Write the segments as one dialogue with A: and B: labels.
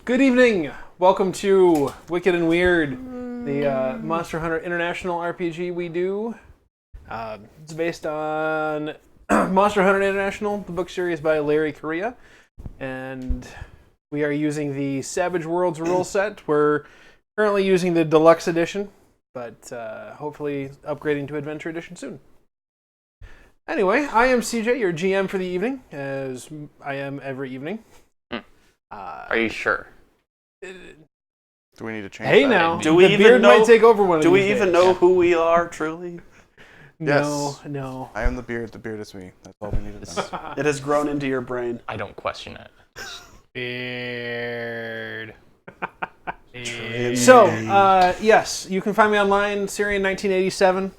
A: Good evening. Welcome to Wicked and Weird, the Monster Hunter International RPG we do. It's based on Monster Hunter International, the book series by Larry Correia, and we are using the Savage Worlds rule set. We're currently using the Deluxe Edition, but hopefully upgrading to Adventure Edition soon. Anyway, I am CJ, your GM for the evening, as I am every evening.
B: Are you sure?
C: Do we need to change
A: Hey
C: that?
A: now,
B: Do we
A: the
B: even
A: beard
B: know?
A: might take over one of
B: Do we
A: these
B: even
A: days.
B: know who we are truly?
C: Yes.
A: No.
C: I am the beard is me. That's all we need to know.
B: It has grown into your brain.
D: I don't question it.
A: Beard. So, yes, you can find me online, Syrian 1987.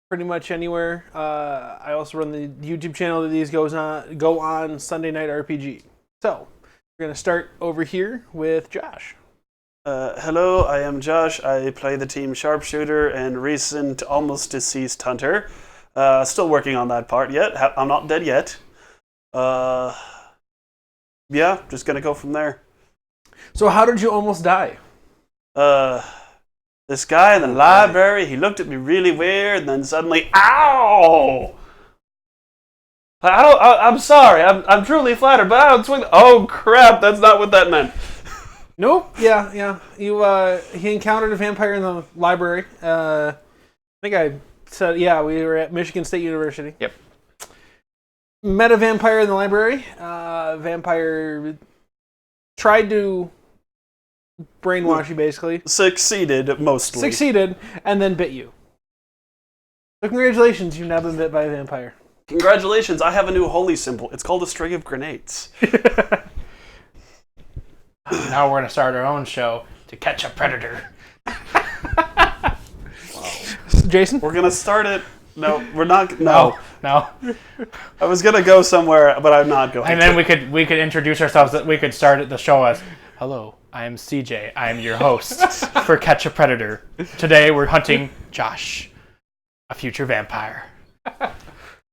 A: Pretty much anywhere. I also run the YouTube channel that these go on Sunday Night RPG. So, we're going to start over here with Josh.
B: Hello, I am Josh. I play the team Sharpshooter and recent almost deceased Hunter. Still working on that part yet. I'm not dead yet. Yeah, just gonna go from there.
A: So, how did you almost die?
B: This guy in the library, he looked at me really weird, and then suddenly, ow! I'm sorry. I'm truly flattered, but I don't swing. Oh crap! That's not what that meant.
A: Nope. Yeah. He encountered a vampire in the library. I think I said, yeah, we were at Michigan State University.
D: Yep.
A: Met a vampire in the library. Vampire tried to brainwash you, basically.
B: Succeeded mostly.
A: Succeeded, and then bit you. So congratulations, you've now been bit by a vampire.
B: Congratulations! I have a new holy symbol. It's called a string of grenades.
D: Now we're going to start our own show to catch a predator.
A: Jason?
B: We're gonna start it. No, we're not. No.
D: No.
B: I was gonna go somewhere, but I'm not going.
D: And then we could introduce ourselves. We could start the show as, "Hello, I am CJ. I am your host for Catch a Predator. Today we're hunting Josh, a future vampire."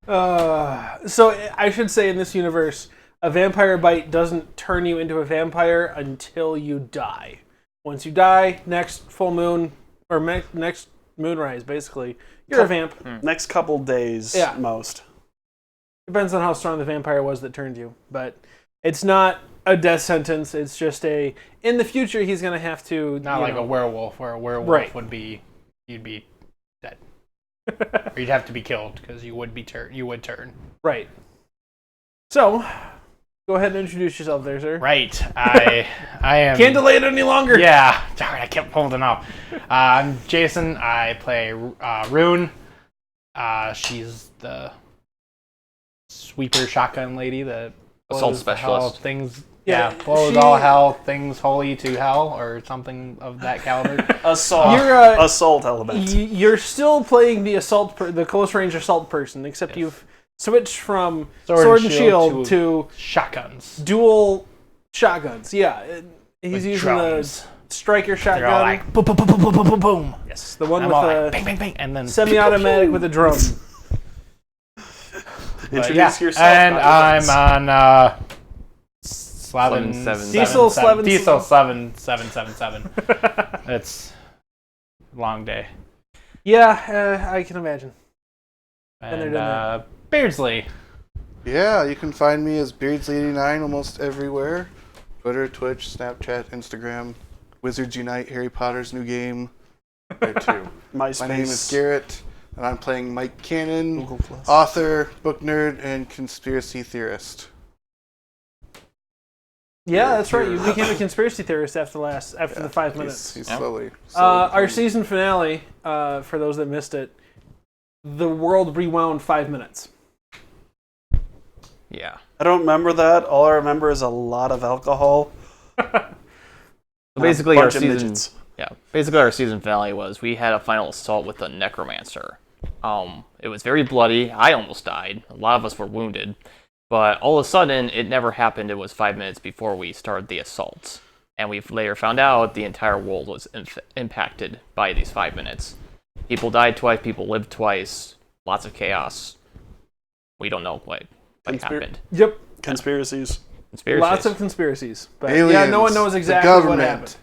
A: So I should say in this universe, a vampire bite doesn't turn you into a vampire until you die. Once you die, next full moon, or next moonrise, basically, you're a vamp.
B: Next couple days,
A: Yeah.
B: most.
A: Depends on how strong the vampire was that turned you. But it's not a death sentence. It's just in the future, he's going to have to...
D: Not like a werewolf, where a werewolf
A: Right.
D: would be, you'd be dead. Or you'd have to be killed because you would turn.
A: Right. So, go ahead and introduce yourself there, sir.
D: Right. I am.
A: Can't delay it any longer.
D: Yeah, darn, I kept holding up. I'm Jason. I play Rune. She's the sweeper shotgun lady that
B: Assault
D: blows
B: specialist.
D: hell things.
A: Yeah,
D: Yeah, blows
A: she-
D: all hell things holy to hell or something of that caliber.
B: Assault.
A: You're,
B: assault element.
A: You're still playing the the close range assault person, except you've switched from sword and shield to
D: shotguns.
A: dual shotguns. Yeah, he's
D: With
A: using
D: drums.
A: the striker shotgun.
D: They're all like boom, boom, boom, boom, boom, boom, boom, boom.
A: Yes, the one
D: I'm
A: with
D: all
A: a
D: like bang, bang, bang, and then
A: semi-automatic with a drum.
B: Introduce yourself.
D: And
B: not your
D: I'm
B: friends.
D: on Slavin
A: Diesel
D: 7777. It's a long day.
A: Yeah, I can imagine. Been there,
D: And
A: done
D: Beardsley.
C: Yeah, you can find me as Beardsley89 almost everywhere. Twitter, Twitch, Snapchat, Instagram, Wizards Unite, Harry Potter's new game. There too.
B: MySpace.
C: My name is Garrett, and I'm playing Mike Cannon,
B: Google Plus.
C: author, book nerd, and conspiracy theorist.
A: Yeah, that's right. You became a conspiracy theorist after the 5 minutes.
C: He's
D: Yep.
C: slowly
A: Our
C: becoming-
A: season finale, for those that missed it, the world rewound 5 minutes.
D: Yeah.
B: I don't remember that. All I remember is a lot of alcohol.
E: Basically,
B: a
E: our
B: bunch of
E: season,
B: midgets.
E: basically our season finale was we had a final assault with a necromancer. It was very bloody. I almost died. A lot of us were wounded, but all of a sudden, it never happened. It was 5 minutes before we started the assault, and we later found out the entire world was impacted by these 5 minutes. People died twice. People lived twice. Lots of chaos. We don't know what happened.
A: Yep.
B: Conspiracies.
E: Conspiracies.
A: Lots of conspiracies. But
C: Aliens,
A: yeah, no one knows exactly what happened.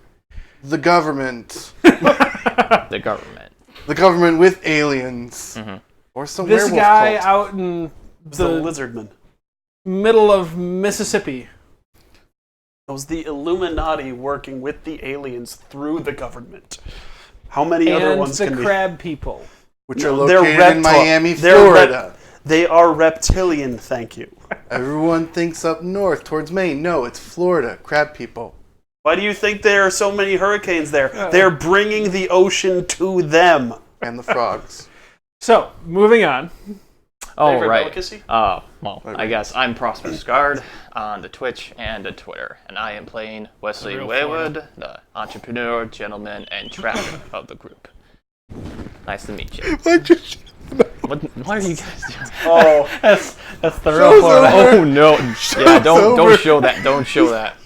C: The government.
E: The government.
C: The government with aliens. Or some
A: This
C: werewolf
A: guy
C: cult.
A: out in
B: The
A: the
B: Lizardman.
A: middle of Mississippi.
B: It was the Illuminati working with the aliens through the government. How many other
A: And
B: ones
A: the
B: can
A: crab people.
C: Which
B: No,
C: are
B: they're
C: located in
B: reptile-
C: Miami,
B: they're
C: Florida.
B: They are reptilian, thank you.
C: Everyone thinks up north towards Maine. No, it's Florida. Crab people.
B: Why do you think there are so many hurricanes there? They're bringing the ocean to them.
C: And the frogs.
A: So, moving on.
E: Oh,
B: Favorite
E: right.
B: delicacy?
E: Well, I guess I'm Prosper Scard on the Twitch and the Twitter, and I am playing Wesley
D: real
E: Waywood, the entrepreneur, gentleman, and tracker of the group. Nice to meet you. What are you guys doing?
B: Oh,
D: That's the real Florida.
E: Oh no! Yeah, don't
C: over.
E: show that. Don't show that.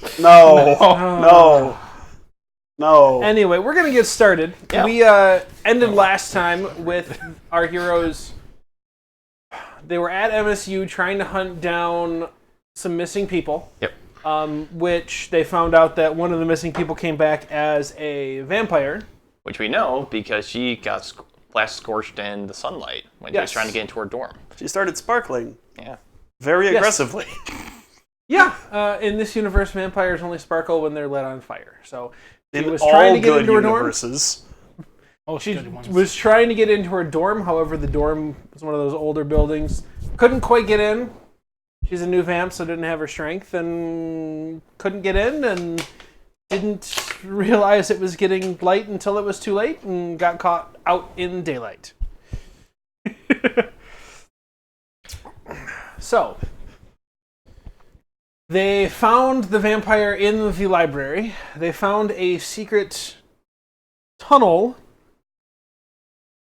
B: no.
A: Anyway, we're going to get started.
E: Yeah.
A: We ended last time with our heroes. They were at MSU trying to hunt down some missing people.
E: Yep.
A: Which they found out that one of the missing people came back as a vampire.
E: Which we know because she got flash scorched in the sunlight when she was
A: Yes.
E: trying to get into her dorm.
B: She started sparkling
E: Yeah.
B: very
A: Yes.
B: aggressively.
A: Yeah, in this universe, vampires only sparkle when they're lit on fire. So she
B: In
A: was
B: all
A: trying to get
B: good
A: into her dorm.
B: universes.
D: Oh,
A: She
D: good ones.
A: was trying to get into her dorm. However, the dorm was one of those older buildings. Couldn't quite get in. She's a new vamp, so didn't have her strength and couldn't get in and didn't realize it was getting light until it was too late and got caught out in daylight. So, they found the vampire in the library. They found a secret tunnel.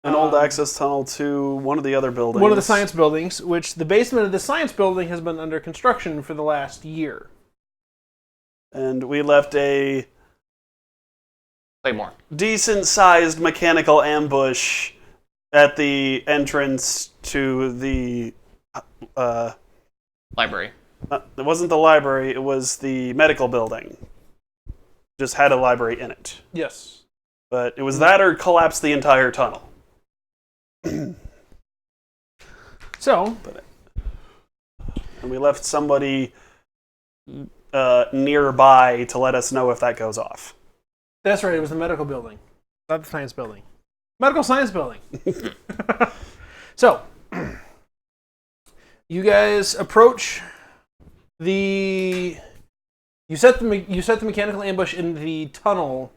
B: An old access tunnel to one of the other buildings.
A: One of the science buildings, which the basement of the science building has been under construction for the last year.
B: And we left a
E: Play more.
B: decent-sized mechanical ambush at the entrance to the...
E: Library.
B: it wasn't the library, it was the medical building. Just had a library in it.
A: Yes.
B: But it was that or collapsed the entire tunnel.
A: So,
B: And we left somebody nearby to let us know if that goes off.
A: that's right, it was the medical building, not the science building. Medical science building. So, you guys approach the... You set the mechanical ambush in the tunnel.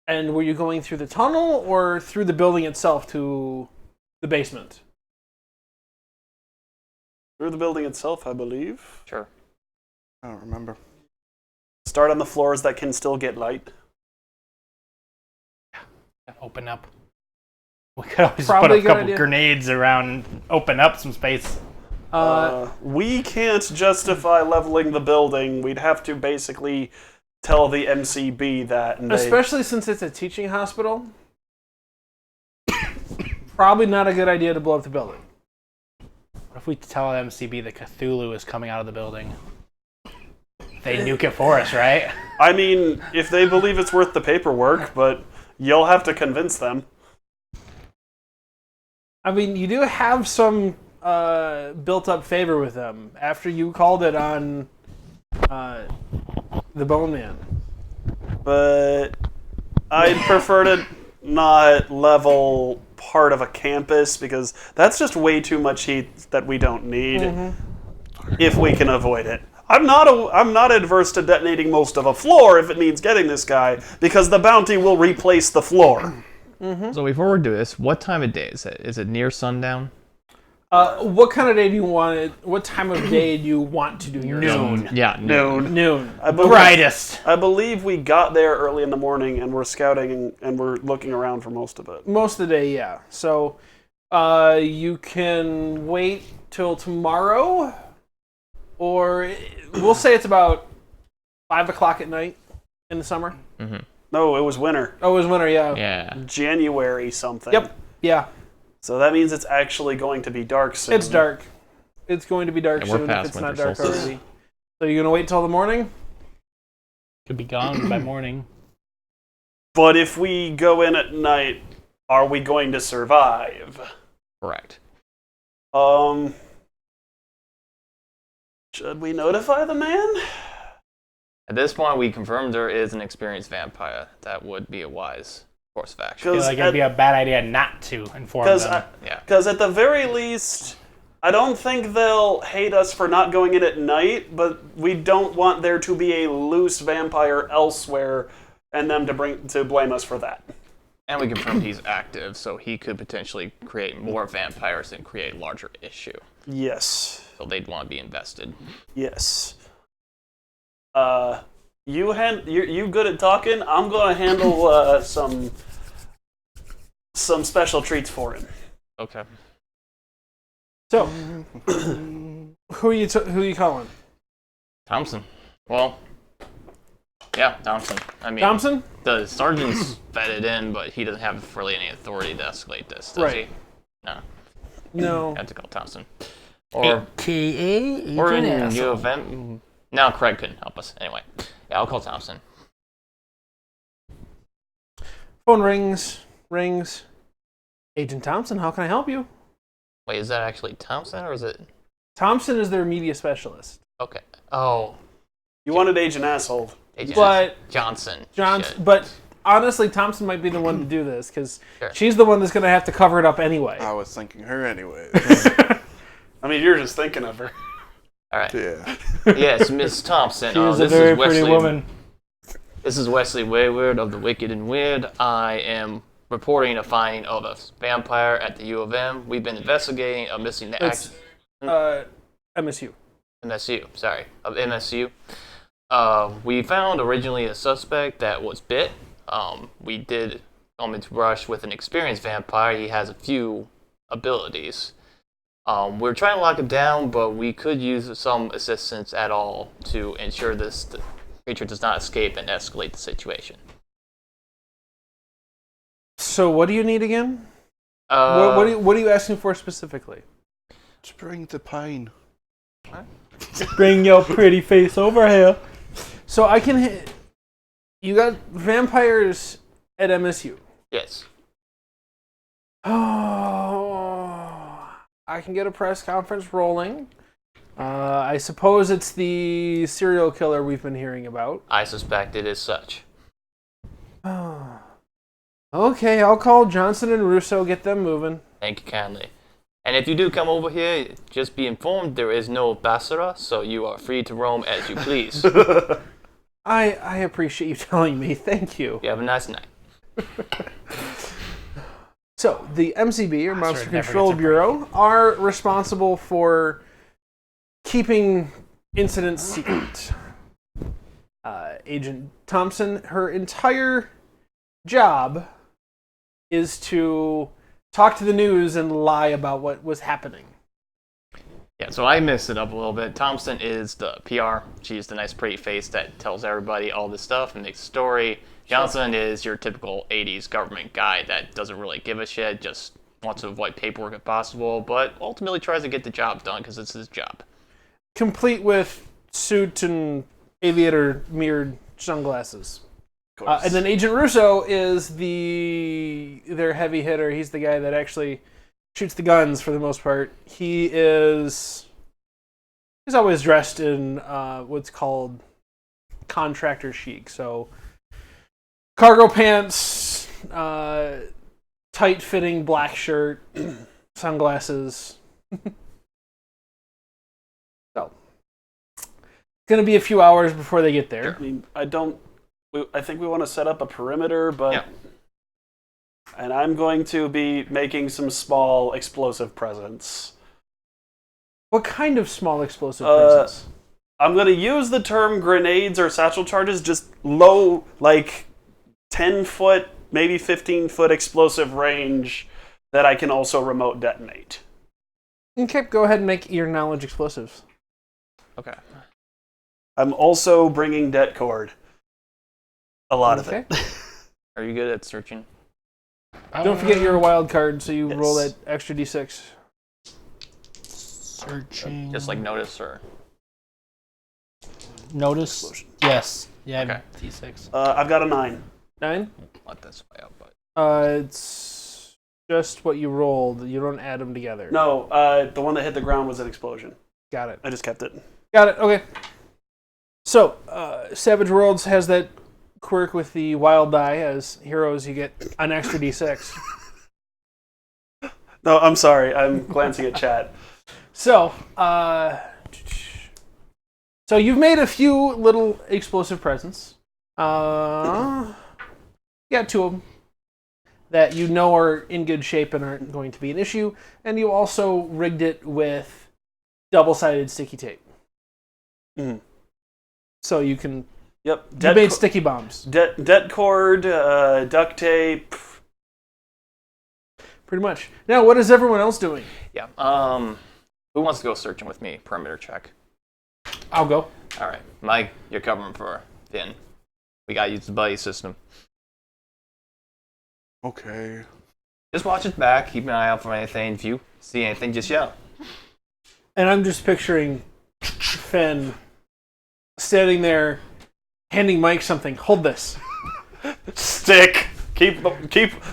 A: And were you going through the tunnel or through the building itself to the basement?
B: Through the building itself, I believe.
E: Sure.
C: I don't remember.
B: Start on the floors that can still get light.
D: Open up. We could always
A: Probably
D: put
A: a
D: a
A: good
D: couple
A: idea.
D: grenades around and open up some space.
B: We can't justify leveling the building. We'd have to basically tell the MCB that. And
A: Especially since it's a teaching hospital. Probably not a good idea to blow up the building.
D: What if we tell MCB that Cthulhu is coming out of the building? They nuke it for us, right?
B: I mean, if they believe it's worth the paperwork, but you'll have to convince them.
A: I mean, you do have some built-up favor with them after you called it on the Bone Man.
B: But I'd prefer to not level part of a campus because that's just way too much heat that we don't need if we can avoid it. I'm not adverse to detonating most of a floor if it means getting this guy because the bounty will replace the floor.
E: So before we do this, what time of day is it? Is it near sundown?
A: What kind of day do you want it? What time of day do you want to do your
D: Noon.
E: Yeah,
B: Noon.
A: Noon.
B: I believe,
D: Brightest.
B: I believe we got there early in the morning and we're scouting and we're looking around for most of it.
A: Most of the day, yeah. So you can wait till tomorrow, or we'll say it's about 5 o'clock at night in the summer.
B: No, it was winter.
A: Oh, it was winter, yeah.
E: Yeah.
B: January something.
A: Yep. Yeah.
B: So that means it's actually going to be dark soon.
A: It's dark. It's going to be dark
E: And we're
A: soon if
E: past
A: it's not
E: winter
A: dark
E: solstice.
A: already. So you gonna wait till the morning?
D: Could be gone by morning.
B: But if we go in at night, are we going to survive?
E: Correct.
B: Should we notify the man?
E: At this point, we confirmed there is an experienced vampire. That would be a wise course of action.
D: I feel like it'd be a bad idea not to inform them.
B: Because at the very least, I don't think they'll hate us for not going in at night, but we don't want there to be a loose vampire elsewhere and them to blame us for that.
E: And we confirmed he's active, so he could potentially create more vampires and create a larger issue.
B: Yes.
E: So they'd want to be invested.
B: Yes. You good at talking? I'm gonna handle some special treats for him.
E: Okay.
A: So, who are you calling?
E: Thompson. Well, yeah, Thompson. I mean,
A: Thompson?
E: The sergeant's vetted in, but he doesn't have really any authority to escalate this, does he? No.
A: No.
E: I have to call Thompson. Or in your event. No, Craig couldn't help us. Anyway, yeah, I'll call Thompson.
A: Phone rings. Agent Thompson, how can I help you?
E: Wait, is that actually Thompson or is it?
A: Thompson is their media specialist.
E: Okay. Oh.
B: You wanted Agent Asshole.
A: But
E: Johnson.
A: But honestly, Thompson might be the one to do this because
E: Sure.
A: she's the one that's going to have to cover it up anyway.
C: I was thinking her anyways.
B: I mean, you're just thinking of her.
E: All right.
C: Yeah.
E: Yes, Miss Thompson.
D: She is a very pretty woman.
E: This is Wesley Wayward of the Wicked and Weird. I am reporting a finding of a vampire at the U of M. We've been investigating a missing
A: It's MSU.
E: MSU. Sorry, of MSU. We found originally a suspect that was bit. We did come into brush with an experienced vampire. He has a few abilities. We're trying to lock him down, but we could use some assistance at all to ensure the creature does not escape and escalate the situation.
A: So what do you need again? What are you asking for specifically?
C: Just bring the pine.
D: Bring your pretty face over here.
A: So I can you got vampires at MSU.
E: Yes.
A: Oh, I can get a press conference rolling. I suppose it's the serial killer we've been hearing about.
E: I suspect it is such.
A: Oh. Okay, I'll call Johnson and Russo, get them moving.
E: Thank you kindly. And if you do come over here, just be informed there is no Basara, so you are free to roam as you please.
A: I appreciate you telling me. Thank you.
E: You have a nice night.
A: So, the MCB, or Monster
D: never
A: Control
D: gets a
A: Bureau, are responsible for keeping incidents secret. Agent Thompson, her entire job is to talk to the news and lie about what was happening.
E: Yeah, so I mixed it up a little bit. Thompson is the PR. She's the nice, pretty face that tells everybody all this stuff and makes a story. Johnson is your typical 80s government guy that doesn't really give a shit, just wants to avoid paperwork if possible, but ultimately tries to get the job done because it's his job.
A: Complete with suit and aviator mirrored sunglasses. And then Agent Russo is their heavy hitter. He's the guy that actually shoots the guns for the most part. He's always dressed in what's called contractor chic. So cargo pants, tight-fitting black shirt, sunglasses. So it's gonna be a few hours before they get there.
B: I mean, I think we want to set up a perimeter, but...
E: Yeah.
B: And I'm going to be making some small explosive presents.
A: What kind of small explosive presents?
B: I'm going to use the term grenades or satchel charges, just low, like 10-foot, maybe 15-foot explosive range that I can also remote detonate.
A: Okay, go ahead and make your knowledge explosives.
E: Okay.
B: I'm also bringing det cord. A lot of it.
E: Are you good at searching?
A: Don't forget you're a wild card, so you
B: Yes.
A: roll that extra d6.
D: Searching.
E: Just like notice or...
D: notice?
B: Explosion.
D: Yes. Yeah.
E: Okay.
D: T6.
B: I've got a 9.
A: 9.
E: Let this way up, but
A: It's just what you rolled. You don't add them together.
B: No, the one that hit the ground was an explosion.
A: Got it.
B: I just kept it.
A: Got it. Okay. So, Savage Worlds has that quirk with the wild die. As heroes, you get an extra d6.
B: No, I'm sorry. I'm glancing at chat.
A: So, you've made a few little explosive presents. You got 2 of them that you know are in good shape and aren't going to be an issue, and you also rigged it with double-sided sticky tape.
B: Mhm.
A: So you can.
B: Yep.
A: You made sticky bombs.
B: Det cord, duct tape.
A: Pretty much. Now, what is everyone else doing?
E: yeah. Who wants to go searching with me? Perimeter check.
A: I'll go.
E: All right, Mike, you're covering for Finn. We gotta use the buddy system.
C: Okay.
E: Just watch his back. Keep an eye out for anything. If you see anything, just yell.
A: And I'm just picturing Finn standing there, handing Mike something. Hold this.
B: Stick. Keep.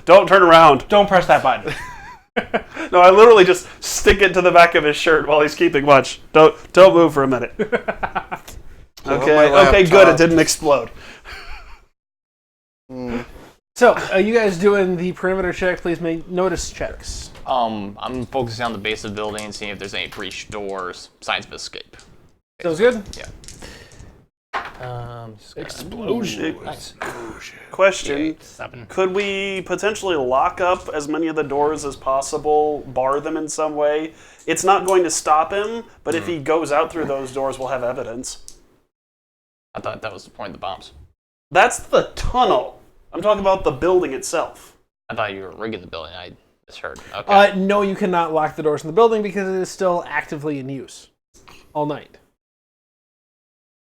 B: Don't turn around.
D: Don't press that button.
B: No, I literally just stick it to the back of his shirt while he's keeping watch. Don't move for a minute. Okay, good. It didn't explode.
A: So, you guys doing the perimeter check? Please make notice checks.
E: I'm focusing on the base of the building, seeing if there's any breached doors, signs of escape.
A: Sounds good?
E: Yeah.
A: Explosion.
E: Nice.
B: Question:
D: 7.
B: Could we potentially lock up as many of the doors as possible, bar them in some way? It's not going to stop him, but if he goes out through those doors, we'll have evidence.
E: I thought that was the point of the bombs.
B: That's the tunnel. I'm talking about the building itself.
E: I thought you were rigging the building. I misheard. Okay.
A: No, you cannot lock the doors in the building because it is still actively in use all night.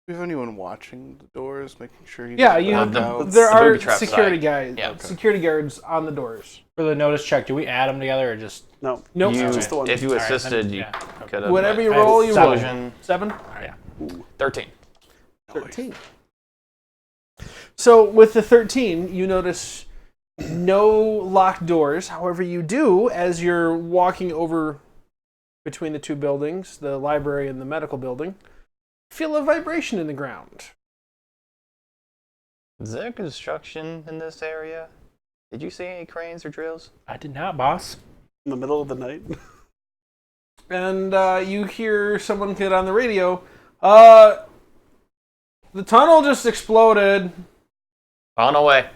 C: Do we have anyone watching the doors, making sure he
A: Yeah,
C: doesn't
A: you
C: walk
A: have
C: out?
A: there
E: the
A: are
E: booby trap
A: security
E: side.
A: guys,
E: Yeah.
A: security guards on the doors.
D: For the notice check, do we add them together or just?
B: No.
A: Nope.
E: You-
B: just the one.
E: If you
D: All right,
E: assisted,
D: then-
E: you
D: yeah.
E: could have.
A: Whatever you
D: I have
A: roll, you roll.
E: Explosion.
A: 7?
D: Oh, yeah.
E: 13.
A: 13. So with the 13, you notice no locked doors. However, you do, as you're walking over between the 2 buildings, the library and the medical building, feel a vibration in the ground.
E: Is there construction in this area? Did you see any cranes or drills?
D: I did not, boss.
B: In the middle of the night.
A: And you hear someone get on the radio, the tunnel just exploded.
E: On our way.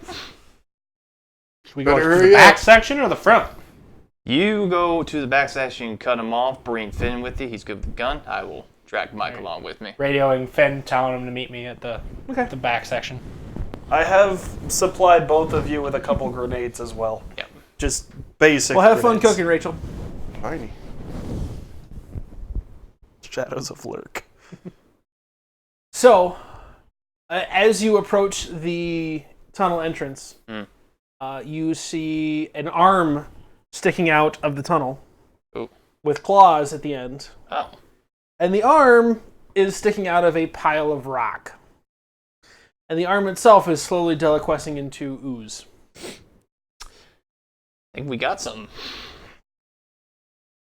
D: Should we go
C: Better
D: to the
C: hurry
D: back
C: up.
D: section or the front?
E: You go to the back section, cut him off, bring Finn with you. He's good with the gun. I will drag Mike along with me.
D: Radioing Finn, telling him to meet me at the back section.
B: I have supplied both of you with a couple grenades as well.
E: Yep.
B: Just basic.
A: Well, have fun
B: grenades.
A: cooking, Rachel.
C: Tiny.
B: Shadows of Lurk.
A: So, as you approach the tunnel entrance, you see an arm sticking out of the tunnel
E: Ooh.
A: with claws at the end.
E: Oh.
A: And the arm is sticking out of a pile of rock. And the arm itself is slowly deliquescing into ooze.
E: I think we got some.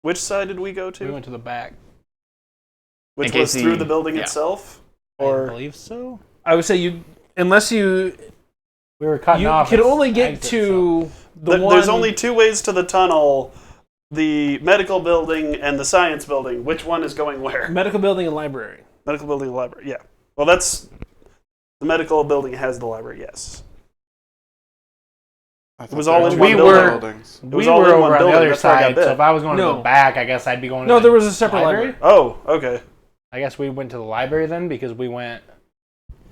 B: Which side did we go to?
D: We went to the back.
B: Which
E: In
B: was
E: case
B: through
E: he-
B: the building
E: yeah.
B: itself?
D: I
B: Or
D: believe so.
A: I would say unless you
D: We were cutting off.
A: can
D: its
A: only get
D: exit,
A: to the one.
B: there's only 2 ways to the tunnel. The medical building and the science building. Which one is going where?
A: medical building and library.
B: Medical building and library, yeah. Well, that's... The medical building has the library, yes.
C: I
B: It
C: thought
B: was
C: there
B: all
C: was
B: in
C: one
B: one
C: building.
B: building.
D: We
B: was all
D: were
B: in one
D: over on the
B: building,
D: other
B: that's where I got
D: side,
B: bit.
D: so if I was going to
A: No.
D: the back, I guess I'd be going to
A: No,
D: the
A: there was a separate library.
B: Oh, okay.
D: I guess we went to the library then because we went.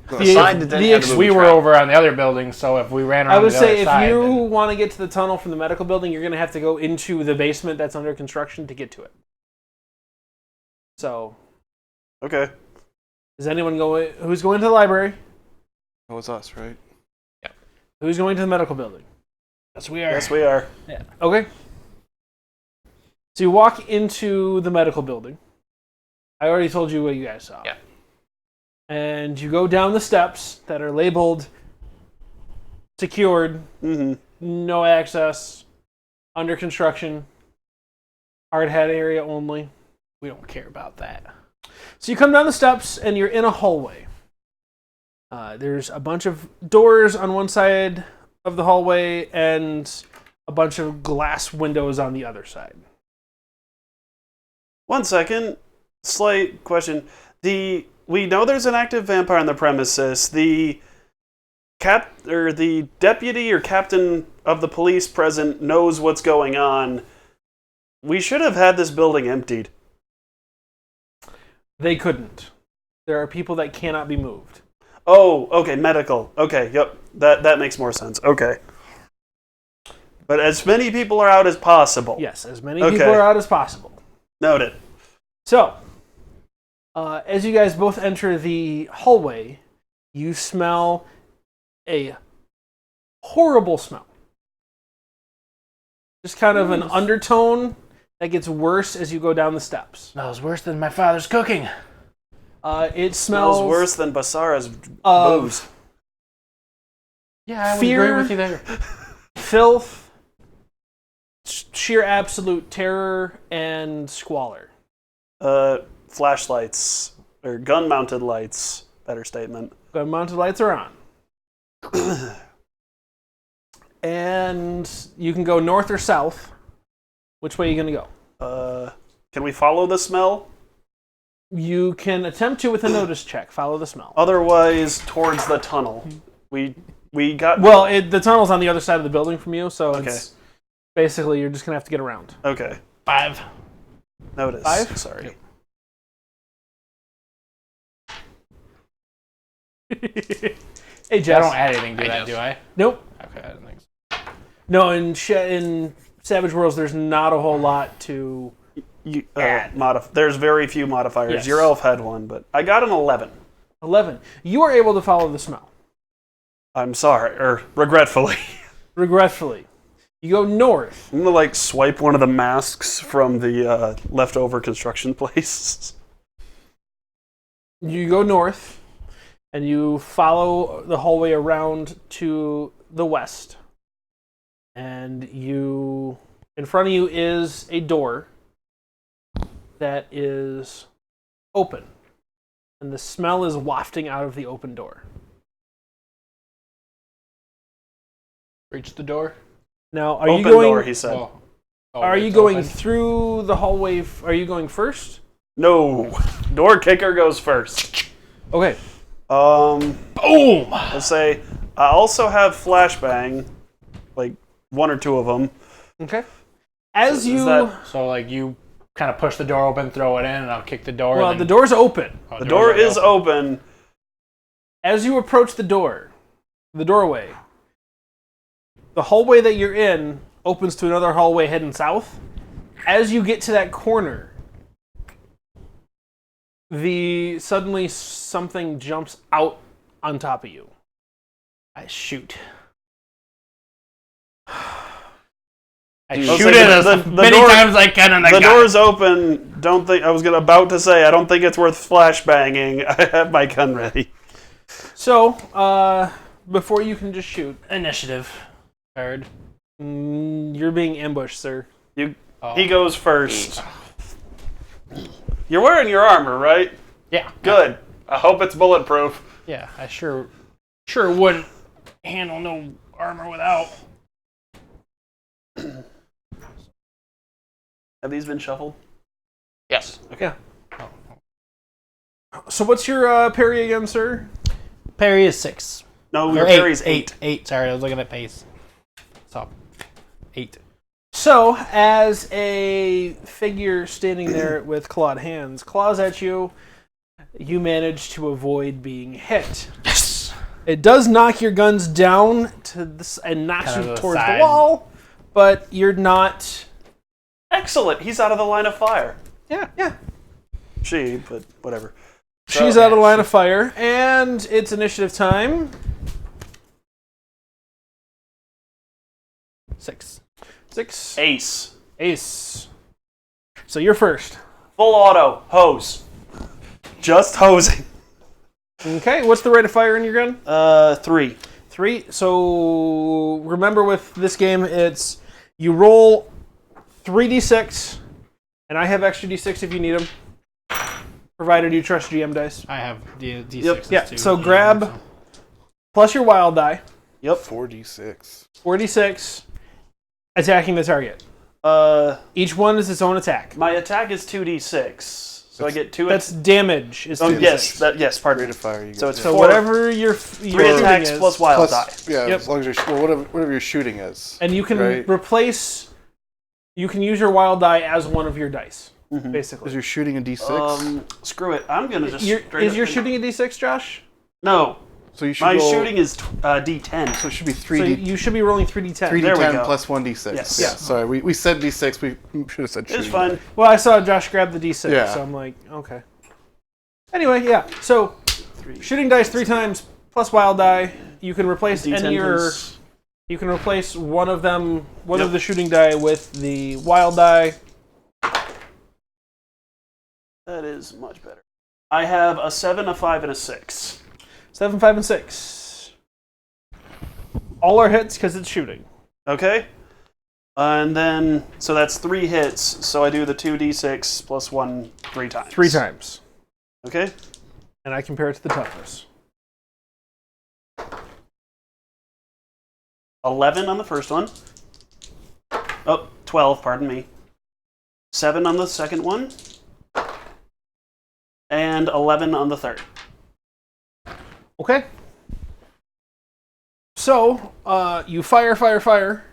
A: The-
E: Side that didn't
A: the
E: have
A: ex-
E: the
D: We
E: booby
D: were
E: trap.
D: over on the other building, so if we ran around
A: I would
D: the
A: say
D: other
A: if
D: side,
A: you
D: then-
A: want to get to the tunnel from the medical building, you're going to have to go into the basement that's under construction to get to it. So,
B: Okay.
A: is anyone going? Who's going to the library?
C: That was us, right?
A: Who's going to the medical building?
D: yes, we are.
B: Yes, we are.
A: Okay. So you walk into the medical building. I already told you what you guys saw.
E: Yeah.
A: and you go down the steps that are labeled secured, no access, under construction, hard hat area only.
D: We don't care about that.
A: So you come down the steps and you're in a hallway. There's a bunch of doors on one side of the hallway and a bunch of glass windows on the other side.
B: 1 second. Slight question. We know there's an active vampire on the premises. The deputy or captain of the police present knows what's going on. We should have had this building emptied.
A: They couldn't. There are people that cannot be moved.
B: Oh, okay, medical. Okay, yep. That makes more sense. Okay. But as many people are out as possible.
A: Yes, as many people are out as possible.
B: Noted.
A: So, as you guys both enter the hallway, you smell a horrible smell. Just kind of an undertone that gets worse as you go down the steps.
D: Smells worse than my father's cooking.
A: It smells
B: worse than Basara's booze.
D: Yeah, I would
A: fear,
D: agree with you there.
A: filth, sheer absolute terror, and squalor.
B: Flashlights or gun-mounted lights. Better statement.
A: Gun-mounted lights are on. And you can go north or south. Which way are you going to
B: go? Can we follow the smell?
A: You can attempt to with a notice check. Follow the smell.
B: Otherwise, towards the tunnel. We got...
A: Well, the tunnel's on the other side of the building from you, so it's basically you're just going to have to get around.
B: Okay.
D: 5.
B: Notice.
A: 5?
B: Sorry.
A: Hey, Jess.
D: I don't add anything to that, do I?
A: Nope.
D: Okay, I didn't think so.
A: No, in Savage Worlds, there's not a whole lot to add.
B: There's very few modifiers.
A: Yes.
B: Your elf had one, but I got an 11.
A: 11. You are able to follow the smell.
B: I'm sorry, or regretfully.
A: Regretfully. You go north.
B: I'm gonna swipe one of the masks from the leftover construction place.
A: You go north, and you follow the hallway around to the west. And in front of you is a door that is open. And the smell is wafting out of the open door.
D: Reach the door.
A: Now, are
B: open
A: you going?
B: Door, he said.
A: Are you going through the hallway? Are you going first?
B: No. Door kicker goes first.
A: Okay.
D: Boom!
B: Let's say I also have flashbang, one or two of them.
A: Okay. As you
D: you kind of push the door open, throw it in, and I'll kick the door.
A: Well, the door's open.
B: The door is open.
A: As you approach the doorway, the hallway that you're in opens to another hallway heading south. As you get to that corner, suddenly something jumps out on top of you.
D: I shoot.
B: I
D: shoot it as many times as I can, and
B: the door's open. I was about to say, I don't think it's worth flashbanging. I have my gun ready.
A: So, before you can just shoot,
D: initiative. Third.
A: You're being ambushed, sir.
B: He goes first. You're wearing your armor, right?
D: Yeah.
B: Good. I hope it's bulletproof.
D: Yeah, I sure wouldn't handle no armor without.
B: Have these been shuffled?
E: Yes.
A: Okay. So what's your parry again, sir?
D: Parry is 6.
B: No, your parry's 8.
D: 8. Sorry, I was looking at pace. So, 8.
A: So, as a figure standing there with clawed hands claws at you, you manage to avoid being hit.
D: Yes!
A: It does knock your guns down and knocks you towards the wall, but you're not...
B: Excellent. He's out of the line of fire.
A: Yeah.
B: She, but whatever.
A: She's out of the line of fire, and it's initiative time. 6.
B: Ace.
A: So you're first.
B: Full auto. Hose. Just hosing.
A: Okay, what's the rate of fire in your gun?
B: 3.
A: 3. So remember with this game, it's you roll 3d6, and I have extra d6 if you need them, provided you trust GM dice.
D: I have D6s
B: Yep.
A: Yeah,
D: too.
A: so grab plus your wild die,
B: Yep.
C: 4d6.
A: 4d6, attacking the target. Each one is its own attack.
B: My attack is 2d6. So I get 2
A: That's damage. Is
B: Oh,
A: 2d6.
B: yes, pardon
C: Rate
B: me.
C: of fire. You get
B: So it's
A: So
B: 4,
A: whatever your
B: 3
A: shooting
B: attacks
A: is,
B: plus wild die.
C: Yeah,
A: Yep.
C: as long as you're whatever your shooting is.
A: and you can
C: right?
A: replace. You can use your wild die as one of your dice, basically.
C: Is you're shooting a d6?
B: Screw it. I'm gonna just.
A: Is
B: straight up
A: your
B: and-
A: shooting a d6, Josh?
B: No,
C: So you should
B: my
C: roll,
B: shooting is d10.
C: So it should be
A: So
C: 3d.
A: you should be rolling 3d10.
C: 3d10
B: There we go.
C: plus 1d6.
B: Yes.
C: Yeah.
B: Yeah.
C: Sorry, we said d6. We should have said shooting.
B: It's fine.
A: Well, I saw Josh grab the d6,
C: Yeah.
A: so I'm like, okay. Anyway, yeah. So
B: 3.
A: shooting dice 3 times plus wild die. You can replace
B: D10
A: any your.
B: please.
A: You can replace one of them, one
B: Yep.
A: of the shooting die with the wild die.
B: That is much better. I have a 7, a 5, and a 6.
A: 7, 5, and 6. All are hits because it's shooting.
B: Okay. And then, so that's 3 hits. So I do the 2d6 plus 1 3 times.
A: 3 times.
B: Okay.
A: And I compare it to the toughness.
B: 11 on the first one. Oh, 12, pardon me. 7 on the second one. And 11 on the third.
A: Okay. So, you fire.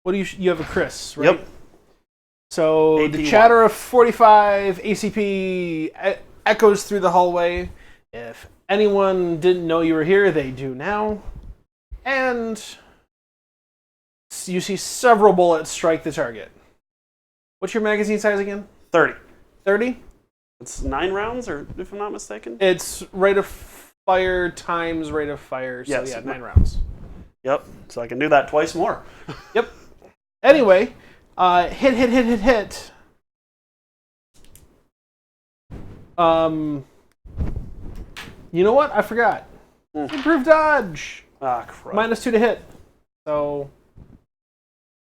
A: What do you have a Chris, right?
B: Yep.
A: So the
B: AP1.
A: chatter of 45 ACP echoes through the hallway. If anyone didn't know you were here, they do now. And you see several bullets strike the target. What's your magazine size again?
B: 30.
A: 30?
B: It's 9 rounds, or if I'm not mistaken.
A: It's rate of fire times rate of fire. So
B: Yes.
A: yeah, 9 rounds.
B: Yep. So I can do that twice more.
A: Yep. Anyway, hit. You know what? I forgot. Improved dodge.
B: Ah, crap.
A: -2 to hit. So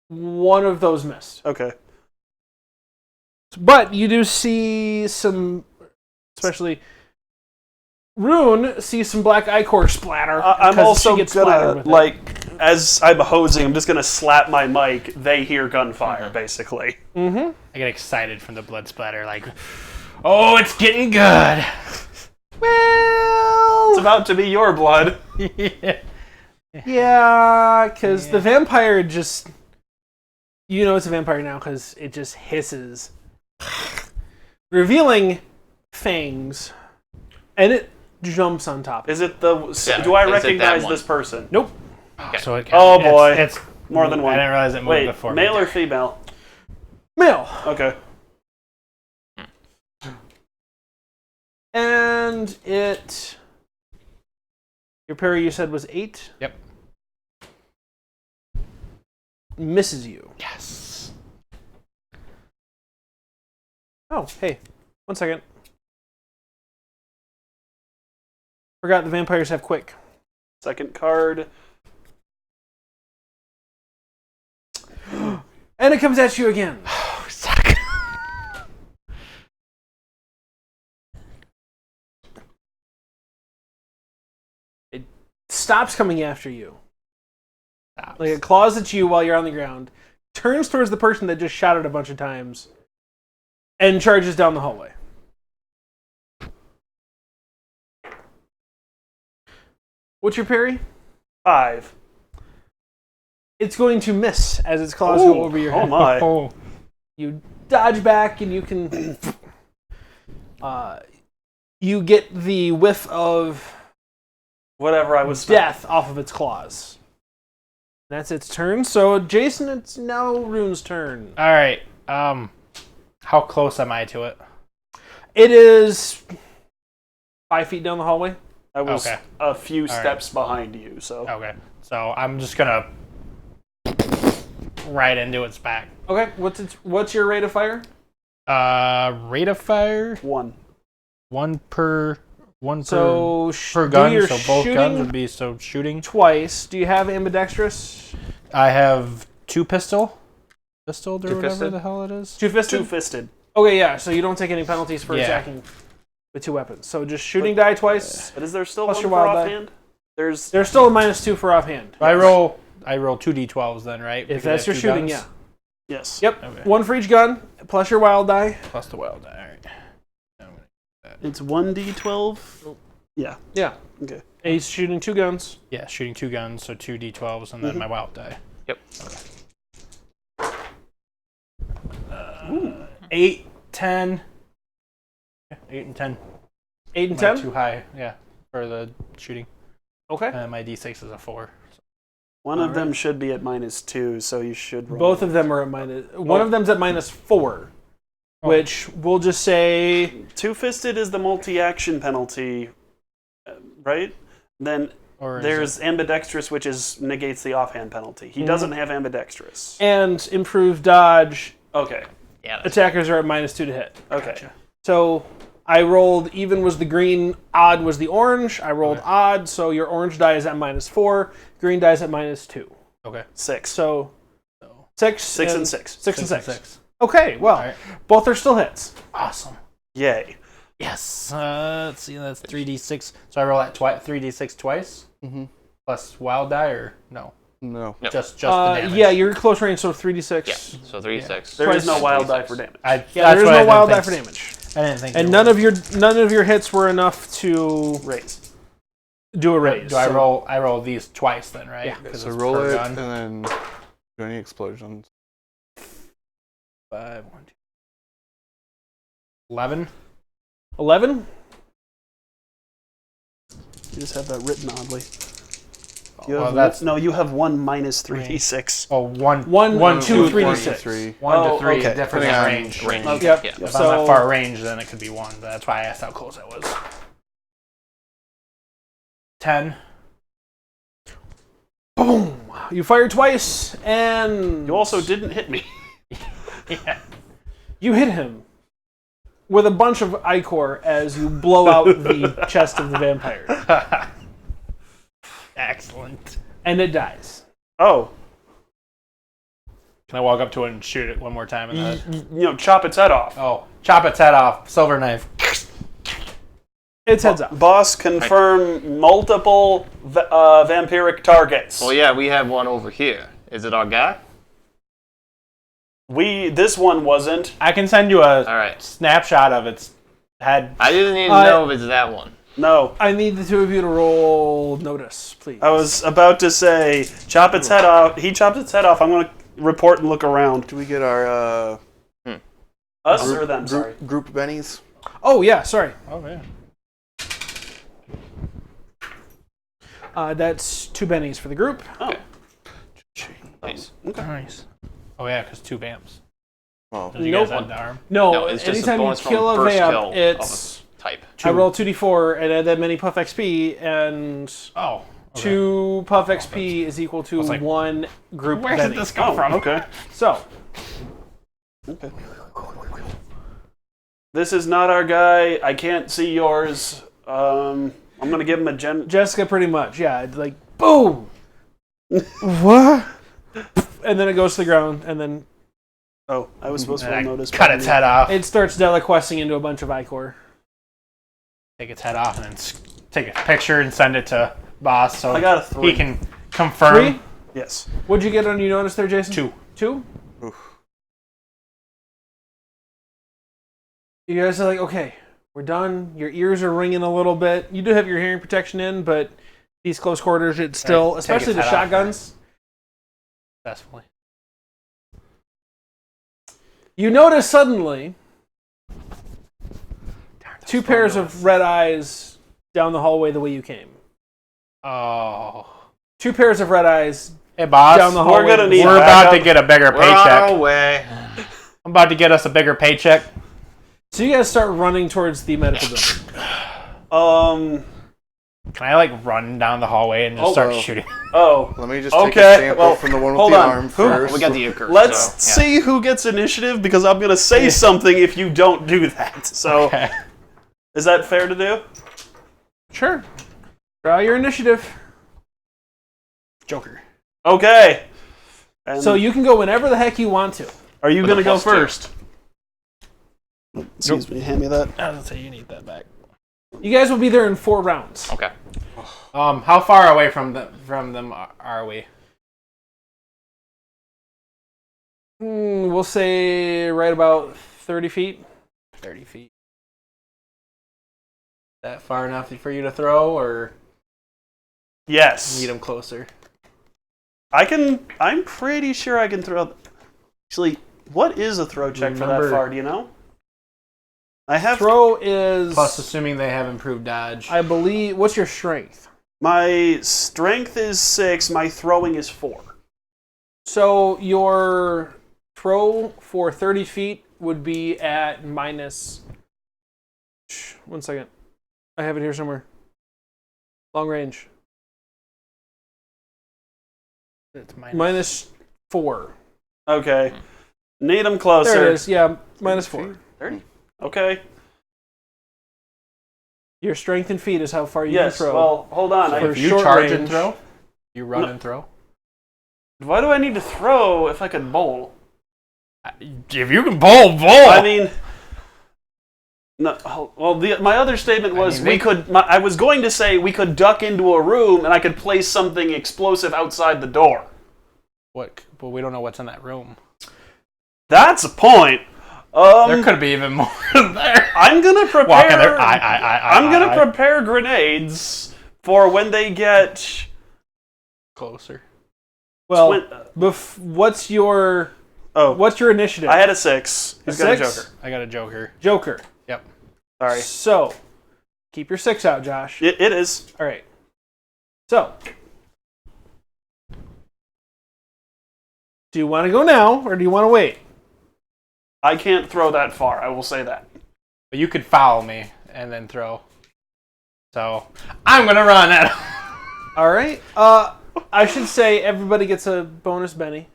A: one of those missed.
B: Okay.
A: But you do see some, especially Rune sees some black ichor splatter.
B: I'm
A: 'cause
B: also
A: she gets splattered
B: gonna,
A: with it.
B: like, as I'm hosing, I'm just gonna slap my mic. They hear gunfire, basically.
A: Mm-hmm.
D: I get excited from the blood splatter. Like, oh, it's getting good.
A: Well,
B: It's about to be your blood.
D: Yeah.
A: yeah, because the vampire just, you know it's a vampire now because it just hisses, revealing fangs, and it jumps on top.
B: Is it the?
E: Yeah,
B: do I
E: is it that
B: recognize
E: one?
B: this person?
A: Nope.
D: Oh, so it
B: Oh, boy.
D: It's
B: More than one.
D: I didn't realize it moved
B: Wait,
D: before.
B: male
D: me.
B: or female?
A: Male.
B: Okay.
A: And it. Your parry you said was 8?
D: Yep.
A: Misses you.
D: Yes.
A: Oh, hey. 1 second. Forgot the vampires have quick.
B: Second card.
A: And it comes at you again.
D: Suck.
A: Stops coming after you. Like it claws at you while you're on the ground, turns towards the person that just shot it a bunch of times, and charges down the hallway. What's your parry?
B: 5.
A: It's going to miss as its claws go over your
B: Oh
A: head.
B: my.
D: Oh.
A: You dodge back and you can you get the whiff of
B: Whatever I was.
A: death off of its claws. That's its turn. So Jason, it's now Rune's turn.
D: All right. How close am I to it?
A: It is 5 feet down the hallway.
B: I was
D: Okay.
B: a few
D: right.
B: steps behind you, so.
D: Okay. So I'm just gonna right into its back.
A: Okay, what's your rate of fire?
D: Rate of fire
B: 1.
D: one per One
A: So
D: per gun,
A: do your
D: so both
A: shooting
D: guns would be shooting.
A: twice. Do you have ambidextrous?
D: I have pistoled or whatever
E: Two-fisted?
D: the hell it is.
A: Two-fisted?
B: Two-fisted.
A: Okay, yeah, so you don't take any penalties for
D: Yeah.
A: attacking with two weapons. So just shooting die twice.
B: But is there still
A: Plus
B: one
A: your
B: for
A: wild die.
B: offhand? There's
A: There's still a -2 for offhand.
D: I roll 2d12s then, right?
A: If
D: Because
A: that's
D: I
A: your
D: have two
A: shooting,
D: guns?
A: yeah.
B: yes.
A: Yep,
D: Okay.
A: one for each gun, plus your wild die.
D: Plus the wild die. All right.
B: It's 1d12. Yeah.
A: Yeah.
B: Okay.
A: And he's shooting two guns.
D: Yeah, shooting two guns, so 2d12s, and then my wild die.
E: Yep.
D: 8, 10. 8 and 10.
A: 8 and
D: Am I
A: 10?
D: too high, yeah, for the shooting.
A: Okay.
D: And my d6 is a 4.
B: One of them should be at -2, so you should roll.
A: Both of them are at one of them's at -4, which we'll just say
B: Two-fisted is the multi-action penalty, right? Then
D: Or is
B: there's ambidextrous, which negates the offhand penalty. He doesn't have ambidextrous.
A: and improved dodge.
B: Okay.
E: Yeah. That's
A: Attackers are at -2 to hit.
B: Okay.
A: So I rolled even was the green, odd was the orange. I rolled odd, so your orange die is at -4, green die is at -2.
D: Okay.
B: 6.
A: So 6
B: and 6.
A: 6 and 6. Okay, well,
D: Alright.
A: both are still hits.
D: Awesome.
B: Yay.
D: Yes. Let's see, that's 3d6. So I roll that 3d6 twice?
C: Mm-hmm.
D: Plus wild die, or no?
C: No.
E: No.
D: Just the damage.
A: Yeah, you're close range, so 3d6.
E: Yeah. So 3d6.
B: There is no
A: Twice.
B: wild die for damage.
A: Yeah,
D: That's
A: there is
D: what I
A: no
D: didn't
A: wild die
D: think.
A: for damage.
D: I didn't think.
A: And
D: there
A: none of your hits were enough to
B: Raise.
A: do a raise.
D: Do I
A: so-
D: roll? I roll these twice then, right?
A: Yeah.
D: 'Cause
C: So
D: it's
C: roll
D: per
C: it
D: gun.
C: and then do any explosions.
D: 5, 1, 2. 11.
A: 11?
B: You just have that written oddly. You
D: Well,
B: have
D: that's
B: you have 1 minus 3d6.
D: oh, 1,
A: 1,
D: 1,
A: 2,
D: 2,
A: 3,
C: 1
A: d6.
C: to 3.
D: 1
B: Oh,
D: to 3,
B: okay.
D: different
C: Depending on
D: range.
E: Range.
B: Okay.
A: Yep.
E: Yeah.
D: If I'm
A: So-
D: not far range, then it could be 1. But that's why I asked how close I was. 10.
A: Boom! You fire twice, and
B: You also didn't hit me.
D: Yeah.
A: you hit him with a bunch of ichor as you blow out the chest of the vampire,
D: Excellent.
A: and it dies.
B: Oh.
D: Can I walk up to it and shoot it one more time in the head?
B: Chop its head off.
D: Oh, chop its head off. Silver knife.
A: Its heads up.
B: Boss, confirm multiple vampiric targets.
E: Well, yeah, we have one over here. Is it our guy?
B: This one wasn't.
D: I can send you a
E: All right.
D: snapshot of its head.
E: I didn't even
A: Uh,
E: know if it's that one.
B: No.
A: I need the two of you to roll notice, please.
B: I was about to say, chop its head off. He chopped its head off. I'm going to report and look around.
C: Do we get our
B: Us or them, sorry.
C: group bennies?
A: Oh yeah, sorry.
D: Oh, man.
A: That's 2 bennies for the group.
B: Oh.
E: Nice.
D: Nice. Oh, yeah, because 2 vamps.
C: Oh,
D: Does you
A: Nope.
D: guys end the arm?
A: No,
E: No, it's just a
A: anytime you
E: bonus from
A: kill a
E: first
A: vamp,
E: kill
A: it's
E: of a type.
A: I roll 2d4 and add that many puff XP, and
D: Oh. Okay.
A: 2 puff XP is equal to
D: was like,
A: 1 group
D: Where
A: benny.
D: did this come from?
B: Okay.
A: So,
B: Okay. This is not our guy. I can't see yours. I'm going to give him a
A: Jessica pretty much, yeah, it's like, boom! What? And then it goes to the ground, and then
B: Oh, I was supposed to
D: And I
B: roll notice.
D: cut its head off.
A: it starts deliquescing into a bunch of ichor.
D: Take its head off and then take a picture and send it to boss so
B: I got a 3.
D: he can confirm.
A: 3?
B: Yes.
A: What'd you get on your notice there, Jason?
D: 2.
A: 2?
C: Oof.
A: You guys are like, okay, we're done. Your ears are ringing a little bit. You do have your hearing protection in, but these close quarters, it's still,
D: Take
A: especially
D: its
A: the
D: head off
A: shotguns.
D: Successfully.
A: You notice suddenly 2 pairs of red eyes down the hallway the way you came.
D: Oh.
A: 2 pairs of red eyes
D: Hey, boss.
A: down the hallway.
B: We're gonna need
D: We're about to
B: backup.
D: get a bigger
E: We're on
D: paycheck.
E: our way.
D: I'm about to get us a bigger paycheck.
A: So you guys start running towards the medical building.
D: Can I, run down the hallway and just start shooting?
C: Let me just take
B: Okay,
C: a sample
B: well,
C: from the one with
B: hold
C: the
B: on.
C: arm
B: Who-
C: first.
E: We got the Euchre.
B: Let's
E: so, yeah.
B: see who gets initiative because I'm going to say something if you don't do that. So,
D: Okay.
B: is that fair to do?
A: Sure. Draw your initiative.
D: Joker.
B: Okay. And
A: So you can go whenever the heck you want to.
B: are you
E: With
B: going to
E: a
B: go
E: +2.
B: first? Excuse me, hand me that.
D: I was gonna say you need that back.
A: You guys will be there in 4 rounds.
E: Okay.
D: How far away from them are we?
A: We'll say right about 30 feet.
D: 30 feet. That far enough for you to throw, or
B: Yes.
D: need them closer?
B: I'm pretty sure I can throw. Actually, what is a throw check for that
D: Remember-
B: far? Do you know? I have
A: Throw is...
D: Plus, assuming they have improved dodge.
A: I believe... What's your strength?
B: my strength is 6. My throwing is 4.
A: So your throw for 30 feet would be at minus... 1 second. I have it here somewhere. Long range.
D: It's
A: Minus 4.
B: Okay. Need them closer.
A: There it is. Yeah, minus 4.
B: 30. Okay.
A: Your strength in feet is how far you
B: Yes.
A: can throw.
B: Well, hold on.
A: For
D: If you
A: short
D: charge and
A: range.
D: throw, you run
B: No.
D: and throw.
B: Why do I need to throw if I could bowl?
D: If you can bowl.
B: I mean, no. Well, my other statement was
D: mean,
B: I was going to say we could duck into a room and I could place something explosive outside the door.
D: What? But we don't know what's in that room.
B: That's a point.
D: There could be even more in there.
B: I'm gonna prepare.
D: Walk in there.
B: I'm gonna prepare grenades for when they get
D: Closer.
A: Well, what's your initiative?
B: I had a 6. Who's got a
A: 6?
B: joker?
D: I got a Joker.
A: Joker.
D: Yep.
B: Sorry.
A: So, keep your 6 out, Josh.
B: It is.
A: All right. So, do you want to go now, or do you want to wait?
B: I can't throw that far. I will say that.
D: But you could foul me and then throw. So I'm gonna run at him.
A: All right. I should say everybody gets a bonus Benny.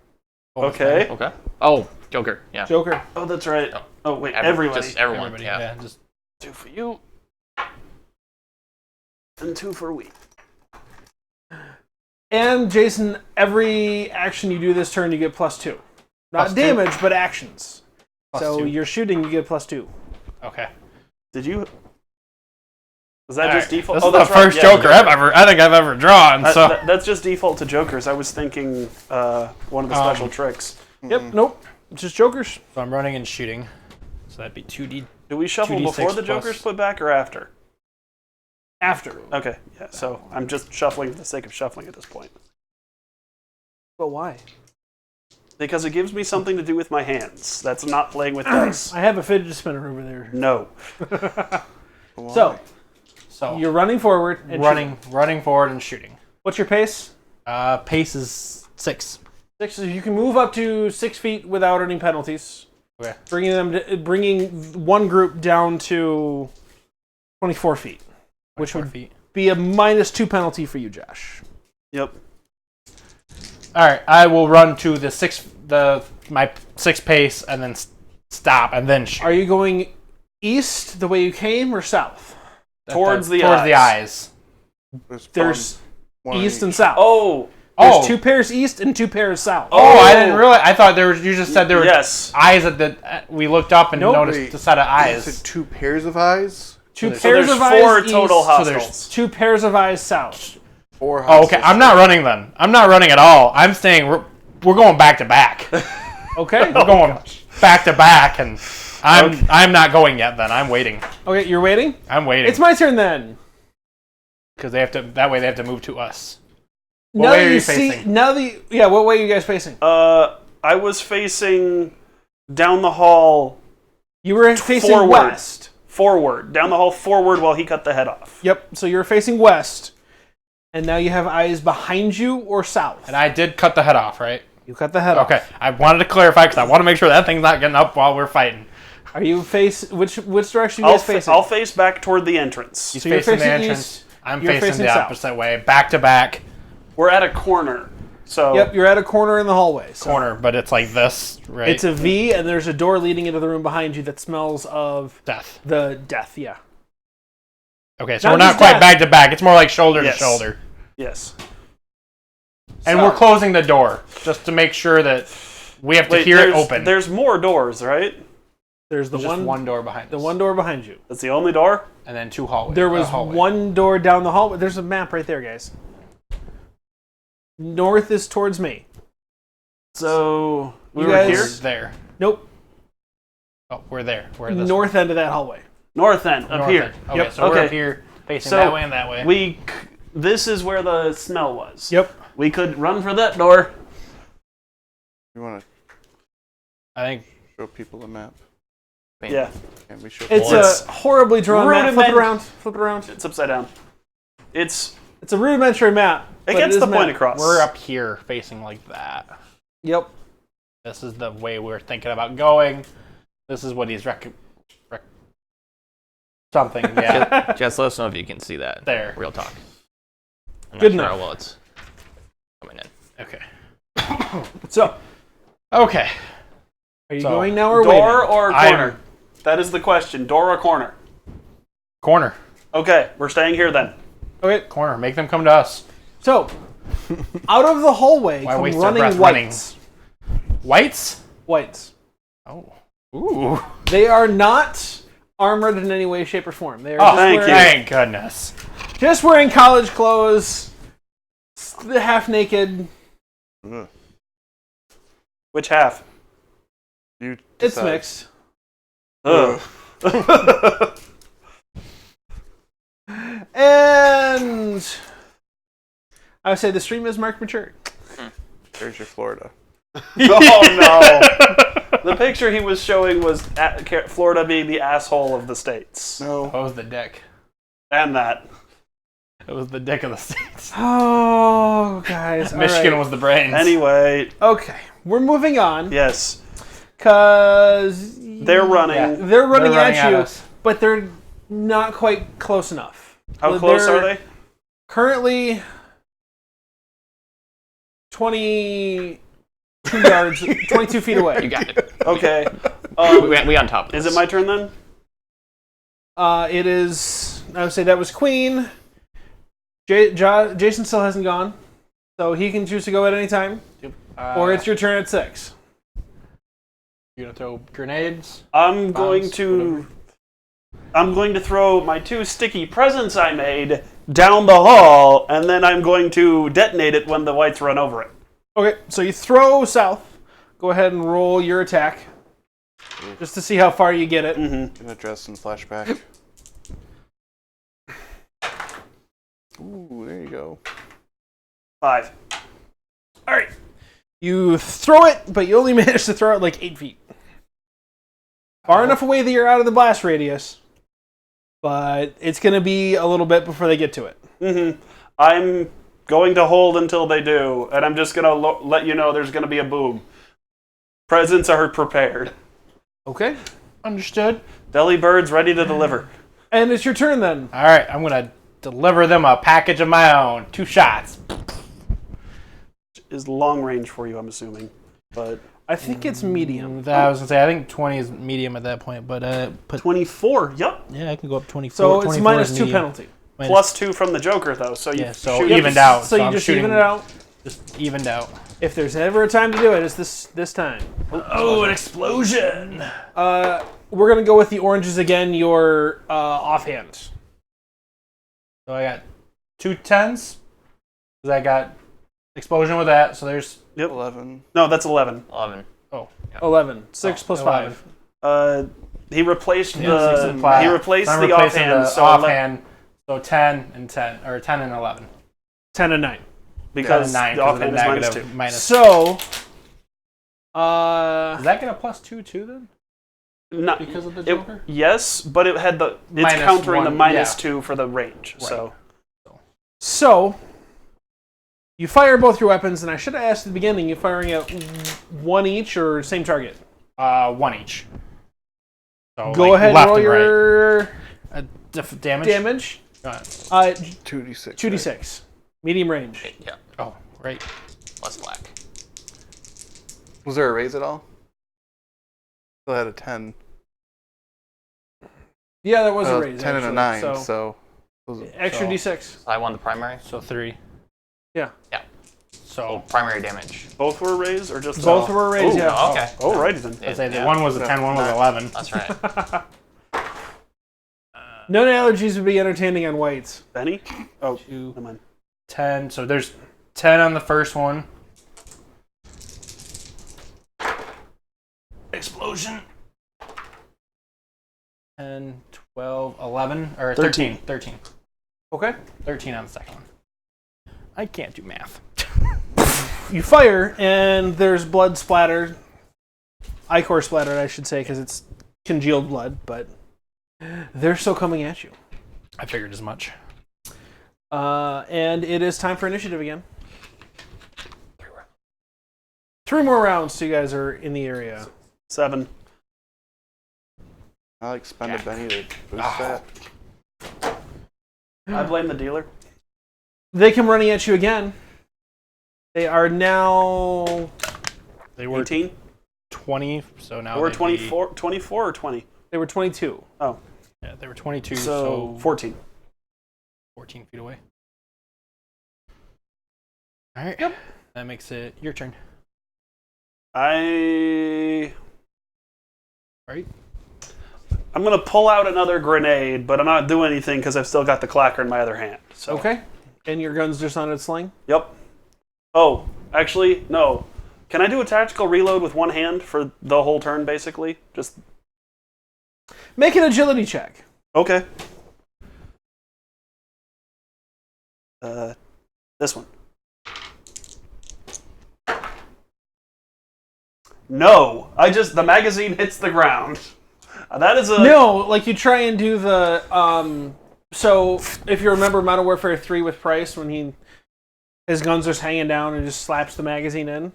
B: Okay.
E: Okay. Oh, Joker. Yeah.
A: Joker.
B: Oh, that's right.
E: Oh.
B: Oh, wait. Everybody.
E: Just everyone.
D: Everybody,
E: Yeah.
D: just
B: 2 for you. And 2 for we.
A: And Jason, every action you do this turn, you get +2. Not
D: +2?
A: damage, but actions. So
D: +2.
A: you're shooting, you get +2.
D: Okay.
B: Did you? Was that
D: All
B: just
D: right.
B: default?
D: This
B: Oh,
D: is the
B: that's right.
D: first
B: Yeah,
D: Joker I think I've ever drawn. So
B: That's just default to Jokers. I was thinking one of the special tricks.
A: Yep, nope. Just Jokers.
D: So I'm running and shooting. So that'd be 2D.
B: Do we shuffle
D: 2d6
B: before the
D: plus-
B: Jokers put back or after?
A: After.
B: Okay, yeah. So I'm just shuffling for the sake of shuffling at this point.
A: But why?
B: Because it gives me something to do with my hands. That's not playing with dice.
A: I have a fidget spinner over there.
B: No.
A: So,
D: So
A: you're running forward and shooting.
D: running forward and shooting.
A: What's your pace?
D: Pace is 6.
A: 6. So you can move up to 6 feet without any penalties.
D: Okay.
A: Bringing one group down to 24 feet, which would
D: feet.
A: be a -2 penalty for you, Josh.
B: Yep.
D: All right. I will run to my 6 pace and then stop and then shoot.
A: Are you going east the way you came or south?
B: Towards the
D: eyes.
A: There's
C: one on
A: east
C: each.
A: and south.
B: Oh.
A: There's 2 pairs east and 2 pairs south.
D: Oh, I didn't realize. I thought there was. You just said there were
B: Yes.
D: eyes at the. We looked up and
A: Nope.
D: noticed
C: Wait.
D: the set of
C: Is
D: eyes.
C: it 2 pairs of eyes?
A: 2
B: So
A: pairs
B: there's
A: of eyes
B: 4
A: east,
B: total
D: so there's
B: hostiles.
A: 2 pairs of eyes south.
C: 4
D: Oh, okay. I'm not running then. I'm not running at all. I'm staying. We're going back to back.
A: Okay.
D: We're going back to back, and I'm not going yet. Then I'm waiting.
A: Okay, you're waiting?
D: I'm waiting
A: It's my turn then.
D: because they have to. That way they have to move to us. What
A: Now
D: way
A: that
D: are you
A: see,
D: facing?
A: now that yeah, what way are you guys facing?
B: I was facing down the hall
A: You were facing
B: forward.
A: west.
B: forward. Down the hall forward while he cut the head off.
A: Yep. So you're facing west, and now you have eyes behind you or south.
D: And I did cut the head off, right?
A: You cut the head off.
D: Okay. I wanted to clarify because I want to make sure that thing's not getting up while we're fighting.
A: Are you which direction are you guys facing?
B: I'll face back toward the entrance.
D: He's
A: So you're
D: facing the
A: facing
D: entrance.
A: east,
D: I'm
A: you're
D: facing
A: facing
D: the
A: south.
D: opposite way, back to back
B: We're at a corner. So
A: Yep, you're at a corner in the hallway. So
D: corner, but it's like this, right?
A: it's a V, and there's a door leading into the room behind you that smells of
D: death.
A: the death. Yeah.
D: Okay, so
A: Not
D: we're not
A: just
D: quite
A: that.
D: back to back. It's more like shoulder
B: Yes.
D: to shoulder.
B: Yes.
D: And
A: So-
D: we're closing the door just to make sure that we have to
B: Wait,
D: hear it
B: there's,
D: open.
B: There's more doors, right?
A: There's the
D: There's just
A: one,
D: one door behind us.
A: the one door behind you.
B: That's the only door?
D: And then 2 hallways.
A: There was
D: hallway.
A: one door down the hallway. There's a map right there, guys. North is towards me.
B: So, we
A: You
B: were
A: guys-
B: here?
D: We're there.
A: Nope.
D: Oh, we're there. We're this
A: North end of that hallway.
B: North end, up
D: North
B: here.
D: end. Okay,
A: Yep.
D: so we're
B: Okay.
D: up here facing
B: So,
D: that way and that way.
B: This is where the smell was.
A: Yep.
B: We could run for that door.
C: You want to
D: I think
C: show people the map?
B: Yeah,
C: Can we show
A: It's
C: people?
A: a horribly drawn map. Flip it
B: Rudiment-
A: around. Flip it around.
B: it's upside down. It's
A: It's a rudimentary map.
B: it
A: but
B: gets
A: is
B: the
A: a
B: point
A: map.
B: across.
D: we're up here facing like that.
A: Yep.
D: This is the way we're thinking about going. This is what he's something, yeah.
E: Just let us know if you can see that.
D: There.
E: Real talk. I'm
A: Good
E: not
A: enough.
E: sure how well it's coming in.
D: Okay.
A: So,
D: Okay.
A: are you
D: So,
A: going now or
B: Door
A: waiting?
B: or
D: I'm-
B: corner? That is the question. Door or corner?
D: Corner.
B: Okay, we're staying here then.
A: Okay.
D: Corner. Make them come to us.
A: So, out of the hallway
D: Why
A: come
D: waste our
A: running
D: breath
A: whites.
D: Whites?
A: Whites.
D: Oh. Ooh.
A: They are not armored in any way, shape, or form. They are
D: Oh,
A: just
B: thank
A: wearing,
B: you.
D: Thank goodness.
A: just wearing college clothes, half naked.
C: Ugh.
B: Which half?
C: You
A: It's
C: decide.
A: mixed.
B: Ugh.
A: And I would say the stream is marked mature.
C: There's your Florida.
B: Oh no! The picture he was showing was Florida being the asshole of the states,
C: No.
D: That was the dick.
B: and that.
D: It was the dick of the states.
A: Oh, guys. all
D: Michigan
A: right.
D: was the brains.
B: Anyway,
A: Okay, we're moving on
B: yes,
A: because
B: they're running.
D: Yeah.
A: they're running
D: They're running
A: at
D: at
A: you,
D: us.
A: but they're not quite close enough.
B: How close
A: They're
B: are they?
A: Currently 22 yards, 22 feet
E: You
A: away.
E: got it.
B: Okay.
E: We on top of
B: Is
E: this.
B: it my turn then?
A: It is. I would say that was Queen. Jason still hasn't gone, so he can choose to go at any time, or it's your turn at 6.
D: You're gonna throw grenades.
B: I'm going
D: Bombs,
B: to. I'm going to throw my 2 sticky presents I made down the hall, and then I'm going to detonate it when the whites run over it.
A: Okay, so you throw south. Go ahead and roll your attack, just to see how far you get it.
B: Mm-hmm.
C: Gonna dress in flashback. Ooh, there you go.
B: 5.
A: All right, you throw it, but you only manage to throw it like 8 feet, far enough away that you're out of the blast radius. But it's gonna be a little bit before they get to it.
B: Mm-hmm. I'm going to hold until they do, and I'm just gonna let you know there's gonna be a boom. Presents are prepared.
A: Okay,
D: Understood.
B: Deli birds ready to deliver.
A: and it's your turn then.
D: All right, I'm gonna deliver them a package of my own. 2 shots.
B: Is long range for you, I'm assuming, but
A: I think it's medium.
D: I was gonna say I think 20 is medium at that point, but put
B: 24. Yep.
D: yeah, I can go up 24.
A: So it's
D: 24
A: minus
D: is
A: 2
D: medium.
A: penalty.
D: Minus-
B: Plus 2 from the Joker, though. So you
D: Yeah, so
B: shoot
D: evened out.
A: So you
D: I'm
A: just
D: shooting-
A: even it out.
D: Just evened out.
A: If there's ever a time to do it, it's this time.
D: Oh, an explosion!
A: We're gonna go with the oranges again. Your offhand.
D: So I got 2 10s. 'Cause I got explosion with that. So there's
C: 11.
B: No, that's 11.
E: 11.
A: 11. 6 plus
D: 11.
A: 5.
B: He replaced
D: Yeah, 6
B: the
D: and 5.
B: he replaced
D: So I'm
B: the
D: replacing
B: offhand.
D: the
B: So
D: offhand. So 10 and 10, or 10 and 11.
A: 10 and 9.
B: because
D: 9
B: the
D: because of the
B: offhand is minus
D: negative
B: 2.
D: minus.
A: So,
D: Does that get a plus 2 too then?
B: Not,
D: Because of the Joker?
B: yes, but it had the it's
D: Minus
B: countering the
D: one,
B: minus
D: yeah.
B: 2 for the range.
D: Right.
B: So
A: you fire both your weapons, and I should have asked at the beginning. You firing at one each or same target?
D: 1 each. So
A: Go
D: like
A: ahead and
D: left
A: roll
D: and right.
A: your
D: Damage.
A: damage.
D: Go ahead.
C: 2d6.
A: 2d6, medium range.
E: Yeah.
D: Oh, right.
E: Less black.
C: Was there a raise at all? Still had a 10.
A: Yeah, there was a raise.
C: 10 and a
A: actually,
C: 9,
A: So
C: so
A: Extra
D: So-
A: D6.
E: So I won the primary.
D: So 3.
A: Yeah.
E: Yeah.
D: So
E: Primary damage.
B: Both were raised or just
A: Both were raised,
B: Ooh.
A: yeah.
E: Oh, okay.
B: Oh, righty then.
D: I'd say
E: Yeah.
D: one was a 10, one was 11.
E: That's right.
A: Known allergies would be entertaining on whites.
B: Benny? Oh,
D: 2,
B: never mind.
D: 10. So there's 10 on the first one. Explosion. 10, 12, 11, or 13. 13.
A: Okay.
D: 13 on the second one. I can't do math.
A: You fire, and there's blood splattered. Ichor splattered, I should say, because it's congealed blood, but they're still coming at you.
D: I figured as much.
A: And it is time for initiative again. 3 more rounds, so you guys are in the area.
B: 7.
C: I like spend a Benny to boost that.
B: I blame the dealer.
A: They come running at you again. They are now...
D: They were
B: 18?
D: 20, so now
B: Or
D: they'd
B: 24, 24 or 20?
A: They were 22.
B: Oh,
D: Be, yeah, they were 22,
B: so
D: so
B: 14.
D: 14 feet away. All right.
A: Yep.
D: That makes it your turn.
B: I'm
D: Right?
B: going to pull out another grenade, but I'm not doing anything because I've still got the clacker in my other hand. So.
A: Okay. And your gun's just on its sling?
B: Yep. Oh, actually, no. Can I do a tactical reload with one hand for the whole turn, basically? Just
A: Make an agility check.
B: okay. This one. No, the magazine hits the ground. That is a
A: No, like you try and do the... so, if you remember Modern Warfare 3 with Price, when his gun's just hanging down and just slaps the magazine in,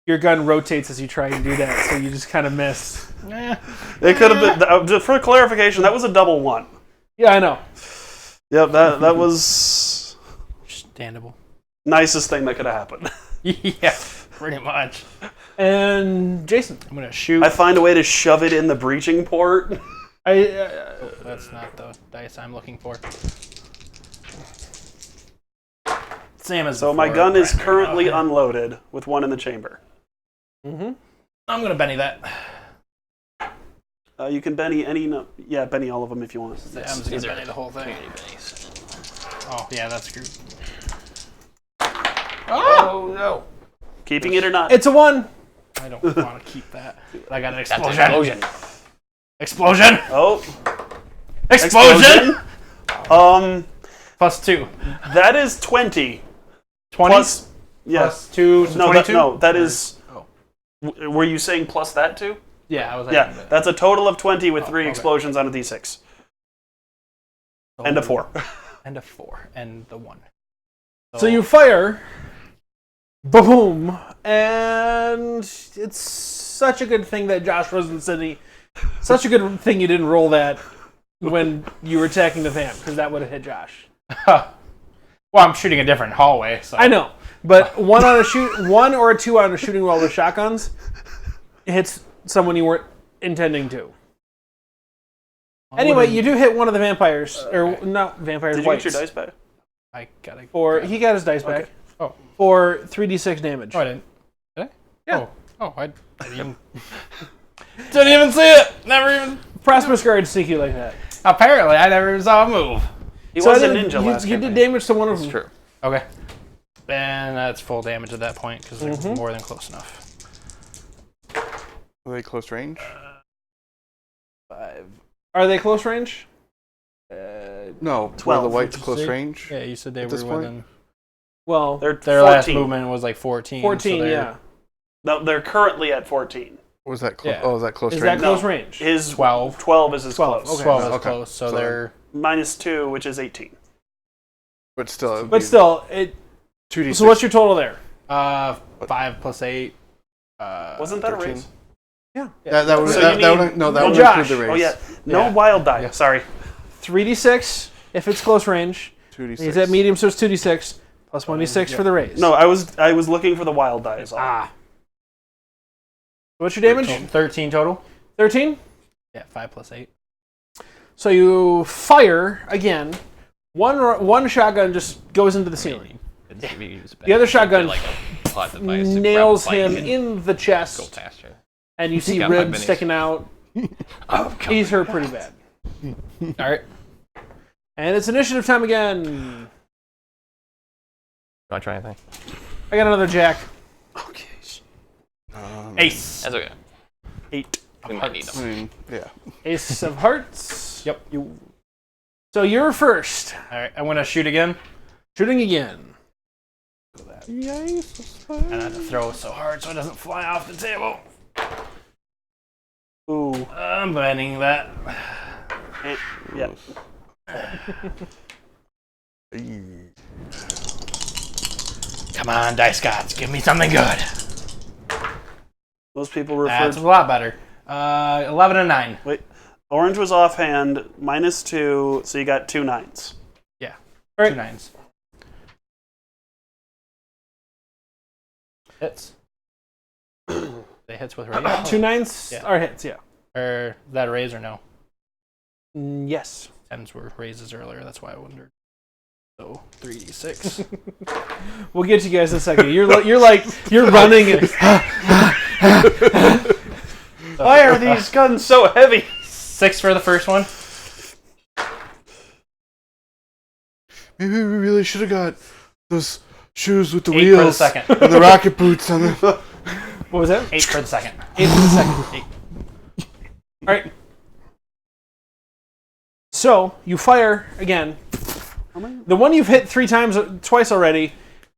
A: your gun rotates as you try and do that, so you just kind of miss.
B: It could have been. For clarification, that was a double 1.
A: Yeah, I know.
B: Yep, that was
D: Understandable.
B: nicest thing that could have happened.
D: Yeah, pretty much.
A: And Jason.
D: I'm going to shoot.
B: I find a way to shove it in the breaching port.
D: That's not the dice I'm looking for. Same as
B: So my
D: before,
B: gun is
D: primary.
B: currently
D: Okay.
B: unloaded with one in the chamber.
A: Mm-hmm.
D: I'm going to Benny that.
B: You can Benny Benny all of them if you want.
D: I'm just going to Benny the whole thing. Oh, yeah, that's screwed.
E: Oh no!
B: Keeping it or not?
A: It's a 1.
D: I don't want to keep that. I got an
E: That's an
D: explosion.
E: explosion.
D: Explosion!
B: Oh,
D: Explosion!
B: Plus
D: 2.
B: that is 20.
D: 20
B: Plus, yes.
D: plus 2, so
B: No,
D: 22?
B: that is.
D: Oh.
B: Were you saying plus that too?
D: Yeah, I was
B: Yeah,
D: adding that.
B: that's a total of 20 with 3
D: okay.
B: explosions on a d6. And a 4.
D: And a 4. And the 1.
A: So you fire. Boom. And it's such a good thing that Josh wasn't sitting. Such a good thing you didn't roll that when you were attacking the vamp, because that would have hit Josh.
D: Well, I'm shooting a different hallway, so...
A: I know. But 1 or a 2 on a shooting roll with shotguns hits someone you weren't intending to. Anyway, you do hit one of the vampires. Or not vampires,
B: Did you
A: whites.
B: get your dice back?
D: I gotta...
A: He got his dice back.
B: Okay.
D: Oh.
A: For 3d6 damage.
D: Oh, I didn't. Did I?
A: Yeah.
D: I didn't even... didn't even see it! Never even...
A: Prosperous guard sneak you like that.
D: Apparently, I never even saw a move.
B: He
A: So
B: was a
A: I did-
B: ninja last
A: You
B: campaign.
A: did damage to one of them.
E: It's true.
D: Okay. And that's full damage at that point, because they're
A: Mhm.
D: more than close enough.
C: Are they close range?
A: 5. Are they close range?
C: No,
B: 12.
C: were the whites
D: Did you
C: close
D: say?
C: range?
D: Yeah, you said they
C: At
D: were
C: this point?
D: within...
A: Well,
B: They're
D: Their
B: 14.
D: last movement was like 14.
A: 14,
D: so they're
A: yeah.
B: No, they're currently at 14.
C: Or was that close?
D: Yeah.
C: Oh, is that close
A: Is
C: range?
A: that close range?
B: His
D: 12.
B: 12 is his
A: 12,
B: close.
A: okay.
D: 12 is
C: Okay.
D: close, so
C: So-
D: they're...
B: Minus 2, which is 18.
C: But still, it'd
A: But
C: be
A: still, it.
C: 2d6.
A: So what's your total there?
D: 5 plus 8.
B: Wasn't that
C: 13?
B: a raise?
C: That would
B: So
C: that,
B: you
C: that
B: need-
C: would no that
A: Oh,
C: would
A: Josh.
C: include the raise.
B: Oh, yeah. No
D: Yeah.
B: wild die.
D: Yeah.
B: Sorry.
A: 3d6 if it's close range.
C: 2d6.
A: He's at medium, so it's 2d6 plus 1d6 for the raise.
B: No, I was looking for the wild die. Is all.
A: Ah. What's your damage?
D: 13 total?
A: 13?
D: Yeah, 5 plus 8.
A: So you fire again. One shotgun just goes into the ceiling. The other shotgun nails him in the chest, and you see ribs sticking out. He's hurt pretty bad.
D: All right.
A: And it's initiative time again.
E: Want to try anything?
A: I got another jack.
B: Okay.
D: Ace.
E: That's okay.
B: 8.
E: We might need
C: I
E: them.
C: mean, yeah.
A: Ace of hearts.
D: Yep.
A: So you're first.
D: All right. I'm gonna shoot again,
A: Shooting again.
D: and I have to throw so hard so it doesn't fly off the table.
B: Ooh.
D: I'm banning that.
B: Yeah.
D: Come on, dice gods, give me something good.
B: Most people
D: That's
B: referred.
D: a lot better. 11 and 9.
B: Wait. Orange was offhand, -2, so you got 2 9s.
D: Yeah.
A: All right.
D: 2 9s. Hits. They hits with raise.
A: 2 9s
D: Yeah.
A: are hits, yeah.
D: Or is that a raise or no?
A: Yes.
D: 10s were raises earlier. That's why I wondered. So 3d6.
A: We'll get you guys in a second. You're running and
B: Why are these guns so heavy?
D: 6 for the first one.
C: Maybe we really should have got those shoes with the
D: 8 for the
C: wheels
D: second.
C: and the rocket boots on the.
A: what was that?
D: 8 for the second.
A: 8 for the second. 8. All right. So you fire again. The one you've hit twice already,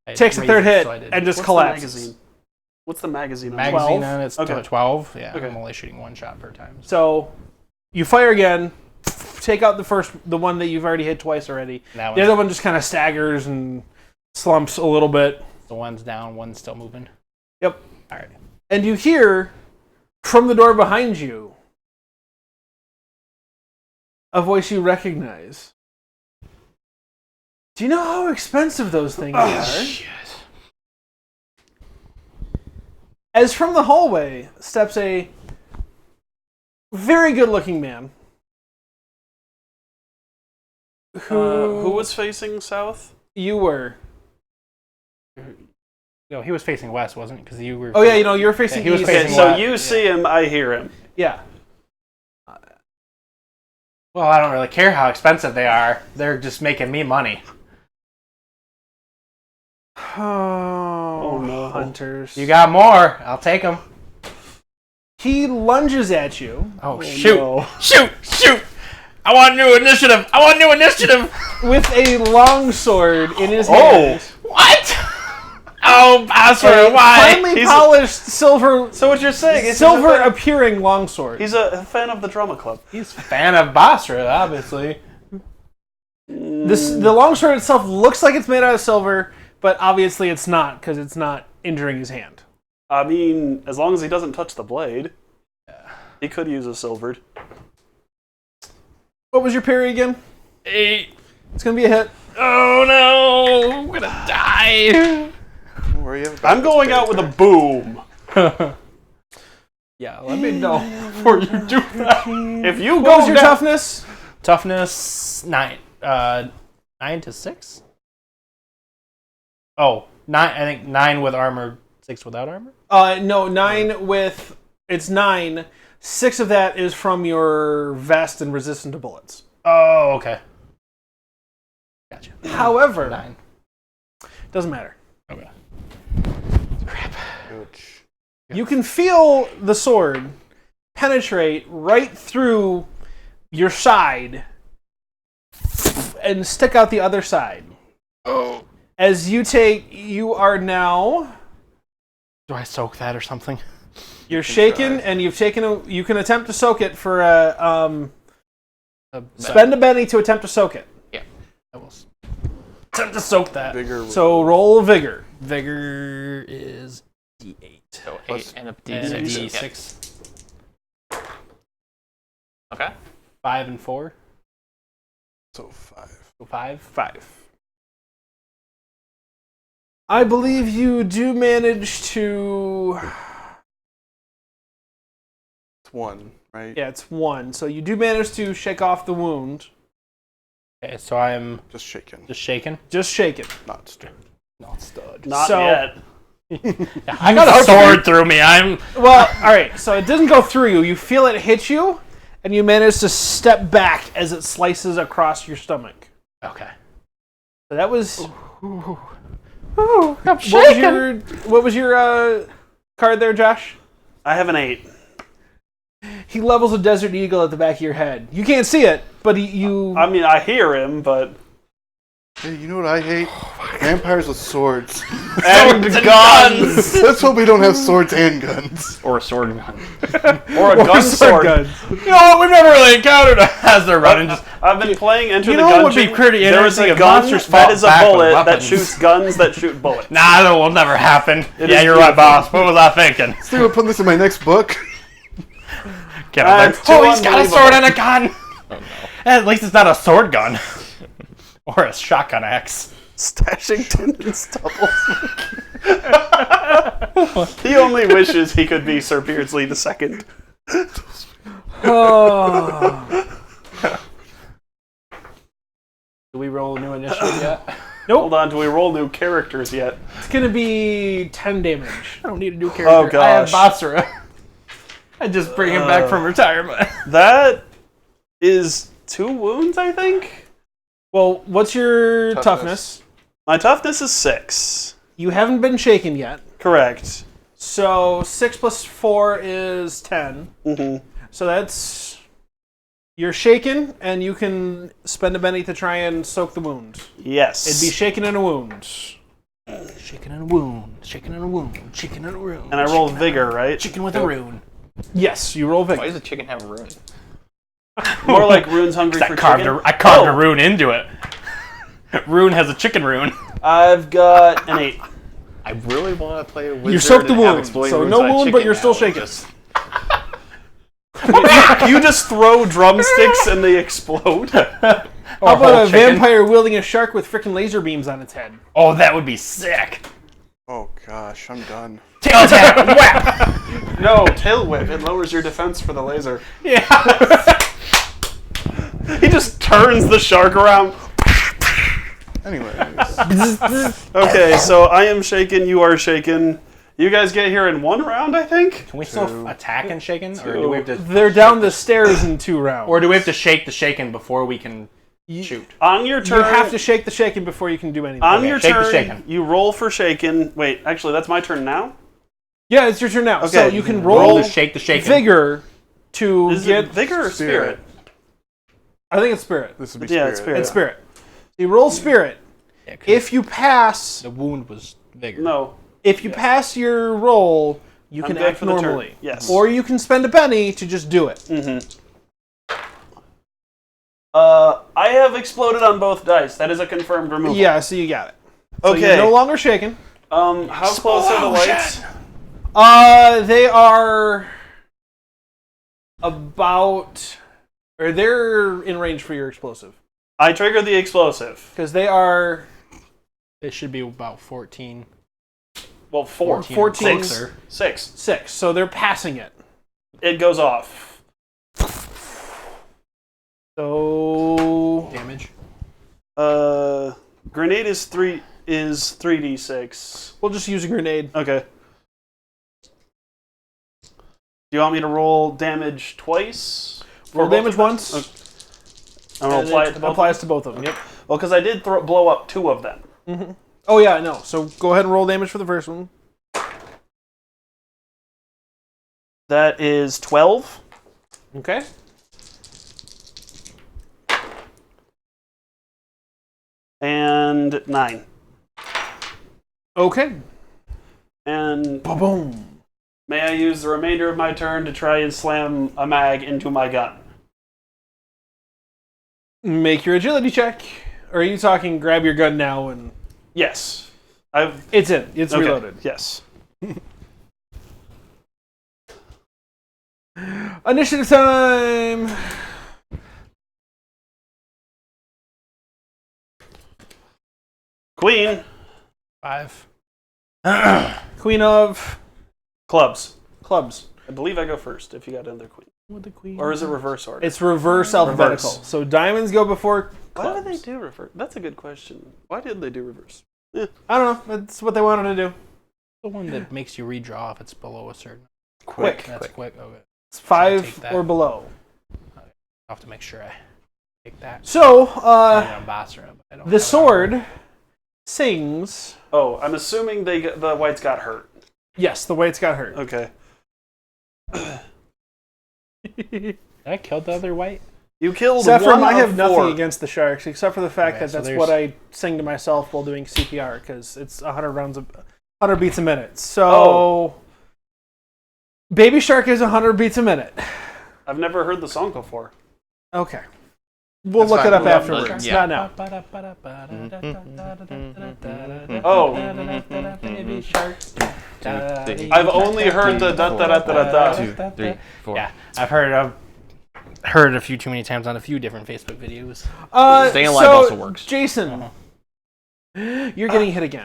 D: I
A: takes the
D: raised
A: third
D: it,
A: hit
D: so I did.
A: and just
B: What's
A: collapses.
B: the magazine? What's the magazine? on
D: Magazine
A: 12?
D: on it's
B: Okay.
D: 12. Yeah,
B: Okay.
D: I'm only shooting 1 shot per time.
A: So you fire again, take out the one that you've already hit twice already.
D: That
A: The other one just kind of staggers and slumps a little bit.
D: the one's down, one's still moving.
A: Yep.
D: All right.
A: And you hear from the door behind you a voice you recognize. Do you know how expensive those things are?
D: Shit.
A: As from the hallway steps a very good-looking man.
B: Who was facing south?
A: You were.
D: No, he was facing west, wasn't he? Because you were.
A: Oh yeah, you're facing
D: Yeah, he was
A: east.
D: facing
B: Okay, so
D: west.
B: you see him, I hear him.
A: Yeah.
D: Well, I don't really care how expensive they are. They're just making me money.
A: Oh,
B: no.
A: hunters.
D: You got more? I'll take them.
A: He lunges at you
D: Oh, shoot!
B: no.
D: Shoot! I want new initiative.
A: with a longsword in his
B: Oh.
A: hand.
D: What? Oh, Basra,
A: A
D: why?
A: finely polished silver
B: So what you're saying is
A: silver appearing longsword.
B: he's a fan of the drama club.
D: He's a fan of Basra, obviously.
A: The longsword itself looks like it's made out of silver, but obviously it's not because it's not injuring his hand.
B: I mean, as long as he doesn't touch the blade, he could use a silvered.
A: What was your parry again?
D: 8.
A: It's gonna be a hit.
D: Oh no! I'm gonna die.
C: Where you have
B: I'm going out with a boom.
A: Yeah, let me know.
D: Before you do that.
B: If you
A: What
B: go
A: was your
B: down,
A: toughness?
D: Toughness 9. 9 to 6. Oh, 9. I think 9 with armor, 6 without armor.
A: No, 9 with... It's 9. 6 of that is from your vest and resistant to bullets.
D: Oh, okay. Gotcha.
A: However,
D: 9.
A: doesn't matter.
D: Okay.
C: Ouch.
A: You can feel the sword penetrate right through your side and stick out the other side.
D: Oh.
A: As you are now...
D: Do I soak that or something?
A: You're shaken, and you can attempt to soak it for a spend a Benny to attempt to soak it.
D: Yeah. I will attempt to soak that.
C: Bigger.
A: So roll vigor.
D: Vigor is D8.
E: So
C: Plus-
E: 8 and a
D: And a
E: D6.
D: D6.
E: Okay.
D: 5 and 4.
C: So 5.
D: So 5.
A: 5. I believe you do manage to...
C: It's 1. right?
A: Yeah, it's 1. So you do manage to shake off the wound.
D: Okay, so I'm
C: Just shaking.
D: just shaking.
A: Just shake it.
C: Not stirred.
D: Not stud.
B: Not
A: So-
B: yet.
D: I got a sword through me. I'm.
A: Well, all right. So it doesn't go through you. You feel it hit you, and you manage to step back as it slices across your stomach.
D: Okay.
A: So that was.
D: I'm
A: What was your card there, Josh?
B: I have an 8.
A: He levels a desert eagle at the back of your head. You can't see it, but you.
B: I mean, I hear him, but...
C: Hey, you know what I hate? Vampires with swords.
B: And guns!
C: Let's hope we don't have swords and guns.
E: Or a sword gun.
B: Or a gun sword.
A: guns.
D: You know what? We've never really encountered a as they're running. Just
B: I've been playing Enter
D: You
B: the
D: know
B: Gungeon.
D: what would be pretty
B: There is
D: interesting
B: a
D: if
B: gun
D: monsters
B: that
D: fought
B: is a
D: back with
B: bullet that
D: weapons.
B: shoots guns that shoot bullets.
D: nah, that will never happen.
B: It
D: Yeah,
B: is
D: you're right,
B: beautiful.
D: boss. What was I thinking?
C: So I'm putting this in my next book.
D: Get up
B: It's
D: there.
B: too
D: Oh, he's got a
B: unbelievable.
D: sword and a gun. At least it's not a sword gun or a shotgun axe.
B: Stashington and Stubble. He only wishes he could be Sir Beardsley II.
A: Oh.
D: Do we roll a new initiative yet?
B: Hold on, do we roll new characters yet?
A: It's gonna be 10 damage.
D: I don't need a new character.
B: Oh,
D: I have
B: gosh.
D: Basra. I just bring him back from retirement.
B: That is 2 wounds, I think?
A: Well, what's your toughness?
B: My toughness is 6.
A: You haven't been shaken yet.
B: Correct.
A: So 6 plus 4 is 10.
B: Mm-hmm.
A: So that's... You're shaken, and you can spend a penny to try and soak the wound.
B: Yes.
A: It'd be shaken in a wound.
D: Chicken and a wound. Chicken and a wound. Chicken and a rune.
B: And I roll vigor, right?
D: Chicken with a rune.
A: Yes, you roll
E: Why
A: vigor.
E: does a chicken have a rune?
B: More like runes hungry for
D: I carved
B: chicken.
D: I carved a rune into it. Rune has a chicken rune.
B: I've got an 8.
E: I really want to play a wizard.
A: You soaked the
E: and have
A: wound,
E: exploding
A: so
E: runes
A: no
E: on a
A: wound, but
E: chicken
A: you're still
E: now.
A: shaken.
E: Just-
B: You just throw drumsticks and they explode.
A: How
D: Or
A: about
D: whole
A: a
D: chicken.
A: vampire wielding a shark with frickin' laser beams on its head?
D: Oh, that would be sick.
C: Oh gosh, I'm done.
D: Tail attack. Whap.
B: No, tail whip. It lowers your defense for the laser.
D: Yeah.
B: He just turns the shark around.
C: Anyways,
B: Okay, so I am shaken. You are shaken. You guys get here in 1 round, I think?
D: Can we still attack and shaken, or do we have to?
A: They're down the stairs in 2 rounds.
D: Or do we have to shake the shaken before we can shoot?
B: On your
A: You
B: turn,
A: have to shake the shaken before you can do anything.
B: on
D: Okay,
B: your
D: shake the
B: turn,
D: shaken.
B: you roll for shaken. Wait, actually, that's my turn now.
A: Yeah, it's your turn now. So
B: Okay,
A: you can
B: roll
A: roll
D: to shake the shaken.
A: vigor to
B: Is
A: get...
B: it vigor or spirit?
A: I think it's spirit.
C: this would be
B: Yeah,
C: spirit.
B: it's spirit.
A: It's spirit. You roll spirit.
D: Yeah, 'cause
A: If you pass...
D: the wound was vigor.
B: No.
A: If you pass your roll, you
B: I'm
A: can
B: good
A: act
B: for the turn.
A: normally.
B: Yes.
A: Or you can spend a penny to just do it.
B: I have exploded on both dice. That is a confirmed removal.
A: Yeah, so you got it. So
B: Okay.
A: you're no longer shaken.
B: How close are the lights?
A: They are about... Or they're in range for your explosive.
B: I trigger the explosive.
A: Because they are...
D: It should be about 14.
B: Well, 4.
A: 14.
B: 6.
A: 6, so they're passing it.
B: It goes off.
A: So...
D: Damage.
B: Grenade is 3d6.
A: We'll just use a grenade.
B: Okay. Do you want me to roll damage twice?
A: Roll
B: For
A: damage
B: both?
A: once.
B: Okay. I'm gonna
A: And
B: apply
A: it
B: it to both.
A: applies to both of them, yep.
B: Well, because I did blow up 2 of them.
A: Oh yeah, I know. So go ahead and roll damage for the first one.
B: That is 12.
A: Okay.
B: And 9.
A: Okay.
B: And
A: Boom.
B: may I use the remainder of my turn to try and slam a mag into my gun?
A: Make your agility check. Or are you talking grab your gun now and...
B: Yes.
A: It's in. It's
B: Okay.
A: reloaded.
B: Yes.
A: Initiative time!
B: Queen.
D: 5.
A: Queen of
B: Clubs.
A: clubs.
B: I believe I go first if you got another queen.
D: With the queen.
B: Or is it reverse order?
A: It's reverse alphabetical.
B: Reverse.
A: So diamonds go before
B: Why
A: clubs.
B: did they do reverse? That's a good question. Why did they do reverse?
A: I don't know. That's what they wanted to do.
D: The one that makes you redraw if it's below a certain.
A: Quick.
D: That's quick. Okay.
A: It's
D: take
A: 5
D: that.
A: or below.
D: I'll have to make sure I take that.
A: So,
D: I'm Basra, but I don't
A: the
D: have it
A: sword sings.
B: Oh, I'm assuming the whites got hurt.
A: Yes, the whites got hurt.
B: Okay.
D: Did I kill the other white?
B: You killed
A: Zephyr,
B: one
A: I
B: of
A: have nothing
B: 4.
A: against the sharks, except for the fact
D: Okay,
A: that
D: so
A: that's
D: there's-
A: what I sing to myself while doing CPR, because it's 100 beats a minute. So, Baby Shark is 100 beats a minute.
B: I've never heard the song before.
A: Okay. We'll
C: That's
A: look
C: fine.
A: it up
C: We'll-
A: afterwards.
E: yeah.
A: Not now.
B: Oh.
D: Baby shark.
B: I've only heard the da-da-da-da-da.
E: 2, 3, 4.
D: Yeah, I've heard a few too many times on a few different Facebook videos.
E: Staying alive
A: so,
E: also works.
A: Jason, you're getting hit again.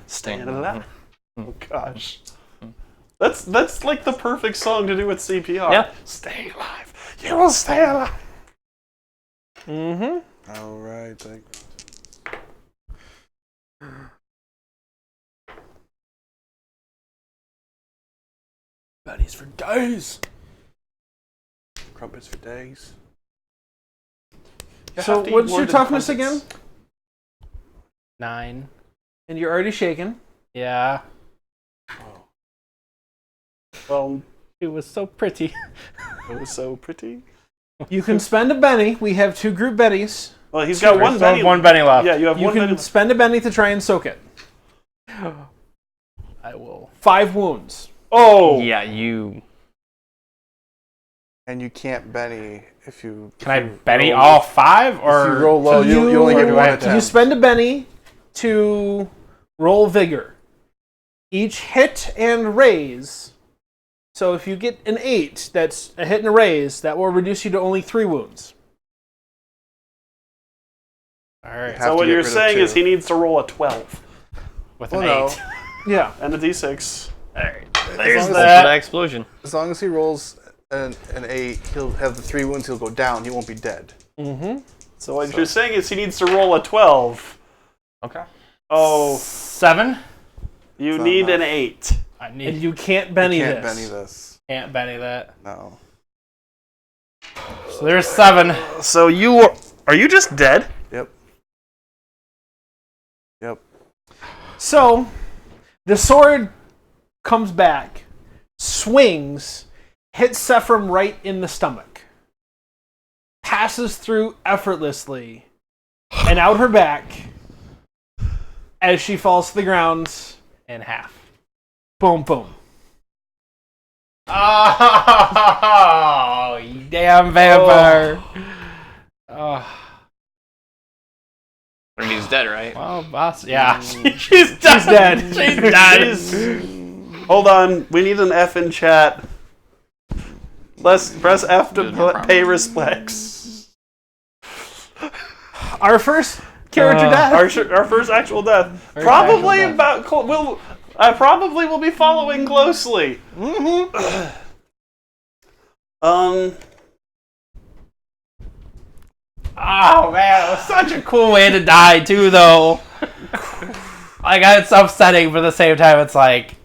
B: Staying alive. Oh gosh. That's like the perfect song to do with CPR.
E: Yeah.
B: Stay alive. You will stay alive.
A: Mm-hmm.
C: All right.
A: Buddies for days.
C: Crumpets for days.
B: You
A: So
B: have to eat
A: what's
B: more
A: your
B: than
A: toughness
B: crumpets.
A: again?
D: 9.
A: And you're already shaken.
D: Yeah.
B: Well,
D: It was so pretty.
B: it was so pretty.
A: You can spend a Benny. We have 2 group Bennies.
B: Well, he's got one
D: Still have
B: Benny.
D: one Benny left.
B: Yeah, you have
A: You
B: one
A: can
B: Benny.
A: spend a Benny to try and soak it.
D: I will.
A: 5 wounds.
B: Oh.
E: Yeah, you.
C: And you can't Benny if you.
D: Can I Benny all 5 or
C: If you roll low, you only
D: or
C: get
D: do
C: one
D: I have to-
C: attempt.
A: You spend a Benny to roll vigor. Each hit and raise. So if you get an 8, that's a hit and a raise, that will reduce you to only 3 wounds.
D: All right.
C: Have
B: So
C: to
B: what
C: get
B: you're
C: rid of
B: saying
C: 2.
B: is he needs to roll a 12
D: With
C: Well,
D: an
C: no.
D: 8.
A: Yeah.
B: and a d6.
D: All right.
C: As
D: There's
C: long as-
E: That
D: that.
E: explosion.
C: As long as he rolls an 8, he'll have the 3 wounds. He'll go down. He won't be dead.
A: Mm-hmm.
B: So what you're saying is he needs to roll a 12.
E: Okay.
B: Oh,
D: 7.
B: you
C: It's
B: need
C: not
B: an
C: enough.
B: 8.
D: I
A: And
D: need.
A: you can't Benny
C: You can't
A: this.
C: Benny this.
D: Can't Benny that.
C: No.
D: So there's 7.
B: So are you just dead?
C: Yep. Yep.
A: So, the sword comes back, swings, hits Sephram right in the stomach, passes through effortlessly, and out her back as she falls to the ground.
D: In half.
A: Boom, boom.
D: Oh, you damn vampire. Oh.
E: He's dead, right?
D: Well, boss. Yeah.
A: Mm.
D: She's dead.
A: She's
D: dead.
A: She's dead.
B: Hold on, we need an F in chat. Press F to pay respects.
A: Our first character death.
B: Our first actual death.
D: First
B: Probably
D: actual
B: about. I probably will be following closely.
A: Mm-hmm.
D: Oh man, it was such a cool way to die too, though. Like, it's upsetting, but at the same time, it's like,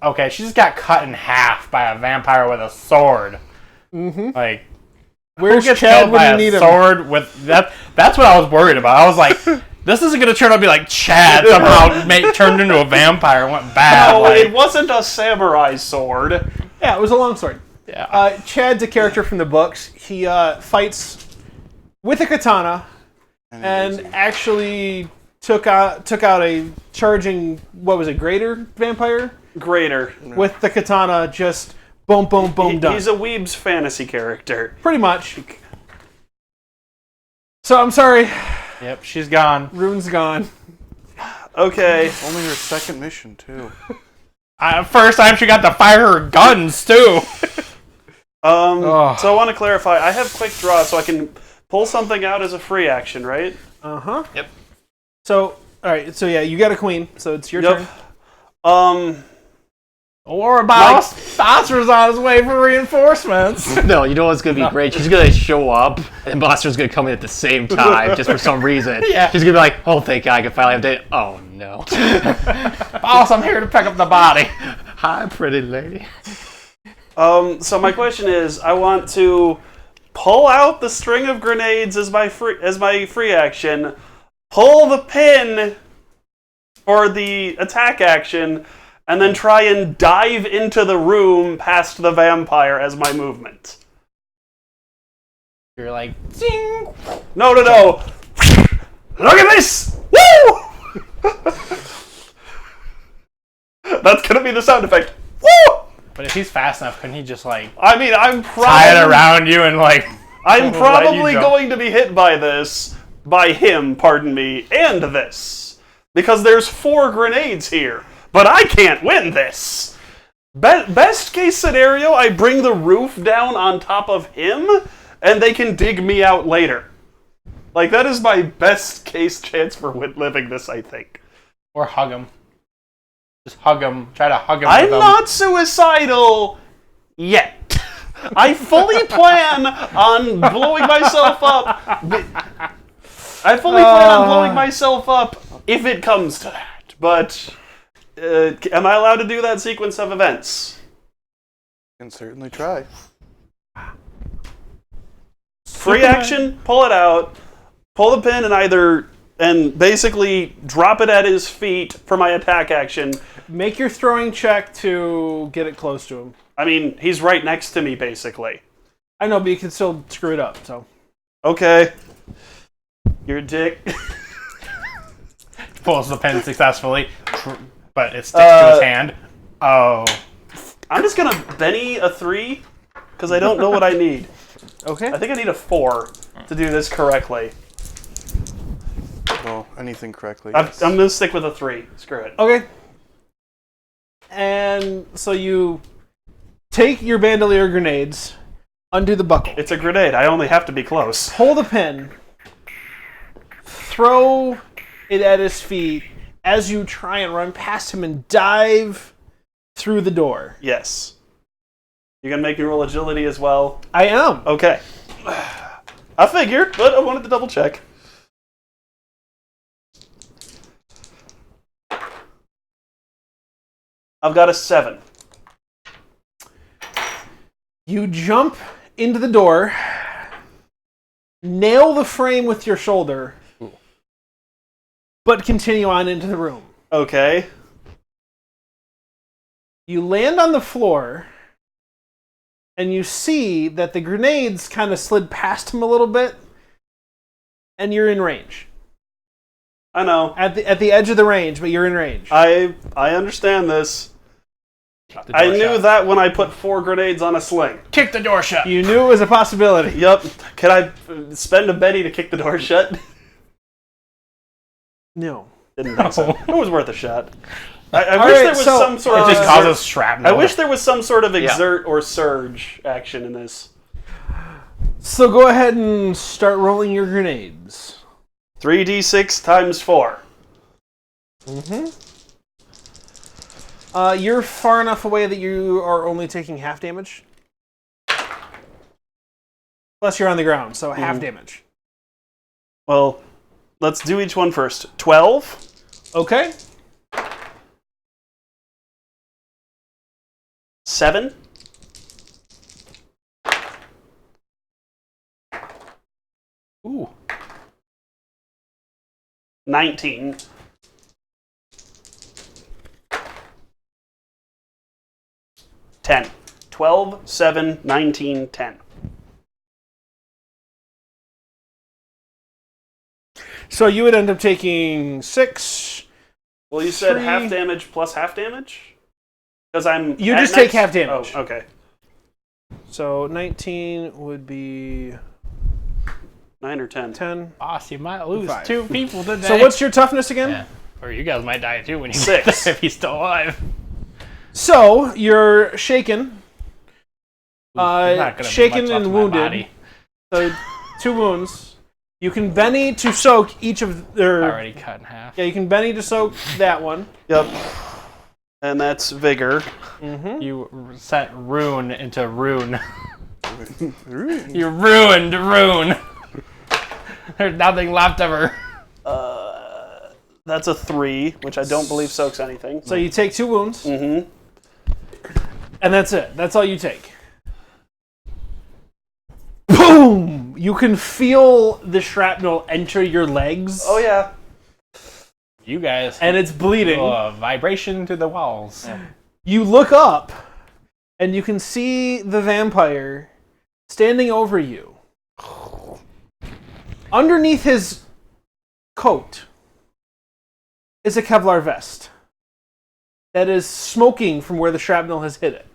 D: okay, she just got cut in half by a vampire with a sword.
A: Mm-hmm.
D: Like,
A: Where's
D: who gets
A: Chad
D: killed
A: when
D: by
A: you
D: a
A: need him?
D: sword with that? That's what I was worried about. I was like, this isn't gonna turn out to be like Chad somehow turned into a vampire and went bad.
B: No,
D: like,
B: it wasn't a samurai sword.
A: Yeah, it was a long sword.
D: yeah.
A: Chad's a character from the books. He fights with a katana and actually took out a charging, what was it, greater vampire?
B: Greater.
A: With the katana, just boom, boom, boom, done.
B: He's a weeb's fantasy character.
A: Pretty much. So I'm sorry,
D: Yep, she's gone.
A: Rune's gone.
B: Okay.
C: Only her second mission, too.
D: First time she got to fire her guns too.
B: So I want to clarify. I have quick draw, so I can pull something out as a free action, right?
A: Uh-huh.
E: Yep.
A: So, alright, so yeah, you got a queen, so it's your
B: Yep.
A: turn.
D: Or Boster's on his way for reinforcements.
E: No, you know what's gonna be great? She's gonna show up, and Buster's gonna come in at the same time, just for some reason.
D: Yeah.
E: She's gonna be like, "Oh, thank God, I can finally have date." Oh no.
D: Boss, I'm here to pick up the body.
E: Hi, pretty lady.
B: So my question is, I want to pull out the string of grenades as my free action, pull the pin for the attack action, and then try and dive into the room past the vampire as my movement.
D: You're like, zing!
B: No. Look at this! Woo! That's gonna be the sound effect. Woo!
D: But if he's fast enough, couldn't he just like
B: I mean, I'm
D: tie it
B: probably
D: around you and like?
B: I'm
D: let
B: probably
D: you jump?
B: going to be hit by him, pardon me, and this. Because there's 4 grenades here. But I can't win this. Best case scenario, I bring the roof down on top of him, and they can dig me out later. Like, that is my best case chance for living this, I think.
D: Or hug him. Just hug him. Try to hug him.
B: I'm
D: with him.
B: not suicidal yet. I fully plan on blowing myself up. I fully plan on blowing myself up if it comes to that. But am I allowed to do that sequence of events?
C: Can certainly try.
B: Free action, pull it out, pull the pin and basically drop it at his feet for my attack action.
A: Make your throwing check to get it close to him.
B: I mean, he's right next to me, basically.
A: I know, but you can still screw it up, so.
B: Okay. You're a dick.
D: Pulls the pin successfully, but it sticks to his hand. Oh.
B: I'm just gonna Benny a 3, because I don't know what I need.
A: Okay.
B: I think I need a 4 to do this correctly.
C: Well, anything correctly.
B: I'm
C: Yes.
B: gonna stick with a 3. Screw it.
A: Okay. And so you take your bandolier grenades, undo the buckle,
B: It's a grenade. I only have to be close.
A: pull the pin, throw it at his feet as you try and run past him and dive through the door.
B: Yes. You're gonna make me roll agility as well?
A: I am.
B: Okay. I figured, but I wanted to double check. I've got a 7.
A: You jump into the door, nail the frame with your shoulder, but continue on into the room.
B: Okay.
A: You land on the floor, and you see that the grenades kind of slid past him a little bit, and you're in range.
B: I know.
A: At the edge of the range, but you're in range.
B: I understand this. I knew that when I put 4 grenades on a sling.
D: Kick the door shut.
A: You knew it was a possibility.
B: Yup. Can I spend a Benny to kick the door shut?
A: No.
B: Didn't think so. It was worth a shot. I
A: All
B: wish
A: right,
B: there was
A: so,
B: some sort
D: It
B: of
D: just
B: exert-
D: causes shrapnel.
B: I wish there was some sort of exert or surge action in this.
A: So go ahead and start rolling your grenades.
B: 3d6 times 4.
A: You're far enough away that you are only taking half damage. Plus you're on the ground, so half damage.
B: Well, let's do each one first. 12.
A: Okay.
B: 7. 19. 10. 12, 7, 19, 10.
A: So you would end up taking 6.
B: Well, you said
A: 3.
B: half damage plus half damage? Because I'm.
A: You
B: at
A: just take
B: max-
A: half damage.
B: Oh, okay.
A: So 19 would be
B: 9 or 10.
A: 10.
D: Boss, you might lose
A: 5.
D: 2 people today.
A: So what's your toughness again?
D: Yeah. Or you guys might die too when you
B: 6.
D: if he's still alive.
A: So you're shaken.
D: He's not gonna be
A: Shaken
D: much left
A: and
D: in my
A: wounded.
D: body.
A: So 2 wounds. You can Benny to soak each of their.
D: Already cut in half.
A: Yeah, you can Benny to soak that one.
B: Yep. And that's vigor.
D: You set rune into rune. You ruined rune. There's nothing left of her.
B: That's a 3, which I don't believe soaks anything.
A: So you take 2 wounds.
B: Mm-hmm.
A: And that's it. That's all you take. Boom! You can feel the shrapnel enter your legs.
B: Oh, yeah.
D: You guys.
A: And it's bleeding.
D: Vibration to the walls.
A: You look up, and you can see the vampire standing over you. Underneath his coat is a Kevlar vest that is smoking from where the shrapnel has hit it.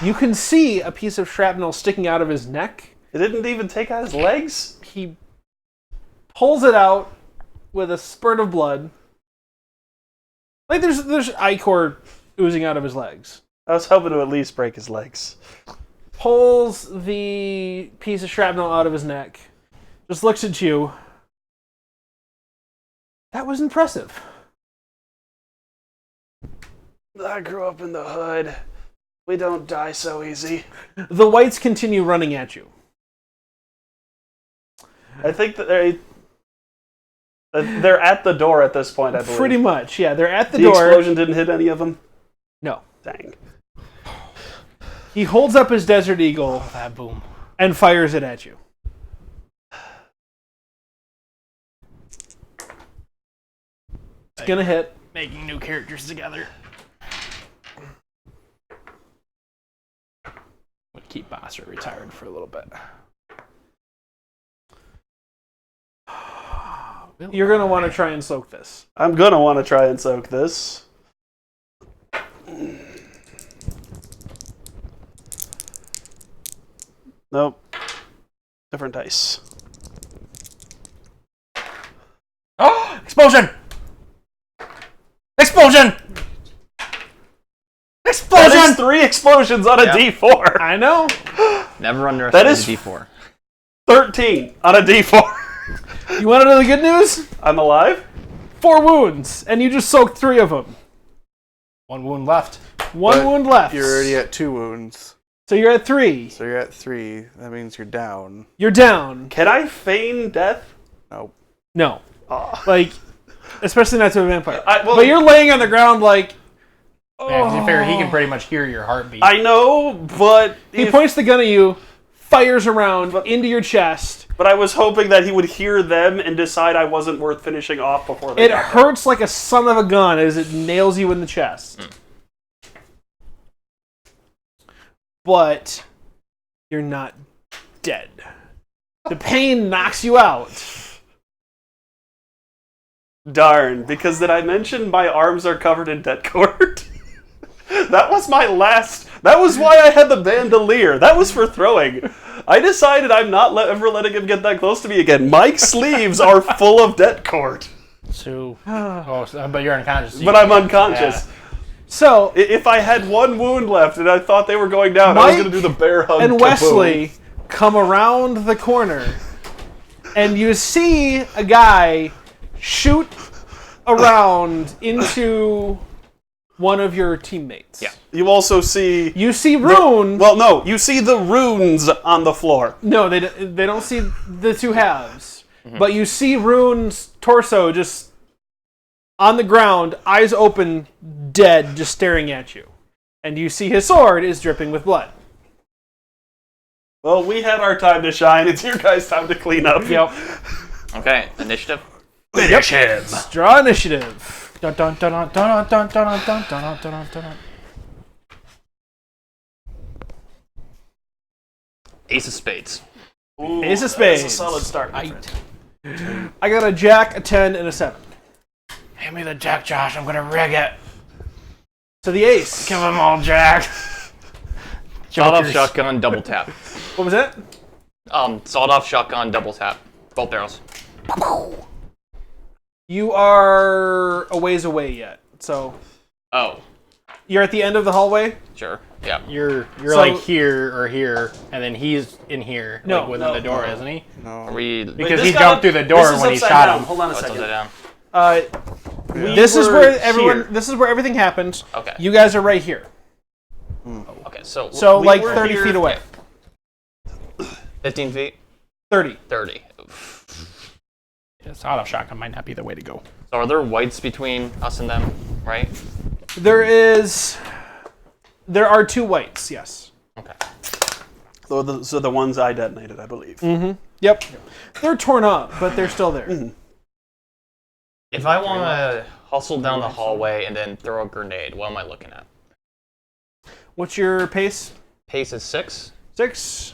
A: You can see a piece of shrapnel sticking out of his neck.
B: It didn't even take out his legs?
A: He pulls it out with a spurt of blood. Like there's ichor oozing out of his legs.
B: I was hoping to at least break his legs.
A: Pulls the piece of shrapnel out of his neck. Just looks at you. That was impressive.
B: I grew up in the hood. We don't die so easy.
A: The whites continue running at you.
B: I think that they're at the door at this point, I believe.
A: Pretty much, yeah. They're at the
B: The
A: door.
B: explosion didn't hit any of them?
A: No.
B: Dang.
A: He holds up his Desert Eagle
D: That boom.
A: and fires it at you. It's gonna hit.
D: Making new characters together. Would keep Boster retired for a little bit.
A: You're gonna want to try and soak this.
B: I'm gonna want to try and soak this. Nope. Different dice.
D: Oh! Explosion! Explosion! Explosion!
B: That is 3 explosions on a
E: Yeah.
B: D4.
A: I know.
E: Never underestimate
B: That is-
E: D4.
B: 13 on a D4.
A: You want to know the good news?
B: I'm alive?
A: 4 wounds, and you just soaked 3 of them.
D: One wound left.
A: One
C: But
A: wound left.
C: You're already at 2 wounds.
A: So you're at 3.
C: So you're at 3. That means you're down.
A: You're down.
B: Can I feign death?
C: Nope.
A: No.
B: Oh.
A: Like, especially not to a vampire.
B: Well,
A: but you're laying on the ground like...
D: Yeah, 'cause you figure he can pretty much hear your heartbeat.
B: I know, but
A: He points the gun at you, fires around into your chest.
B: But I was hoping that he would hear them and decide I wasn't worth finishing off before they
A: It
B: got
A: hurts like a son of a gun as it nails you in the chest. But you're not dead. The pain knocks you out.
B: there. Darn, because did I mention my arms are covered in debt cord? That was my last... That was why I had the bandolier. That was for throwing. I decided I'm not ever letting him get that close to me again. Mike's sleeves are full of debt cord.
D: So, but you're unconscious.
B: But I'm unconscious.
D: Yeah.
A: So,
B: If I had 1 wound left and I thought they were going down, I was
A: Mike
B: going to do the bear hug.
A: and
B: kaboom.
A: Wesley come around the corner, and you see a guy shoot around into one of your teammates.
E: Yeah.
B: You also see...
A: You see Rune.
B: Well, no, you see the runes on the floor.
A: No, they don't see the 2 halves. But you see Rune's torso just on the ground, eyes open, dead, just staring at you. And you see his sword is dripping with blood.
B: Well, we had our time to shine. It's your guys' time to clean up.
A: Yep.
E: Okay, initiative.
B: Finish him.
A: Draw initiative.
D: Dun, dun, dun, dun, dun, dun, dun, dun, dun, dun, dun.
E: Ace of spades.
B: Ooh,
A: Ace of spades.
B: That's a solid start. my friend.
A: I got a jack, a 10, and a 7.
D: Hand me the jack, Josh. I'm gonna rig it.
A: So the ace.
D: Give them all jack.
E: Sawed-off
D: Jokers.
E: shotgun, double tap.
A: What was that?
E: Sawed-off shotgun, double tap. Both barrels.
A: You are a ways away yet. So
E: Oh,
A: you're at the end of the hallway?
E: sure. Yeah.
D: You're
A: So-
D: like here or here, and then he's in here,
A: No,
D: like within
B: no,
D: the door,
B: no.
D: isn't he?
E: Are
C: No.
E: we...
D: Because
B: This
D: he
B: guy-
D: jumped through the
B: this
D: door
B: is
D: when he
B: upside
D: shot
B: down.
D: him.
B: Hold on a
E: Oh, it's
B: second.
E: upside down.
A: Uh, This is where everyone. This is where everything happens.
E: Okay.
A: You guys are right here.
E: Okay, so
A: So
B: We
A: like
B: were
A: 30
B: here-
A: feet away.
E: 15 feet,
A: 30.
E: 30.
D: This auto shotgun might not be the way to go.
E: So are there whites between us and them, right?
A: There are 2 whites. Yes.
E: Okay.
B: So the ones I detonated, I believe.
A: Yep. They're torn up, but they're still there.
E: If I want to hustle down the hallway and then throw a grenade, what am I looking at?
A: What's your pace?
E: Pace is 6.
A: 6.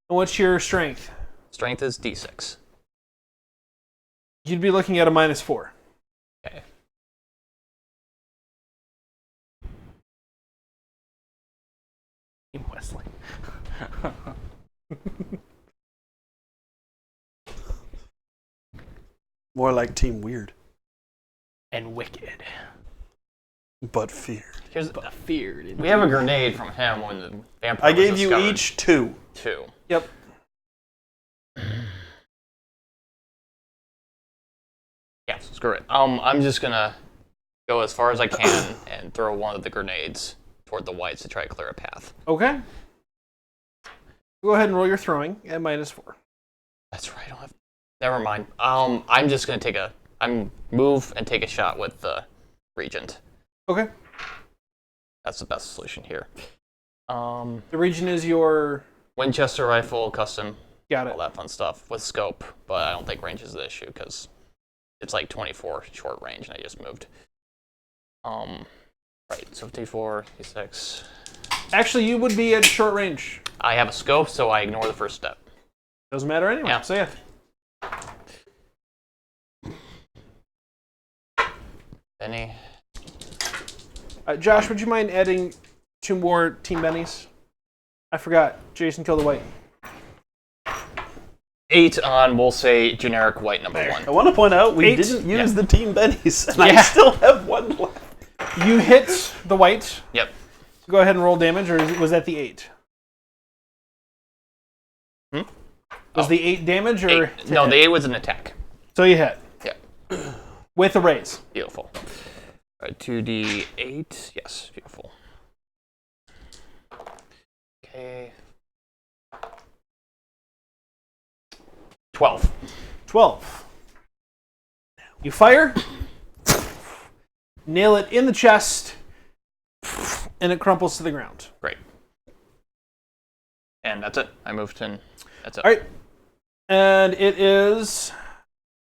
A: And what's your strength?
E: Strength is D6.
A: You'd be looking at a -4.
E: Okay.
D: Team Wesley.
B: More like Team Weird,
D: And wicked.
B: but feared.
E: Here's
D: Feared.
E: we have a grenade from him when the vampire
B: I
E: was
B: gave you
E: discovered.
B: each 2.
E: 2.
A: Yep.
E: Yeah, screw it. I'm just gonna go as far as I can and throw one of the grenades toward the whites to try to clear a path.
A: Okay. Go ahead and roll your throwing at -4.
E: That's right. I don't have. Never mind. I'm just gonna move and take a shot with the regent.
A: Okay.
E: That's the best solution here.
A: The region is your.
E: Winchester rifle, custom,
A: Got
E: all
A: it.
E: that fun stuff with scope, but I don't think range is the issue because it's like 24 short range, and I just moved. Right. So 54, 56.
A: Actually, you would be at short range.
E: I have a scope, so I ignore the first step.
A: Doesn't matter anyway.
E: Yeah.
A: So yeah.
E: Benny.
A: Josh, would you mind adding 2 more Team Bennies? I forgot. Jason killed a white.
E: 8 on, we'll say, generic white number
B: I
E: 1.
B: want to point out we
A: 8?
B: didn't use
E: Yeah.
B: the Team Bennies, and I
A: Yeah.
B: still have 1 left.
A: You hit the white.
E: Yep.
A: Go ahead and roll damage, or was that the 8? Was
E: Oh.
A: the 8 damage, or
E: 8. No, the 8 was an attack.
A: so you hit
E: Yeah.
A: with a raise?
E: Beautiful. All right, 2d8. Yes, beautiful. Okay. 12.
A: 12. You fire, nail it in the chest, and it crumples to the ground.
E: Great. And that's it. I moved in. That's it.
A: All right, and it is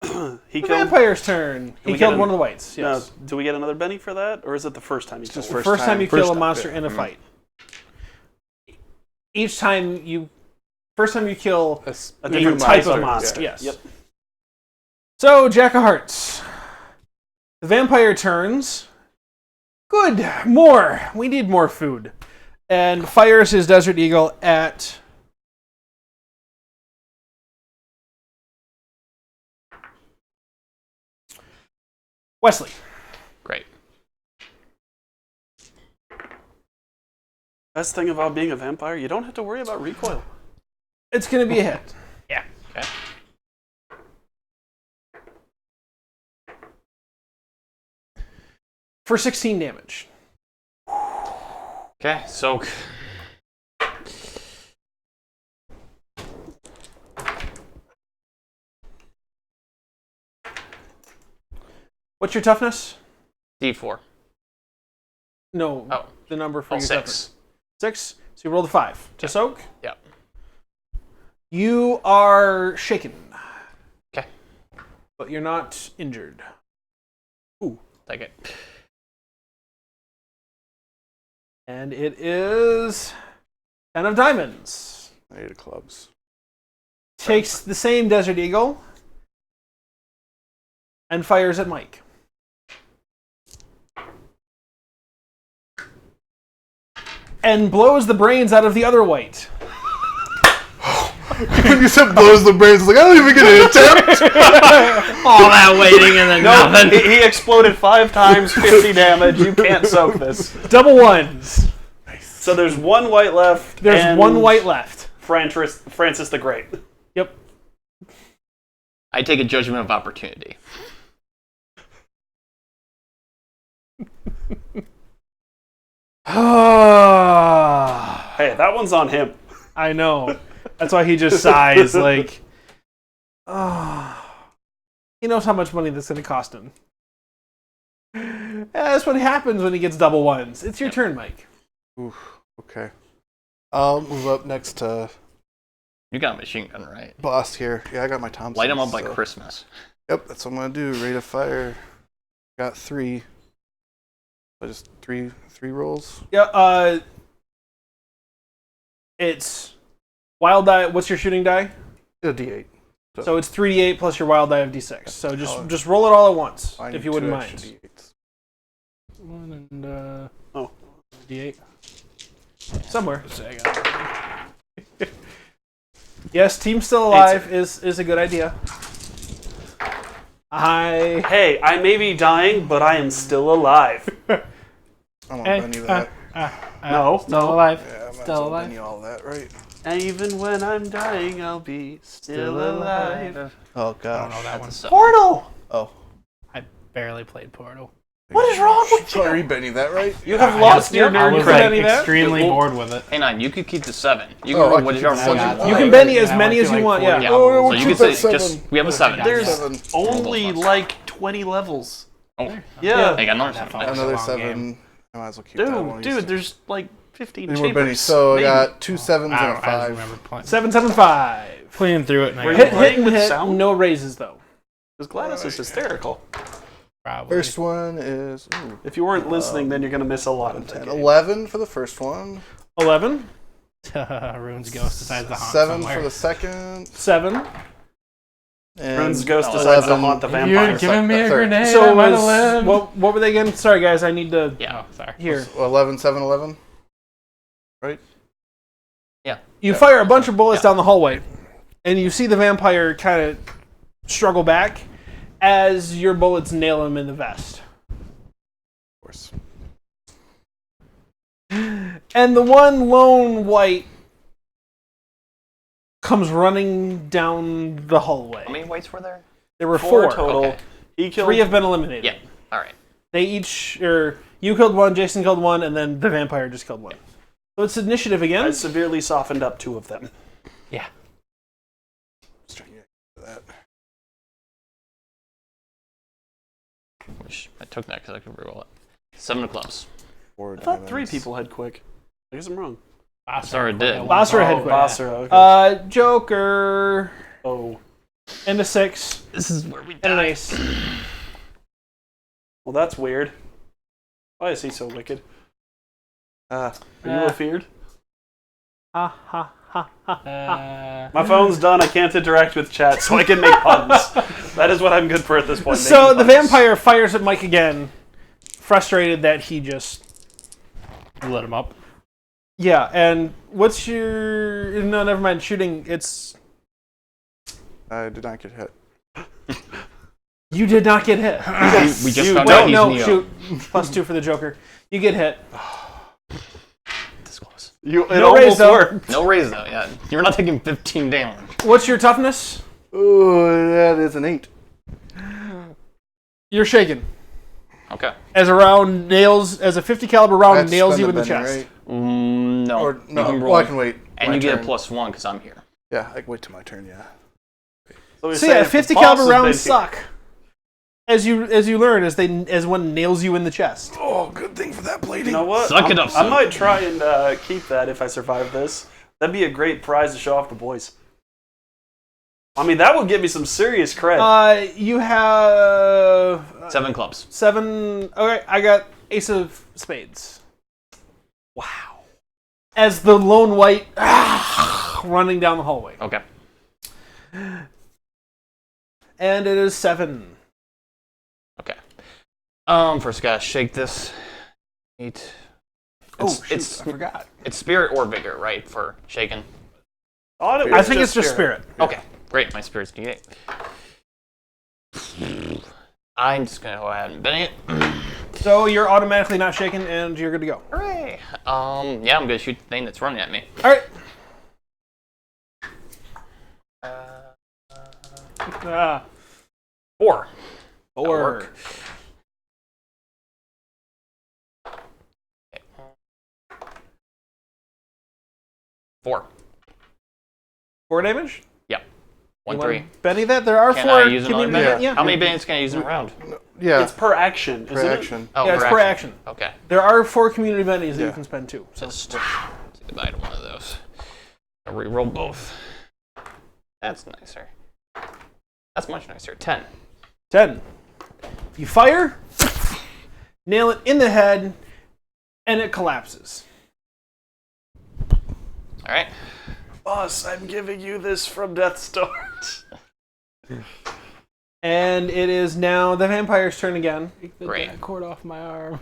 B: He
A: the
B: killed.
A: vampire's turn. He
B: we
A: killed
B: get
A: one of the whites.
B: Now,
A: Yes.
B: do we get another Benny for that, or is it the first time he killed?
C: Just
B: one?
A: First time you kill a
C: time,
A: monster
C: yeah.
A: in a fight. Each time you, first time you kill
B: A different
A: new
B: type
A: monster.
B: of monster.
A: Yes.
B: Yep.
A: So, Jack of Hearts. The vampire turns. Good. More. We need more food. And fires his Desert Eagle at Wesley.
E: Great.
B: Best thing about being a vampire, you don't have to worry about recoil.
A: It's going to be a hit.
E: Yeah. Okay.
A: For 16 damage.
E: Okay, so
A: What's your toughness?
E: D4.
A: No,
E: Oh.
A: the number for
E: Oh,
A: your
E: 6.
A: toughness. 6. So you roll the 5 to soak.
E: Yep.
A: You are shaken,
E: Okay.
A: but you're not injured.
E: Take it.
A: And it is 10 of diamonds.
C: 8 of clubs.
A: Takes the same Desert Eagle and fires at Mike. And blows the brains out of the other white.
C: When you said blows the brains, I was like, I don't even get an attempt.
E: All that waiting and then nothing.
B: He exploded 5 times, 50 damage. You can't soak this.
A: Double ones.
B: So there's 1 white left.
A: There's
B: and
A: 1 white left.
B: Francis the Great.
A: Yep.
E: I take a judgment of opportunity.
B: Hey, that one's on him.
A: I know. That's why he just sighs like, he knows how much money this is going to cost him. Yeah, that's what happens when he gets double ones. It's your turn, Mike.
C: Oof, okay. I'll move up next to
E: You got a machine gun, right?
C: boss here. Yeah, I got my Thompson.
E: Light them up like Christmas.
C: Yep, that's what I'm gonna do. Rate of fire. Got 3. So just three rolls.
A: Yeah. It's wild die. What's your shooting die?
C: A D8.
A: So it's 3d8 plus your wild die of d6. So
C: Oh.
A: just roll it all at once,
C: I
A: if
C: need
A: you wouldn't
C: 2
A: mind.
C: extra D8s.
A: 1 and
B: Oh.
A: d8 somewhere. Yes, team still alive is a good idea.
B: Hey, I may be dying, but I am still alive.
C: I won't bend you that.
B: No,
D: Still alive.
C: Yeah, I might as
D: Still
C: well
D: alive.
C: bend you all that, right?
B: And even when I'm dying, I'll be still alive.
C: Oh
D: I don't
C: gosh.
D: know that one.
B: Portal!
C: Oh.
D: I barely played Portal.
B: What is wrong with you?
C: Sorry, Benny, that right?
B: You have lost your
D: I
B: nerd
D: was
B: cred.
D: like, extremely bored with it.
E: Hang on, you could keep the 7. You
C: Oh, I
E: can
C: can
E: whichever
C: keep the
E: one you
C: 7.
E: want.
A: You can
C: Oh,
A: Benny as
D: yeah,
A: many
D: I
A: as
D: went
A: you
D: to
A: want.
D: like
A: Yeah.
E: 40.
C: Oh,
E: So
C: we'll
E: you
C: keep
E: can
C: that
E: say,
C: 7.
E: we have a 7.
B: There's
C: 7.
B: only like 20 levels.
E: Oh,
B: Yeah.
E: I got another
D: That
E: 7.
D: felt-
C: Another
D: long
C: 7.
D: game.
C: I might as well keep that one.
B: Dude, there's like 15
C: Any more
B: chambers.
C: Benny? So
B: Maybe.
C: I got 2 7s
D: I
C: and a
D: don't. I just
C: 5.
D: remember playing.
A: 775.
D: Playing through it, and I
B: Were
D: got
B: you
A: Hit,
D: one.
A: hit, and
B: with
A: hit.
B: sound?
A: No raises though.
B: Because Gladys is hysterical.
D: Probably.
C: First one is
B: If you weren't listening, then you're going to miss a lot of
C: 10,
B: that.
C: 11 for the first one.
A: 11,
D: Rune's ghost decides to haunt
C: 7
D: somewhere.
C: for the second.
A: 7.
C: And
B: Rune's ghost
E: Oh,
B: decides to
C: 11.
B: haunt the
D: If you
B: vampire.
D: had given me a
C: Third.
D: grenade,
A: So
D: I might have
A: was,
D: lived.
A: what were they again? Sorry guys, I need to
E: Yeah.
D: Oh, sorry.
A: hear.
C: 11, 7, 11. Right?
A: You fire a bunch of bullets
E: Yeah.
A: down the hallway, and you see the vampire kind of struggle back as your bullets nail him in the vest.
C: Of course.
A: And the one lone white comes running down the hallway.
E: How many whites were there?
A: There were
B: 4
A: 4.
B: total.
E: Okay.
B: He killed
A: 3 have been eliminated.
E: Yeah. All right.
A: They each, or you killed 1, Jason killed 1, and then the vampire just killed 1. So it's initiative again.
B: I severely softened up 2 of them.
D: Yeah.
C: Let's try to get that.
E: Which I took that because I could reroll it. 7 of clubs.
C: 4
B: I thought 3
C: diamonds.
B: people had quick. I guess I'm wrong.
E: Sorry, it did.
A: Basra had quick.
B: Basra, okay.
A: Joker,
B: Oh.
A: and a 6,
E: This is where we
A: and an
E: die.
A: ace.
B: Well, that's weird. Why is he so wicked? Are you afeared?
A: Ha ha ha ha.
B: My phone's done. I can't interact with chat, so I can make puns. That is what I'm good for at this point.
A: So the
B: making puns.
A: vampire fires at Mike again, frustrated that he just...
D: Lit him up.
A: Yeah, and what's your... No, never mind. Shooting, it's...
C: I did not get hit.
A: You did not get hit.
E: We just found
A: Wait,
E: out he's
A: no,
E: Neo.
A: shoot. +2 for the Joker. You get hit.
E: This close.
B: It
A: No raise,
B: almost
A: though.
B: worked.
E: No raise though. Yeah. You're not taking 15 damage.
A: What's your toughness?
C: Oh, that is an 8.
A: You're shaken.
E: Okay.
A: As a 50 caliber
C: I
A: round
C: have to
A: nails
C: spend
A: you in the
C: Benny,
A: chest.
C: right?
E: No.
C: Or
E: You
C: no,
E: can
C: well,
E: roll.
C: I can wait.
E: And
C: my
E: you get a
C: turn.
E: +1 because I'm here.
C: Yeah, I can wait till my turn, yeah.
B: So,
A: So yeah, 50 caliber rounds suck. As you learn, as one nails you in the chest.
C: Oh, good thing for that blading.
B: You know what?
E: Suck it up,
B: I
E: son.
B: might try and keep that if I survive this. That'd be a great prize to show off to boys. I mean, that would give me some serious cred.
A: You have
E: 7 clubs.
A: 7. Okay, I got Ace of Spades. Wow. As the lone white running down the hallway,
E: Okay.
A: and it is 7.
E: Okay. First gotta shake this. 8. It's
A: I forgot.
E: it's spirit or vigor, right? For shaking.
A: I think it's just spirit.
E: Okay. Great. My spirit's D8. I'm just gonna go ahead and bend it.
A: So you're automatically not shaken, and you're good to go.
E: Hooray! Yeah, I'm gonna shoot the thing that's running at me.
A: All right.
E: 4.
A: Or
E: work. 4.
A: 4 damage?
E: Yep.
A: You
E: 1,
A: wanna
E: 3.
A: Benny that? There are
E: Can
A: 4
E: I use another
A: community
E: benny?
A: yeah.
E: How many bennies can I use in a round?
C: Yeah,
B: It's per action,
C: per
B: isn't
C: action.
E: Oh,
A: Yeah, it's per action.
E: Okay.
A: There are 4 community bennies that
C: Yeah.
A: you can spend too. So.
E: Just say goodbye to one of those. I'll reroll both. That's nicer. That's much nicer. 10.
A: 10. You fire, nail it in the head, and it collapses.
E: All right.
B: it? Boss, I'm giving you this from Death's Door.
A: And it is now the vampire's turn again. Take the
E: Great.
A: cord off my arm.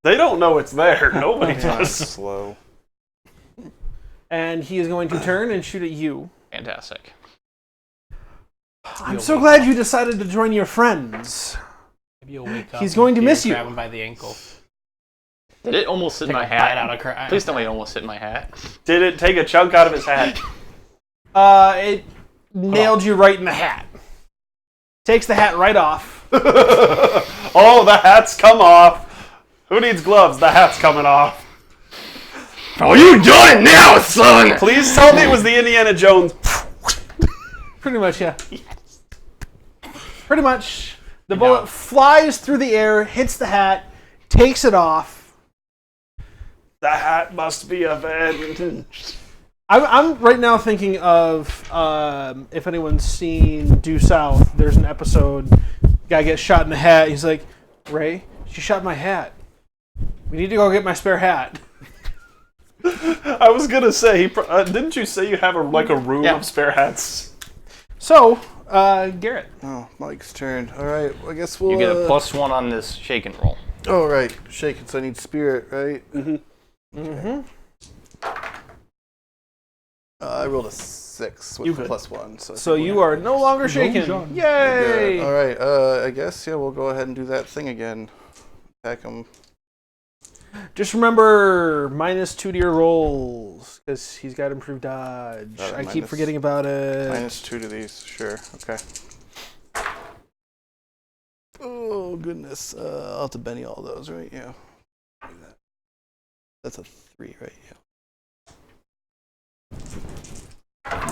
B: They don't know it's there. Nobody
C: It's
B: does.
C: slow.
A: And he is going to turn and shoot at you.
E: Fantastic.
A: I'm so glad you decided to join your friends.
D: Maybe you'll wake up.
A: He's going to
D: and
A: miss you.
D: Grab him by the ankle.
E: Did it almost hit
D: Take
E: my
D: a bite out
E: hat?
D: of cry.
E: Please tell me it almost hit my hat.
B: Did it take a chunk out of his hat?
A: It nailed you right in the hat. Takes the hat right off.
B: Oh, the hat's come off. Who needs gloves? The hat's coming off.
E: Oh, you done it now, son!
B: Please tell me it was the Indiana Jones.
A: Pretty much, yeah. Pretty much. The bullet flies through the air, hits the hat, takes it off.
B: The hat must be avenged.
A: I'm right now thinking of if anyone's seen Due South. There's an episode, guy gets shot in the hat. He's like, Ray, she shot my hat. We need to go get my spare hat.
B: I was gonna say, didn't you say you have a room
E: Yeah.
B: of spare hats?
A: So, Garrett.
C: Oh, Mike's turn. All right, well, I guess we'll.
E: You get a +1 on this shaken roll.
C: Oh, right. Shaken, so I need spirit, right? I rolled a 6 with
B: You
C: the
B: good.
C: +1.
A: So you are no longer shaken.
C: Good.
A: Yay!
C: All right, I guess, yeah, we'll go ahead and do that thing again. Attack him.
A: Just remember, -2 to your rolls, because he's got improved dodge.
C: Got it,
A: I keep
C: minus-
A: forgetting about it.
C: -2 to these, sure. Okay. Oh, goodness. I'll have to Benny all those, right? Yeah. Do that. That's a 3, right? Yeah.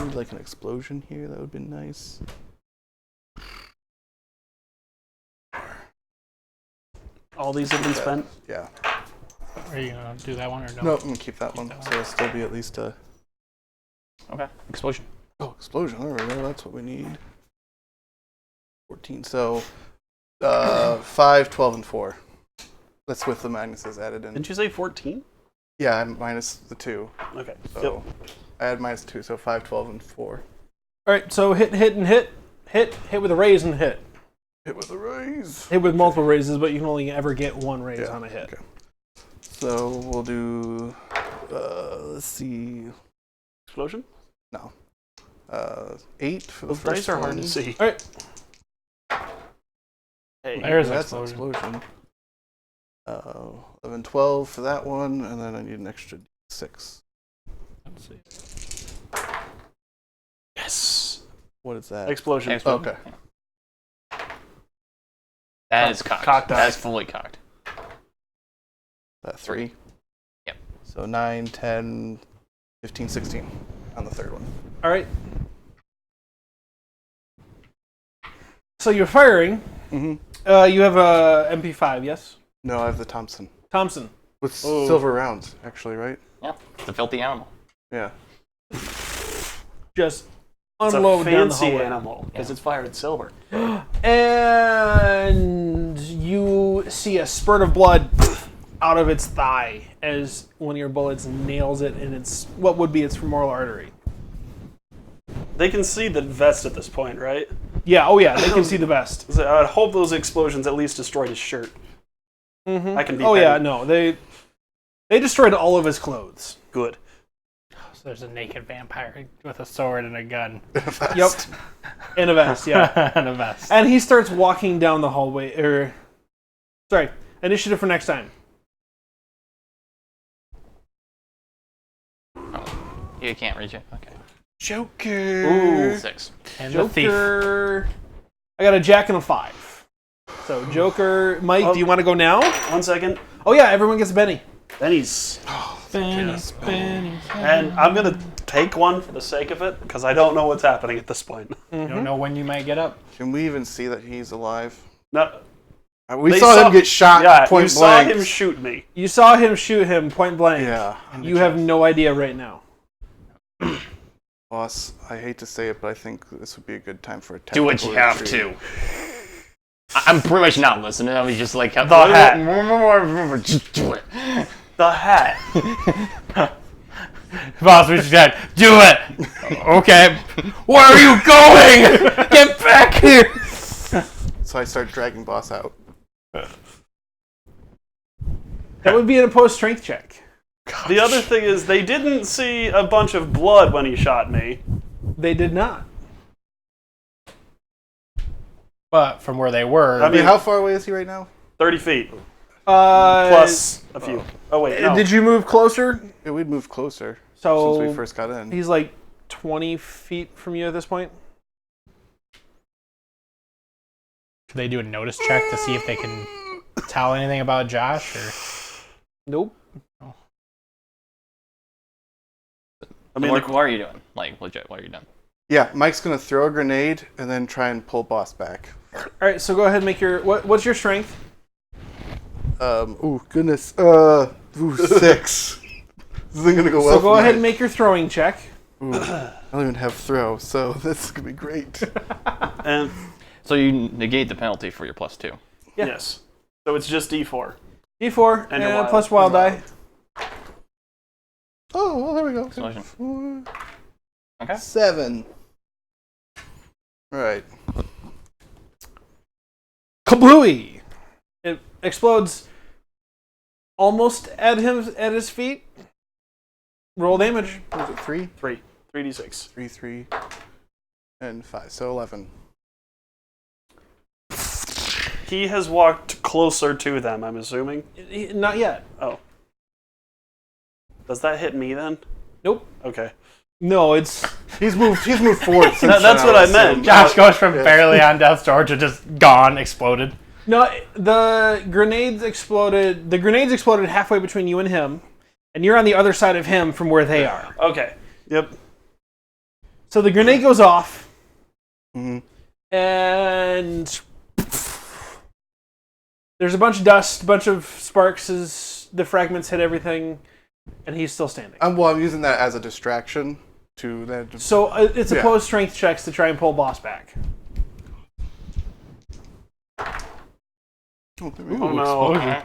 C: Need like an explosion here. That would be nice.
B: All these have been spent.
C: Yeah.
D: Are you gonna do that one or no?
C: No, I'm gonna keep that one. So it'll still be at least a
E: Okay. Explosion.
C: explosion. There we go. That's what we need. 14. So 5, 12, and 4. That's with the minuses added in.
B: Didn't you say 14?
C: Yeah, I'm minus the 2.
B: Okay.
C: So I add -2, so 5, 12, and 4.
A: All right, so hit, and hit. Hit with a raise and hit.
C: Hit with a raise.
A: Hit with multiple raises, but you can only ever get one raise on a hit.
C: Okay. So we'll do. Let's see.
B: Explosion?
C: No. 8 for the
B: Those
C: first
B: dice are hard
C: one.
B: to see.
A: All right.
B: Hey,
D: There's an
C: That's an
D: explosion.
C: explosion. 11, 12 for that one, and then I need an extra 6.
D: Let's see.
B: yes.
C: What is that?
B: Explosion.
E: Explosion.
C: Okay.
E: That is cocked.
B: Cocked
E: That
B: eye.
E: is fully cocked.
C: That 3.
E: Yep.
C: So 9, 10, 15, 16 on the third one.
A: All right. So you're firing.
C: Mm-hmm.
A: You have a MP5, yes?
C: No, I have the Thompson.
A: Thompson.
C: With
B: Oh.
C: silver rounds, actually, right?
E: Yeah. It's a filthy animal.
C: Yeah.
A: Just
B: It's a
A: unload down the
B: fancy
A: hallway.
B: animal because it's fired silver.
A: And you see a spurt of blood out of its thigh as one of your bullets nails it in its what would be its femoral artery.
B: They can see the vest at this point, right?
A: Yeah, oh yeah, they can see the vest.
B: So I'd hope those explosions at least destroyed his shirt.
A: Mm-hmm.
B: I can be
A: Oh yeah,
B: petty.
A: no, they destroyed all of his clothes.
B: Good.
D: So there's a naked vampire with a sword and a gun
A: Yep, in a vest, yeah.
D: and a vest.
A: And he starts walking down the hallway. Sorry, initiative for next time.
E: You can't reach it. Okay.
C: Joker.
B: Ooh.
E: 6.
D: And the thief.
A: Joker. I got a jack and a 5. So Joker, Mike, do you want to go now?
B: 1 second.
A: Oh yeah, everyone gets a Benny.
B: Then he's And I'm gonna take one for the sake of it because I don't know what's happening at this point.
D: You don't know when you might get up.
C: Can we even see that he's alive?
B: No,
C: We
B: they
C: saw him get shot
B: Yeah,
C: point
B: you
C: blank.
B: saw him shoot me.
A: You saw him shoot him point blank.
C: Yeah.
A: You have no idea right now.
C: Boss, I hate to say it, but I think this would be a good time for a
E: Do what you have
C: retreat.
E: to. I'm pretty much not listening. I was just like,
B: The hat.
E: Just do it.
B: The hat.
D: Boss, we just got do it. Okay. Where are you going? Get back here.
C: So I start dragging boss out.
A: That would be an opposed strength check.
B: The other thing is, they didn't see a bunch of blood when he shot me.
A: They did not.
D: But from where they were,
B: I mean,
C: How far away is he right now?
B: 30 feet. Plus a few. Oh, wait, no.
A: Did you move closer?
C: Yeah, we'd move closer
A: So
C: since we first got in.
A: he's like 20 feet from you at this point.
D: should they do a notice check to see if they can tell anything about Josh? Or
A: Nope.
B: I mean,
E: What are you doing? Like, legit, what are you doing?
C: Yeah, Mike's gonna throw a grenade and then try and pull boss back.
A: All right, so go ahead and make your what's your strength?
C: Ooh, goodness. 6. This isn't gonna go well.
A: So go
C: for
A: ahead and
C: Mike.
A: make your throwing check.
C: Ooh, I don't even have throw, so this is gonna be great.
B: and
E: So you negate the penalty for your +2.
A: Yeah.
B: yes. So it's just D4.
A: D4
B: And
A: and,
B: your wild.
A: plus wild die.
C: Oh, well, there we go.
E: Explosion.
C: 4,
E: Okay.
C: 7. Right.
A: Kablooey! It explodes almost at his feet. Roll damage.
C: Was it 3?
B: 3d6.
C: 3, 3, and 5. So 11.
B: He has walked closer to them, I'm assuming.
A: Not yet.
B: Oh. Does that hit me then?
A: Nope.
B: Okay.
A: No, it's
C: He's moved forward since
B: That's what I meant.
C: so-
D: Josh goes from barely on death's door to just gone, exploded.
A: no. The grenades exploded. The grenades exploded halfway between you and him, and you're on the other side of him from where they are.
B: Okay. Yep.
A: So the grenade goes off,
C: Mhm.
A: and there's a bunch of dust, a bunch of sparks as the fragments hit everything, and he's still standing.
C: I'm using that as a distraction to then.
A: So it's
C: Yeah.
A: opposed strength checks to try and pull boss back.
C: Oh, there we go.
B: Oh no.
D: Explosion.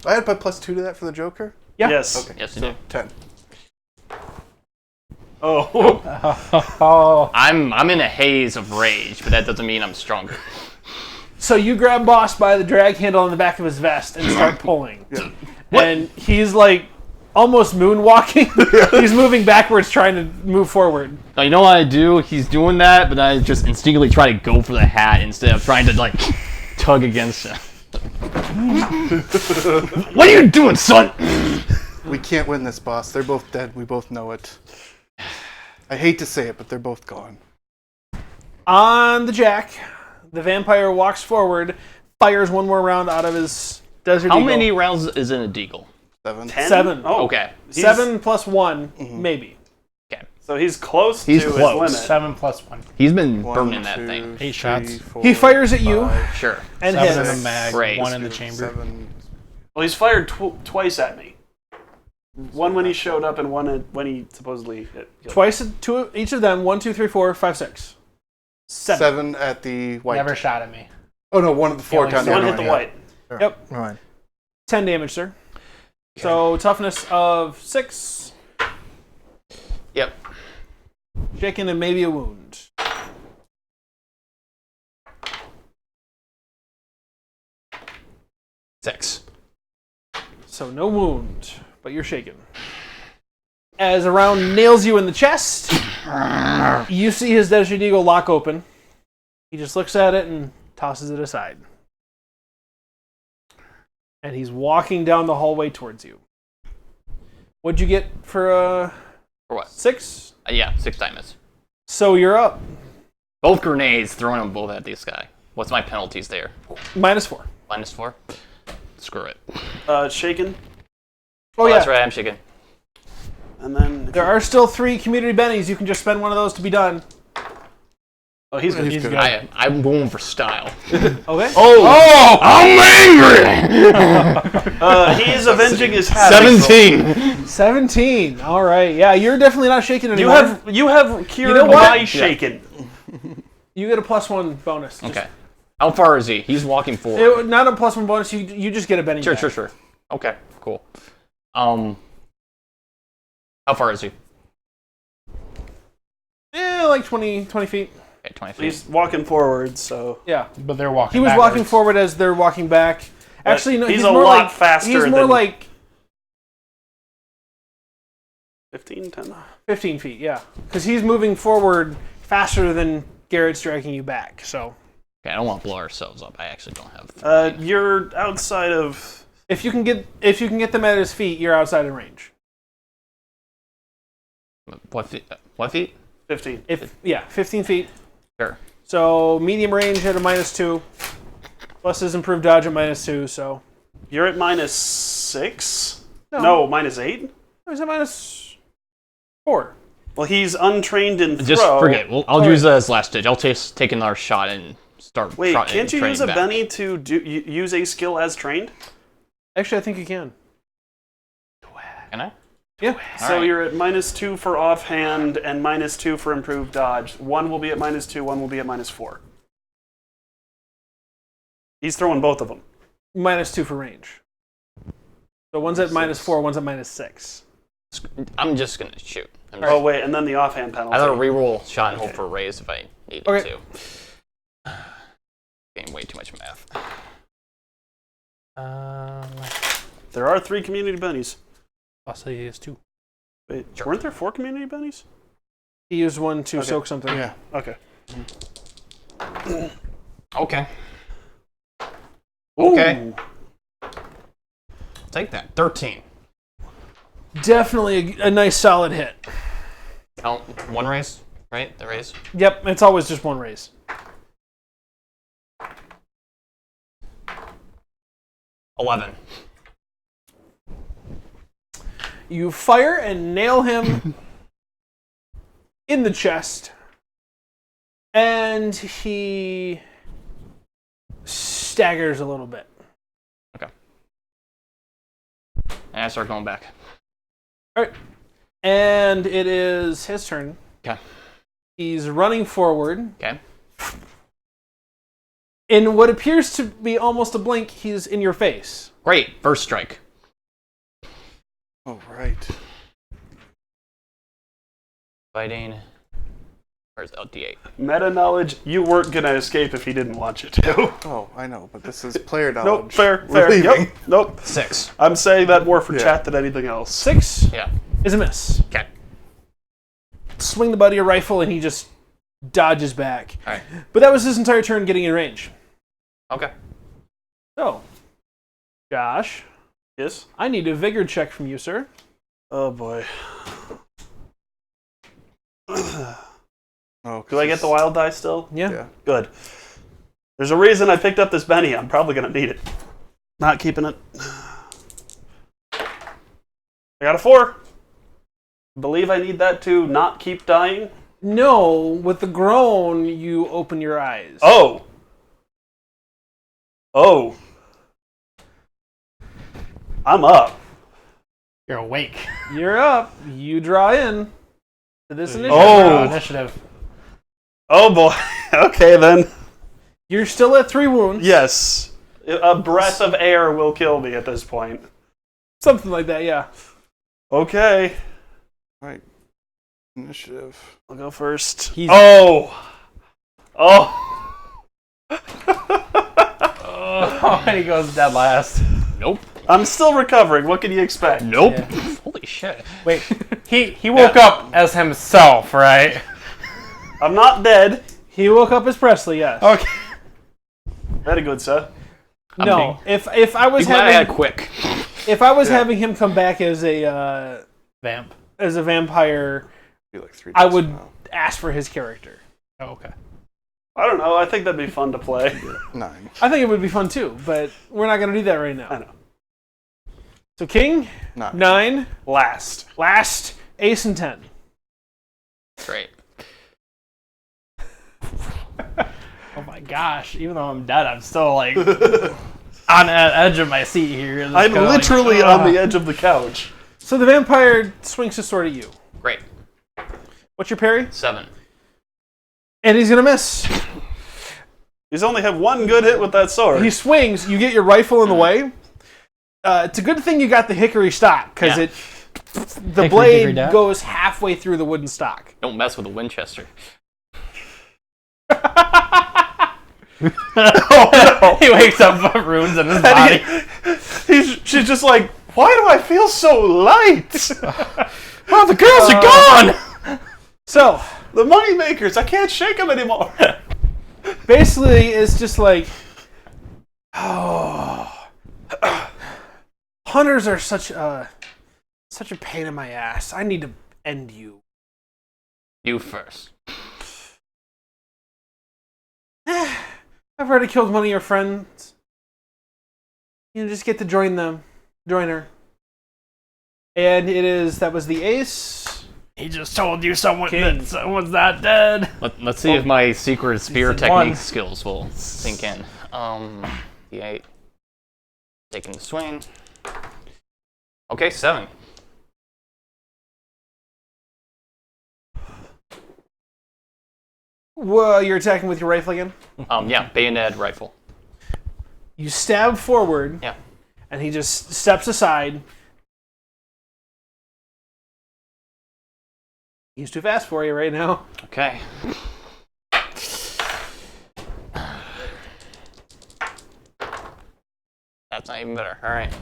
C: I had put +2 to that for the Joker.
A: Yeah.
B: Yes.
C: Okay.
E: Yes, you do.
C: 10.
B: Oh.
D: Oh,
E: I'm in a haze of rage, but that doesn't mean I'm stronger.
A: So you grab boss by the drag handle on the back of his vest and start pulling.
C: Yeah.
A: And he's like almost moonwalking. He's moving backwards trying to move forward.
E: Now, you know what I do? He's doing that, but I just instinctively try to go for the hat instead of trying to, like, tug against him. What are you doing, son?
C: We can't win this, boss. They're both dead. We both know it. I hate to say it, but they're both gone.
A: On the jack, the vampire walks forward, fires one more round out of his desert
E: How
A: eagle.
E: many rounds is in a deagle?
C: 7.
B: 10?
A: 7.
B: Oh,
E: Okay.
B: He's-
A: 7 plus 1, maybe.
B: So he's close
E: He's
B: to
E: close.
B: his limit.
D: 7 plus 1.
E: He's been
C: 1,
E: burning that
C: 2,
E: thing.
D: 8 shots.
C: 4,
A: He fires at you
C: 5,
E: Sure.
A: and
D: 7 in
A: hits.
D: the mag,
E: Great.
D: 1 in the chamber.
C: 7.
B: Well, he's fired twice at me. One when he showed up and one when he supposedly hit.
A: Twice, two each of them. 1, 2, 3, 4, 5, 6. 7.
C: 7 at the white.
D: Never shot at me.
C: Oh no, one of the 4
D: only
C: down
D: said
B: One
C: there.
B: hit the
C: Yeah.
B: white.
A: Yep.
C: Right.
A: 10 damage, sir. So toughness of 6.
E: Yep.
A: Shaken and maybe a wound.
E: Six.
A: So no wound, but you're shaken. As a round nails you in the chest, you see his Desert Eagle lock open. He just looks at it and tosses it aside. And he's walking down the hallway towards you. What'd you get for
E: For what?
A: 6?
E: Yeah, 6 diamonds.
A: So you're up.
E: Both grenades, throwing them both at this guy. What's my penalties there?
A: -4.
E: -4? Screw it.
B: Shaken.
A: Oh, yeah.
E: That's right. I'm shaking.
B: And then
A: There are still 3 community bennies. You can just spend one of those to be done.
B: oh, he's good.
C: He's good.
E: I'm going for style.
A: Okay.
E: Oh, I'm angry.
B: He is avenging his habit.
E: 17.
A: 17. All right. Yeah, you're definitely not shaking anymore.
B: You have cured
A: know what?
B: my shaken.
A: You get a +1 bonus. Just-
E: Okay. How far is he? He's walking forward.
A: not a +1 bonus. You just get a benny.
E: Sure,
A: back.
E: sure. Okay, cool. How far is he?
A: Yeah, like 20 feet.
E: Okay, 20 feet.
B: He's walking forward, so
A: Yeah.
D: But they're walking.
A: He was
D: backwards.
A: walking forward as they're walking back. Actually, no.
B: he's
A: He's
B: a
A: more
B: lot
A: like,
B: faster
A: He's more
B: than-
A: like
B: 15, 10.
A: 15 feet. Yeah, because he's moving forward faster than Garrett's dragging you back. So
E: Okay, I don't want to blow ourselves up. I actually don't have.
B: You're outside of.
A: if you can get them at his feet, you're outside of range.
E: What feet? What feet?
B: 15.
A: 15 feet.
E: Sure.
A: So medium range at a -2, plus his improved dodge at -2. So
B: You're at -6?
A: No.
B: No, -8?
A: he's at -4.
B: Well, he's untrained in throw.
E: Just forget. Well, I'll use that as last ditch. I'll take another shot and start.
B: Wait,
E: trotting-
B: can't you
E: training
B: use a
E: back.
B: Benny to use a skill as trained?
A: Actually, I think you can.
E: Can I?
A: Yeah.
B: So
E: right.
B: you're at -2 for offhand and -2 for improved dodge. One will be at -2, one will be at -4. He's throwing both of them.
A: -2 for range. So one's at -4, one's at -6.
E: I'm just gonna shoot.
B: Oh, wait, and then the offhand penalty.
E: I thought a reroll shot and hope for a raise if I needed
A: Okay.
E: to. Getting way too much math.
B: There are 3 community bennies.
A: I'll say he has 2.
B: Wait,
E: Sure.
B: weren't there 4 community bennies?
A: He used one to
B: Okay.
A: soak something.
C: Yeah.
B: Okay.
E: Okay. Okay.
B: Ooh.
E: Take that. 13.
A: Definitely a nice solid hit.
E: Count one raise, right? The raise.
A: Yep, it's always just one raise.
E: $11.
A: You fire and nail him in the chest, and he staggers a little bit.
E: And I start going back.
A: All right, and it is his turn.
E: Okay.
A: He's running forward.
E: Okay.
A: In what appears to be almost a blink, he's in your face.
E: Great. First strike.
C: Oh, right.
E: Fighting. Where's D8?
B: Meta knowledge, you weren't going to escape if he didn't want you to.
C: Oh, I know, but this is player knowledge.
B: Nope, fair,
C: We're
B: fair.
C: leaving.
B: Yep, nope.
E: 6.
B: I'm saying that more for
C: Yeah.
B: chat than anything else.
A: 6
E: Yeah.
A: is a miss.
E: Okay.
A: Swing the butt of your rifle, and he just dodges back.
E: All right.
A: But that was his entire turn getting in range.
E: Okay.
A: So, Josh,
B: Yes?
A: I need a vigor check from you, sir.
B: Oh, boy.
C: Oh,
B: Do I get the wild die still?
C: Yeah.
B: Good. There's a reason I picked up this Benny. I'm probably going to need it. Not keeping it. I got a 4. Believe I need that to not keep dying.
A: No, with the groan, you open your eyes.
B: Oh. Oh. I'm up.
D: You're awake.
A: You're up. You draw in to this initiative.
B: Oh.
D: Initiative.
B: Oh boy. Okay then.
A: You're still at 3 wounds.
B: Yes. A breath of air will kill me at this point.
A: Something like that, yeah.
B: Okay.
C: Right. Initiative.
B: I'll go first.
A: He's-
B: Oh. Oh.
D: Oh, and he goes dead last.
E: Nope.
B: I'm still recovering. What can you expect?
E: Nope.
A: Yeah.
E: Holy shit.
D: Wait, he woke up as himself, right?
B: I'm not dead.
A: He woke up as Presley, yes.
D: Okay.
B: Very good, sir.
A: No, if I was
E: You glad I had
A: having
E: quick.
A: if I was having him come back as a
D: Vamp.
A: vampire,
C: Be like 3
A: I
C: days
A: would
C: from now.
A: ask for his character.
D: Oh, okay.
B: I don't know. I think that'd be fun to play.
C: 9.
A: I think it would be fun too, but we're not going to do that right now.
B: I know.
A: So king, 9.
B: Last.
A: Last, ace and 10.
E: Great.
D: Oh my gosh! Even though I'm dead, I'm still like on the edge of my seat here. Just
B: I'm
D: kinda
B: literally on the edge of the couch.
A: So the vampire swings his sword at you.
E: Great.
A: What's your parry?
E: 7.
A: And he's gonna miss.
B: He's only had one good hit with that sword.
A: He swings. You get your rifle in the way. It's a good thing you got the hickory stock because
E: Yeah.
A: the blade goes halfway through the wooden stock.
E: Don't mess with a Winchester.
D: He wakes up with runes in his body.
B: She's just like, why do I feel so light?
D: Oh, the girls are gone.
A: So
B: The money makers, I can't shake them anymore.
A: basically, it's just like, oh, hunters are such a pain in my ass. I need to end you.
E: You first.
A: I've already killed one of your friends. You just get to join her. And that was the ace.
D: He just told you someone's
A: King.
D: not dead.
E: Let's see if my secret spear
D: said
E: technique
D: one.
E: skills will sink in. D8. Taking the swing. Okay, 7.
A: Well, you're attacking with your rifle again?
E: Yeah, bayonet rifle.
A: You stab forward.
E: Yeah.
A: And he just steps aside. He's too fast for you right now.
E: Okay. That's not even better. All right.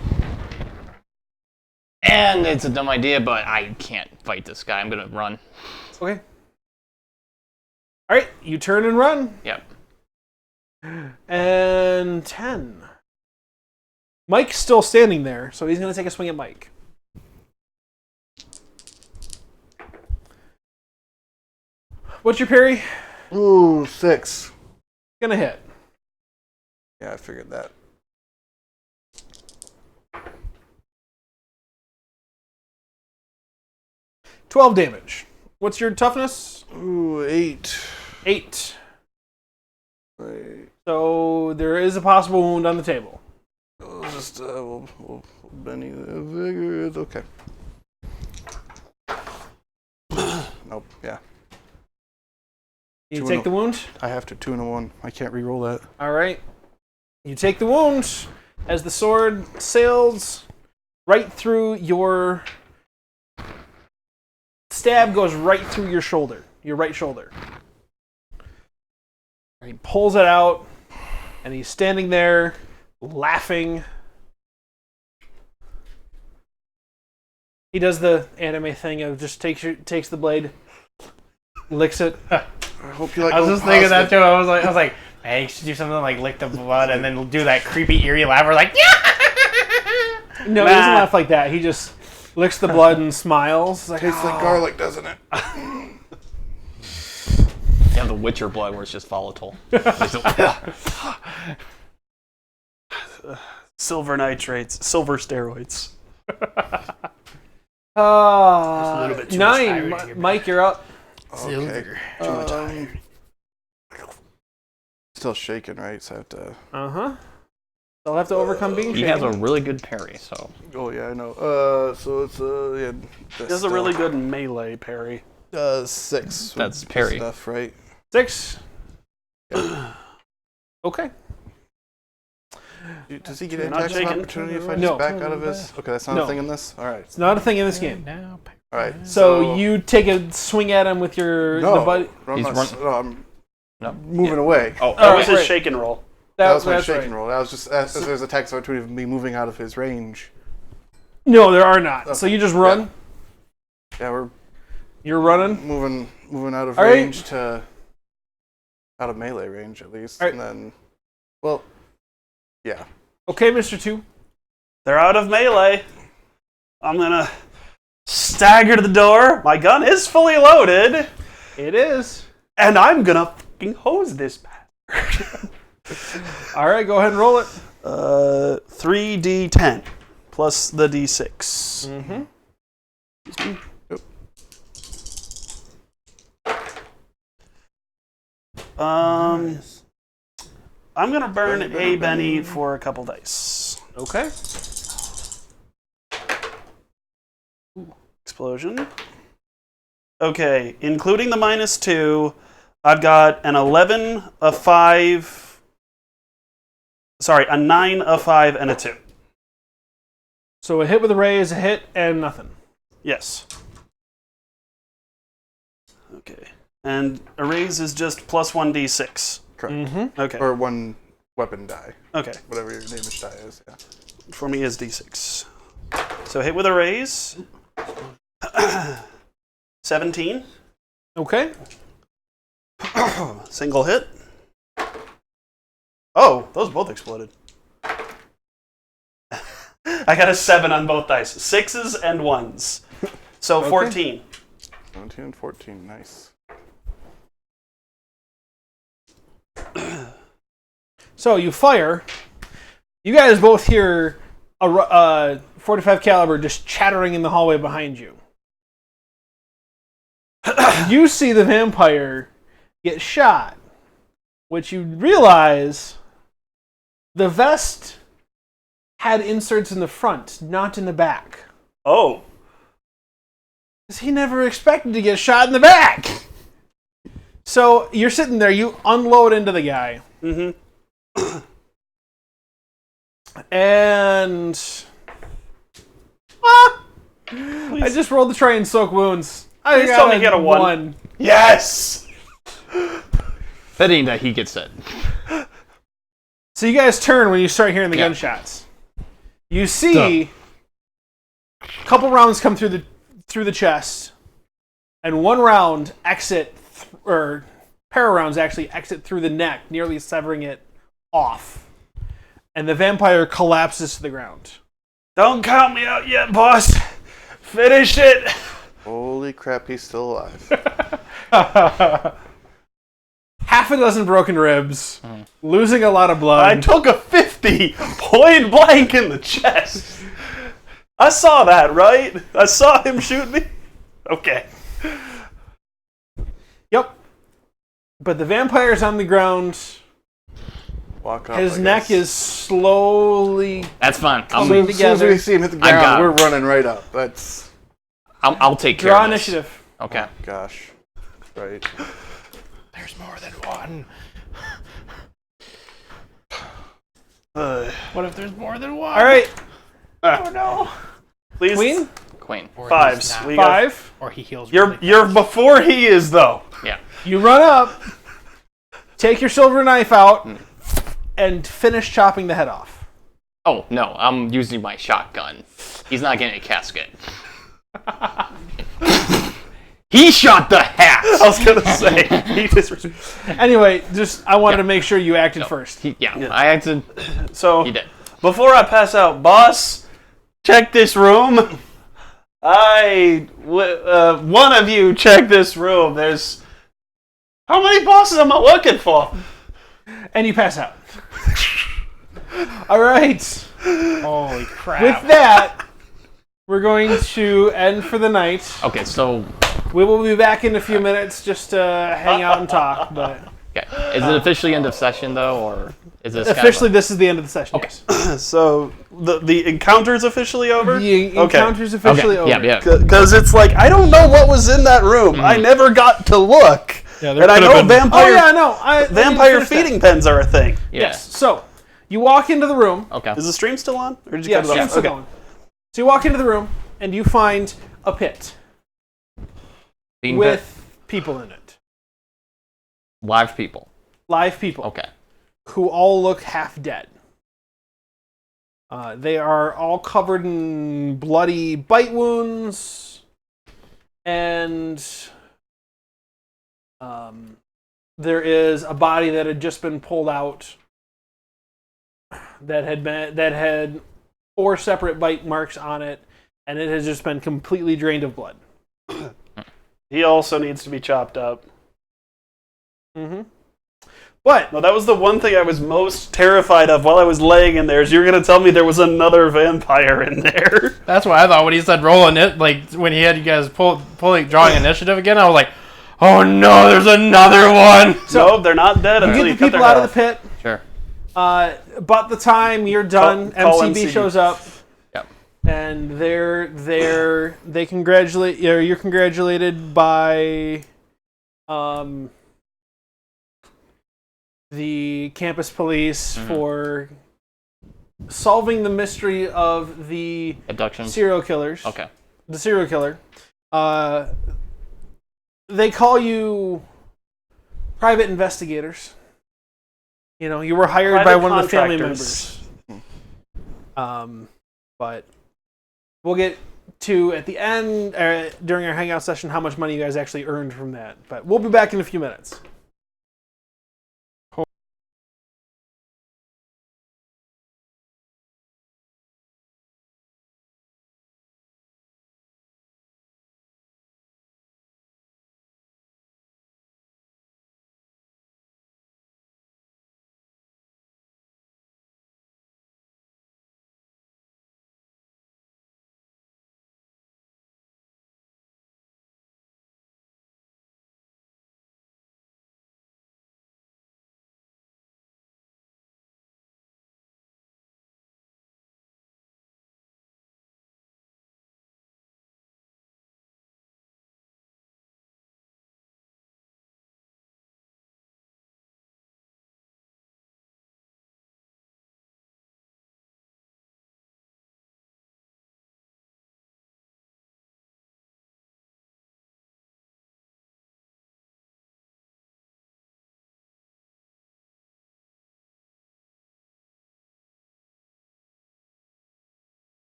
E: And it's a dumb idea, but I can't fight this guy. I'm gonna run.
A: Okay. All right, you turn and run.
E: Yep.
A: And 10. Mike's still standing there, so he's going to take a swing at Mike. What's your parry?
C: Ooh, 6.
A: Gonna hit.
C: Yeah, I figured that.
A: $12 damage. What's your toughness?
C: Ooh, 8.
A: 8.
C: Right.
A: So there is a possible wound on the table.
C: Just we'll Benny the Vigor is okay. Nope. Yeah.
A: You
C: 2
A: take
C: and
A: the wound.
C: I have to 2 and a 1. I can't re-roll that.
A: All right. You take the wound as the sword sails right through your... Stab goes right through your shoulder, your right shoulder. He pulls it out, and he's standing there, laughing. He does the anime thing of just takes the blade, licks it.
C: I hope you like.
D: I was just thinking that too. I was like, hey, you should do something like lick the blood and then do that creepy eerie laugh. We're like, yeah.
A: No, he doesn't laugh like that. He just licks the blood and smiles. Like,
C: Tastes like garlic, doesn't it?
E: You have the Witcher blood where it's just volatile.
B: Silver nitrates, silver steroids.
D: little bit too much iron
A: 9.
D: here.
A: Mike, you're up.
C: Okay. Still shaking, right? So I have to.
A: Uh-huh. They'll have to overcome being
E: He has a
A: shaken.
E: really good parry, so.
C: Oh yeah, I know. So it's yeah.
B: He has a really good melee parry.
C: 6.
E: That's parry.
C: Stuff, right?
A: 6. Okay.
C: Does he get
B: You're not
C: attacks of
B: shaking?
C: opportunity if I
A: No.
C: just back out of his? Okay, that's not
A: No.
C: a thing in this. All right.
A: It's not a thing in this game.
D: Now,
C: All right.
A: So you take a swing at him with your
C: No,
A: the butt.
C: I'm
E: He's
C: not,
E: run-
C: no, I'm
E: No.
C: moving away.
E: Oh,
B: That
A: All
B: was
A: right,
B: his
A: right.
B: shake and roll.
C: That was my
A: that's
C: shaking
A: right.
C: roll. That was just there's attacks of opportunity of me moving out of his range.
A: No, there are not. So you just run.
C: Yeah, we're
A: You're running.
C: moving out of
A: All right.
C: range to out of melee range at least,
A: All right.
C: and then, well, yeah.
A: Okay, Mr. 2.
B: They're out of melee. I'm gonna stagger to the door. My gun is fully loaded,
A: It is.
B: and I'm gonna fucking hose this bastard.
A: All right, go ahead and roll it.
B: 3d10 plus the d6.
A: Mm-hmm.
B: Excuse me. I'm gonna burn a Benny for a couple dice.
A: Okay.
B: Explosion. Okay, including the -2, I've got an 11, a 5. Sorry, a 9, a 5, and a 2.
A: So a hit with a raise, a hit, and nothing.
B: Yes. Okay. And a raise is just plus 1d6.
C: Correct.
A: Mm-hmm.
B: Okay.
C: Or one weapon die.
B: Okay.
C: Whatever your damage die is. Yeah.
B: For me is d6. So hit with a raise. 17.
A: Okay.
B: Single hit. Oh, those both exploded. I got a 7 on both dice. 6s and 1s. So 14.
C: 17 and 14. Nice.
A: So you fire. You guys both hear a 45 caliber just chattering in the hallway behind you. You see the vampire get shot, which you realize the vest had inserts in the front, not in the back.
B: Oh.
A: Because he never expected to get shot in the back. So you're sitting there, you unload into the guy.
B: Mm-hmm.
A: And I just rolled to try and soak wounds. I
B: Please tell me he had a 1. Yes!
E: Fitting that he gets it.
A: So you guys turn when you start hearing the gunshots. You see a couple rounds come through the chest, and one round or pair of rounds actually exit through the neck, nearly severing it off. And the vampire collapses to the ground.
B: Don't count me out yet, boss. Finish it.
C: Holy crap, he's still alive.
A: Half a dozen broken ribs, losing a lot of blood.
B: I took a 50 point blank in the chest. I saw that, right? I saw him shoot me. Okay.
A: Yep. But the vampire's on the ground.
C: Walk up.
A: His
C: I
A: neck
C: guess.
A: is slowly
E: That's fine.
C: As soon as we see him hit the
E: I got
C: ground,
E: him.
C: we're running right up. That's.
E: I'll take care
A: draw
E: of this.
A: initiative.
E: Okay.
C: Gosh. Right.
D: There's more than one. What if there's more than one?
A: All right,
D: Oh no.
B: Please.
A: Queen.
E: Queen.
D: Or he's
B: 5s.
D: not.
B: We got-
A: 5.
D: Or he heals.
B: You're before he is though.
E: Yeah.
A: You run up, take your silver knife out, and finish chopping the head off.
E: Oh, no. I'm using my shotgun. He's not getting a casket. He shot the hat!
B: I was gonna say he disrespected.
A: Anyway, I wanted to make sure you acted first.
E: I acted.
B: So
E: He did.
B: before I pass out, boss, check this room. One of you check this room. There's how many bosses am I looking for?
A: And you pass out. All right.
D: Holy crap.
A: With that, we're going to end for the night.
E: Okay, so.
A: We will be back in a few minutes just to hang out and talk. But
E: Okay. Is it officially end of session, though, or is this
A: officially, this is the end of the session.
E: Okay.
A: Yes.
B: So the encounter's officially over.
A: The encounter's
E: Kind of,
A: officially
E: okay.
A: over.
E: Yeah.
B: Because it's like I don't know what was in that room. I never got to look.
D: Yeah, there
B: and I
D: could've
B: know
D: been-
B: vampire
A: Oh yeah, no. I didn't
B: vampire
A: finish that.
B: feeding pens are a thing.
E: Yeah.
A: Yes. So you walk into the room.
E: Okay.
B: Is the stream still on? Or did you
A: Yeah,
B: cut it off?
A: stream's still going. So you walk into the room and you find a pit
E: Being
A: with people in it.
E: live people.
A: Live people.
E: Okay.
A: Who all look half dead. They are all covered in bloody bite wounds, and there is a body that had just been pulled out that had 4 separate bite marks on it, and it has just been completely drained of blood.
B: He also needs to be chopped up.
A: Mm-hmm. What?
B: No, that was the one thing I was most terrified of while I was laying in there. Is you were gonna tell me there was another vampire in there?
D: That's what I thought when he said rolling it. Like when he had you guys drawing initiative again. I was like, oh no, there's another one.
B: So no, they're not dead until
A: You
B: you
A: get the
B: cut their
A: people out
B: head
A: of the
B: off.
A: pit.
E: Sure.
A: About the time you're done,
B: Call
A: MCB
B: MCB.
A: shows up.
E: Yep.
A: And they congratulate you. You're congratulated by the campus police for solving the mystery of the
E: Abduction.
A: serial killers.
E: Okay.
A: The serial killer. They call you private investigators. You know, you were hired by
B: Private
A: one of the family
B: contractors.
A: members. But we'll get to at the end during our hangout session how much money you guys actually earned from that. But we'll be back in a few minutes.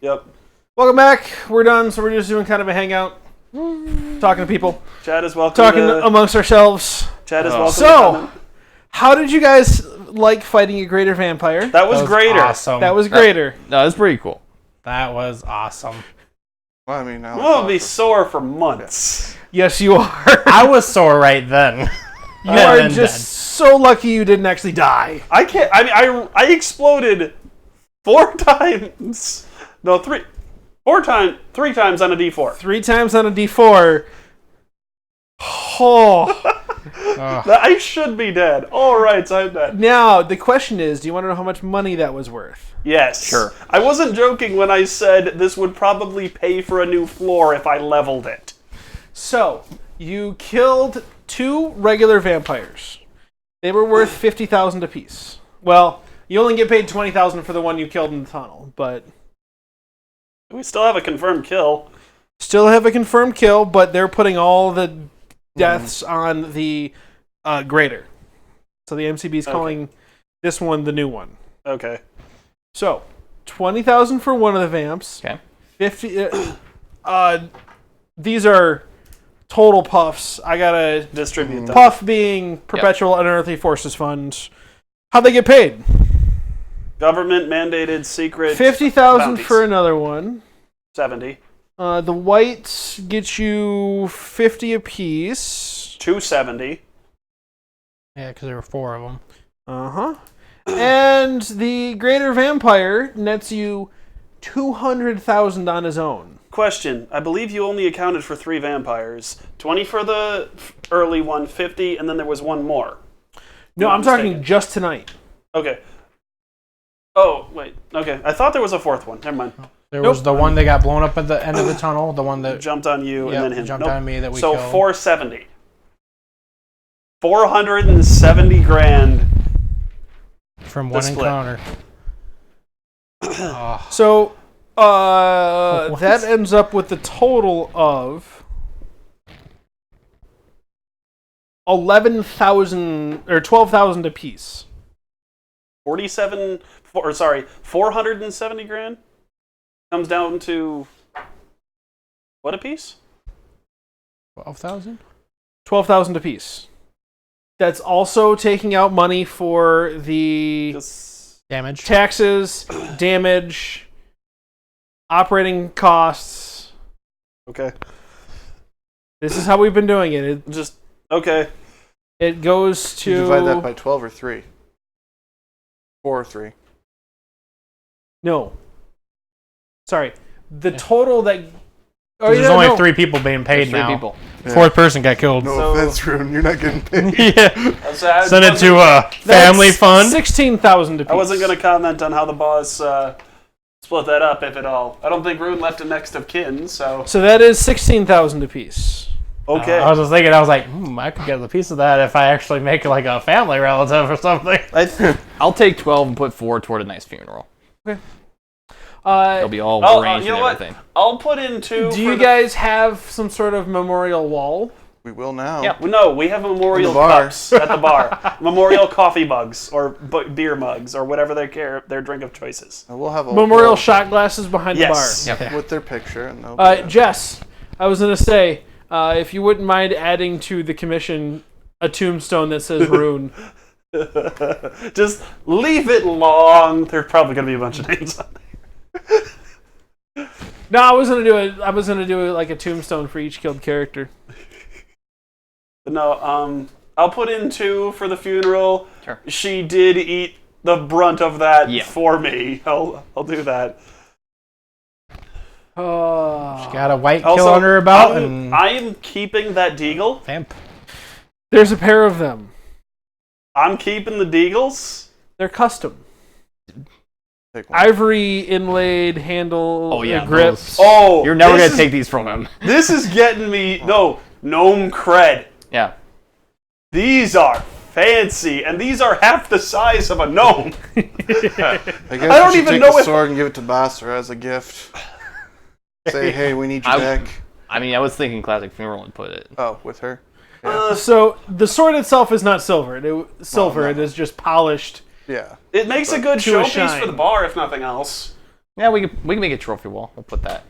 B: Yep.
A: Welcome back. We're done, so we're just doing kind of a hangout. Talking to people.
B: Chad is welcome.
A: Talking amongst ourselves.
B: Chad is welcome. to
A: So,
B: comment.
A: how did you guys like fighting a greater vampire?
B: That was greater.
D: Awesome.
A: That was greater.
E: No, that's pretty cool.
D: That was awesome.
C: Well, I mean, now
B: We'll be sore for months.
A: Yes, you are.
D: I was sore right then.
A: You are just so lucky you didn't actually die.
B: I can't. I mean, I exploded 4 times. No, 3 times on a D4.
A: 3 times on a D4. Oh.
B: I should be dead. All right, so I'm dead.
A: Now, the question is, do you want to know how much money that was worth?
B: Yes.
E: Sure.
B: I wasn't joking when I said this would probably pay for a new floor if I leveled it.
A: So, you killed 2 regular vampires. They were worth 50,000 apiece. Well, you only get paid 20,000 for the one you killed in the tunnel, but
B: We still have a confirmed kill.
A: still have a confirmed kill, but they're putting all the deaths on the grader. So the MCB is calling this one the new one.
B: Okay.
A: So, 20,000 for one of the vamps.
E: Okay.
A: 50 these are total puffs. I got to
B: Distribute them.
A: puff being Perpetual Unearthly Forces Fund. How'd they get paid?
B: Government mandated secret
A: 50,000
B: bounties.
A: for another one.
B: 70.
A: The whites get you 50 apiece.
B: 270.
D: Yeah, because there were 4 of them.
A: Uh-huh. And the greater vampire nets you 200,000 on his own.
B: Question. I believe you only accounted for 3 vampires. 20 for the early one, 50, and then there was one more.
A: No,
B: Not
A: I'm talking
B: mistaken.
A: just tonight.
B: Okay. Oh, wait. Okay. I thought there was a 4th one. Never mind.
D: There was the one that got blown up at the end of the tunnel, the one that
B: Jumped on you and then him.
D: jumped
B: Nope.
D: on me that we
B: So
D: killed.
B: 470. 470 grand.
D: From
B: the
D: one
B: split.
D: encounter. Oh,
A: So,
D: What?
A: that ends up with the total of 11,000 or 12,000 apiece.
B: 470 grand comes down to what a piece?
D: 12,000?
A: 12,000 apiece. That's also taking out money for the
B: Just
D: Damage.
A: taxes, damage, operating costs.
B: okay.
A: This is how we've been doing it.
B: Just okay.
A: It goes to...
C: You divide that by 12 or 3? 4 or 3?
A: No. Sorry. The total that... Oh,
D: There's only 3 people being paid
E: Three
D: now.
E: people.
C: Yeah.
D: 4th person got killed.
C: No
B: So-
C: offense, Rune. You're not getting paid.
D: Yeah.
B: So
D: Send it to a family
A: That's
D: fund.
A: 16,000 apiece.
B: I wasn't going to comment on how the boss split that up, if at all. I don't think Rune left a next of kin, so...
A: So that is 16,000 apiece.
B: Okay.
D: I was just thinking, I was like, I could get a piece of that if I actually make like a family relative or something.
E: I'll take 12 and put 4 toward a nice funeral. They'll be all arranged
B: you know
E: and
B: what?
E: everything.
B: I'll put in 2
A: Do you guys have some sort of memorial wall?
C: We will now.
E: Yeah.
B: No, we have memorial
C: In the bar.
B: cups at the bar. Memorial coffee mugs or beer mugs or whatever their drink of choices.
C: And we'll have a
A: Memorial
C: wall
A: shot glasses behind
B: Yes.
A: the bar.
C: with their picture. And they'll
A: Jess, I was going to say, if you wouldn't mind adding to the commission a tombstone that says Rune.
B: Just leave it long. There's probably going to be a bunch of names on there.
A: No, I was gonna do it like a tombstone for each killed character.
B: No, I'll put in 2 for the funeral.
E: Sure.
B: She did eat the brunt of that
E: Yeah.
B: for me. I'll do that.
D: Got a white
B: Also,
D: kill on her about and
B: I'm keeping that deagle.
D: vamp.
A: There's a pair of them.
B: I'm keeping the deagles.
A: They're custom.
C: take one.
A: Ivory inlaid handle
E: Oh, yeah,
A: grips.
B: Oh,
E: You're never
B: this
E: going to
B: is-
E: take these from him.
B: This is getting me. No, gnome cred.
E: Yeah.
B: These are fancy, and these are half the size of a gnome.
C: I guess
B: I don't
C: you should
B: even
C: take
B: know
C: the
B: if-
C: sword and give it to Basra as a gift. Say, hey, we need you
E: I-
C: back.
E: I mean, I was thinking classic funeral and put it.
C: Oh, with her.
A: So the sword itself is not silver.
C: no.
A: It is just polished.
C: Yeah.
B: It makes a good
A: To a
B: showpiece
A: shine.
B: for the bar, if nothing else.
E: Yeah, we can make a trophy wall. We'll put that.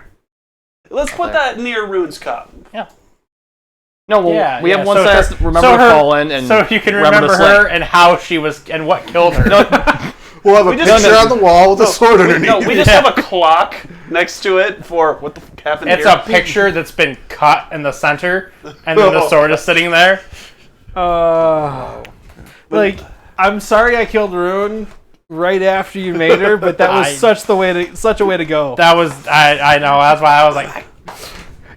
B: Let's put that near Rune's cup.
E: Yeah. No, well,
D: Yeah,
E: we
D: yeah,
E: have one
D: so
E: that
D: her-
E: says remember
D: so her-
E: Fallen and
D: so you can
E: remember
D: remember
E: the
D: her
E: Slay.
D: and how she was and what killed her.
C: We'll have a
B: just-
C: picture on the wall with a sword underneath.
B: No, we just have a clock next to it for what the fuck happened
D: It's
B: here.
D: a picture that's been cut in the center, and then the sword is sitting there.
A: Like, I'm sorry I killed Rune right after you made her, but that was such a way to go.
D: That was I know. That's why I was like,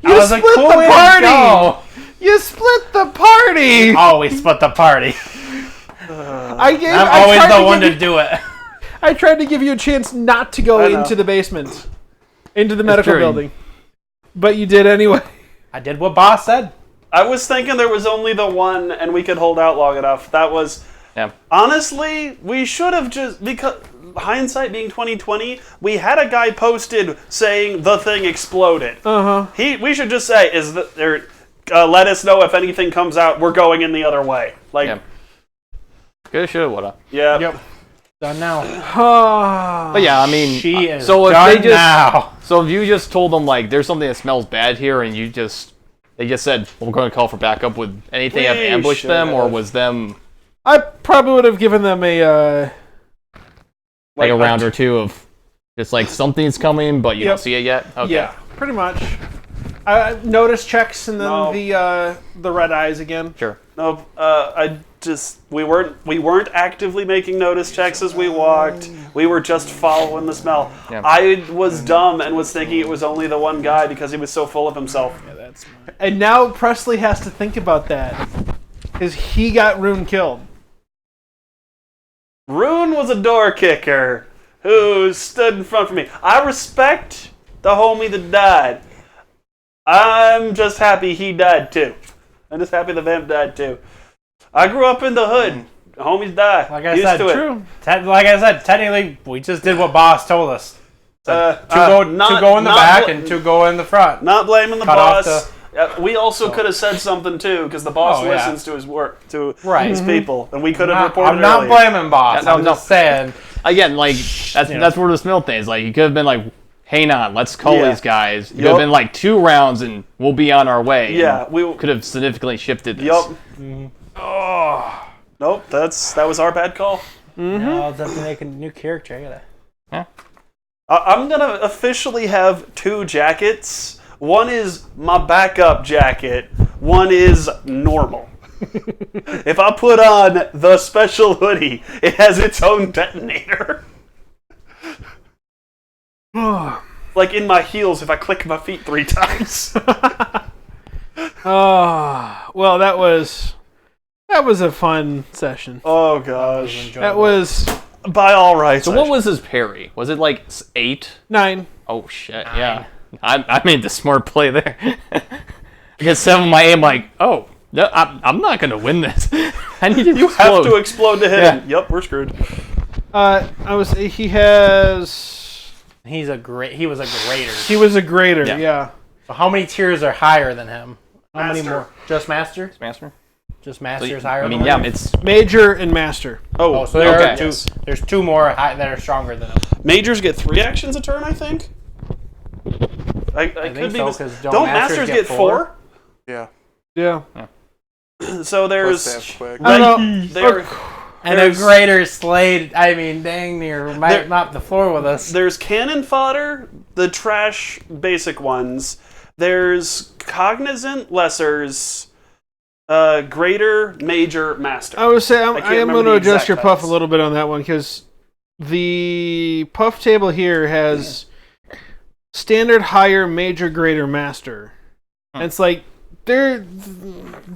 A: You
D: that was a
A: split
D: cool
A: the
D: way to
A: party!
D: go.
A: You split the party.
D: Oh, we split the party.
A: I'm
D: I'm always the one to do it.
A: I tried to give you a chance not to go
B: I know.
A: into the basement, into the medical
E: true.
A: building, but you did anyway.
D: I did what boss said.
B: I was thinking there was only the one, and we could hold out long enough. That was
E: Yeah.
B: honestly, we should have just because hindsight being 2020, we had a guy posted saying the thing exploded. We should just say let us know if anything comes out. We're going in the other way. Like,
E: Yeah. Coulda, shoulda, woulda.
B: yeah.
D: Yep. Done now.
E: But yeah, I mean,
D: She is
E: so if
D: done
E: they just,
D: now.
E: so if you just told them like there's something that smells bad here, and they just said well, we're going to call for backup, would anything have
B: We
E: ambushed them, or
B: should've.
E: was them
A: I probably would have given them a.
E: like a round or two of just like something's coming, but you
A: Yep.
E: don't see it yet? Okay.
A: Yeah, pretty much. Notice checks and then
B: No.
A: the red eyes again.
E: Sure.
B: No, we weren't actively making notice checks as we walked. We were just following the smell.
E: Yeah.
B: I was dumb and was thinking it was only the one guy because he was so full of himself.
A: And now Presley has to think about that, because he got Rune killed.
B: Rune was a door kicker who stood in front of me. I respect the homie that died. I'm just happy he died too. I'm just happy the vamp died too. I grew up in the hood. Homies die.
D: Like I
B: Used
D: said,
B: to it.
A: True.
D: Like I said, technically, we just did what boss told us. Two go in the
B: not
D: back
B: bl-
D: and 2 go in the front.
B: Not blaming the
D: Cut off
B: boss. We also could have said something too, because the boss
D: Oh, yeah.
B: listens to his work, to
D: Right.
B: his people, and we could have
D: I'm
B: reported
D: not
B: earlier.
D: blaming boss.
E: No,
D: I'm
E: no.
D: just saying.
E: Again, like that's
D: Yeah.
E: that's where the smell thing is. Like you could have been like, hang on, let's call
B: Yeah.
E: these guys. It could
B: Yup.
E: have been like 2 rounds and we'll be on our way.
B: Yeah,
E: And
B: we.
E: could have significantly shifted this.
B: Yup. Nope, that was our bad call.
D: No, I'll have to make a new character. I gotta.
B: I'm gonna officially have 2 jackets. One is my backup jacket. one is normal. If I put on the special hoodie, it has its own detonator. Like in my heels if I click my feet 3 times.
A: Well, that was a fun session.
B: Oh gosh.
A: That was
B: By all rights.
E: So what was his parry? Was it like 8?
A: 9.
E: Oh shit! Yeah, I made the smart play there. I get 7 my aim. Like, oh no, I'm not gonna win this. I need to
B: You
E: explode.
B: have to explode to hit him. Yep, we're screwed.
A: He has.
D: He was a grader.
A: He was a grader. Yeah.
D: So how many tiers are higher than him? How many
B: Master.
D: more? Just master?
E: Master.
D: Just master is higher.
E: I mean,
D: than
E: yeah,
D: him?
E: it's
A: Major and master.
D: Oh, so there
E: okay.
D: are 2. There's 2 more that are stronger than him.
B: Majors get 3 actions a turn, I think. I
D: think
B: could be
D: so,
B: mis-
D: 'cause
B: Don't
D: don't
B: masters
D: masters
B: get
D: get
B: 4?
C: Yeah.
A: Yeah.
B: So
C: Plus
B: there's
C: they have quick.
A: I don't know.
B: there,
D: And a
B: there's-
D: grader slayed, I mean, dang near mopped the floor with us.
B: there's cannon fodder, the trash basic ones. There's cognizant lessers, greater, major, master.
A: I would say I
B: can't
A: am
B: remember
A: going to
B: the
A: adjust
B: exact
A: your puff a
B: titles.
A: little bit on that one because the puff table here has standard, higher, major, greater, master. And it's like the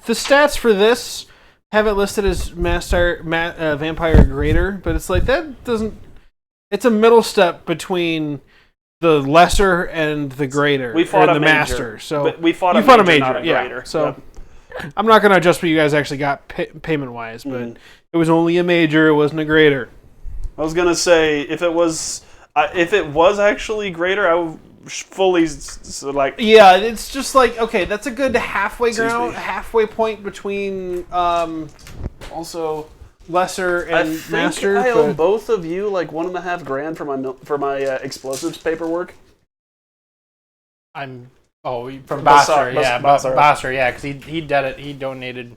A: stats for this have it listed as vampire, greater, but it's like that doesn't. It's a middle step between the lesser and the greater,
B: We fought
A: and
B: a
A: the
B: major,
A: master. So
B: but we fought
A: you
B: a
A: fought
B: major,
A: a
B: not
A: major,
B: a
A: yeah.
B: greater.
A: So I'm not going to adjust what you guys actually got payment wise, but it was only a major. It wasn't a greater.
B: I was gonna say if it was actually greater, I would fully like.
A: Yeah, it's just like okay, that's a good halfway
B: me.
A: halfway point between also lesser
B: I
A: and
B: think
A: master.
B: I owe
A: but-
B: both of you like $1.5 grand for my explosives paperwork.
D: I'm from
B: Bassar,
D: Basser, yeah,
B: Bassar.
D: Basser, yeah, because he did it. He donated.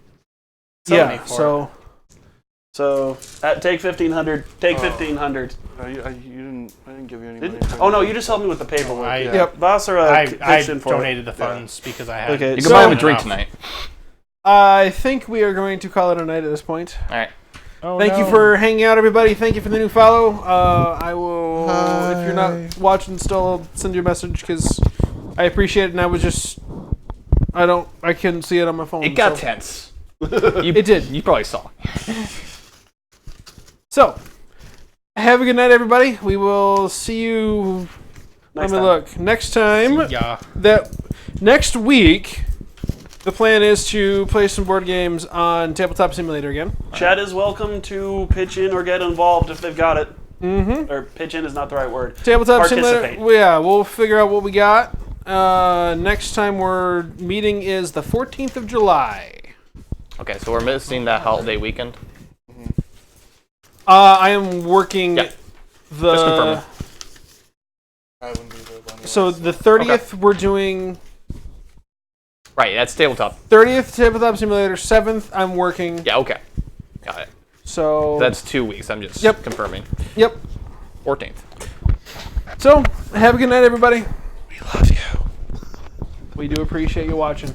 A: yeah.
D: for
A: So
B: So take 1,500. Take 1,500.
C: No, you didn't. I didn't give you any money.
B: Didn't?
C: for
B: Oh no,
C: that.
B: you just helped me with the paperwork.
D: I,
A: Yep.
B: Vassar
D: I
B: pitched in for it.
D: donated the funds because I had.
B: Okay,
E: You
B: so-
E: can buy him a drink tonight.
A: I think we are going to call it a night at this point.
E: All right.
A: Thank you for hanging out, everybody. Thank you for the new follow. I will, if you're not watching still, I'll send you a message because I appreciate it. And I was just, I couldn't see it on my phone.
E: It got
A: so.
E: tense.
A: It did.
E: You probably saw.
A: So, have a good night, everybody. We will see you.
B: Next
A: let me
B: time.
A: look. Next time.
D: Yeah.
A: Next week, the plan is to play some board games on Tabletop Simulator again.
B: Chat is welcome to pitch in or get involved if they've got it.
A: Mm-hmm.
B: Or pitch in is not the right word.
A: Tabletop Simulator.
B: Participate.
A: Well, yeah, we'll figure out what we got. Next time we're meeting is the 14th of July.
E: Okay, so we're missing that holiday weekend.
A: I am working
E: Yeah. Just confirming.
C: I wouldn't be there anyway,
A: So the 30th we're doing
E: Right, that's tabletop.
A: 30th Tabletop Simulator. 7th I'm working.
E: Yeah, okay. Got it.
A: So
E: That's 2 weeks. I'm just
A: Yep.
E: confirming.
A: yep.
E: 14th.
A: So have a good night, everybody.
C: We love you.
A: We do appreciate you watching.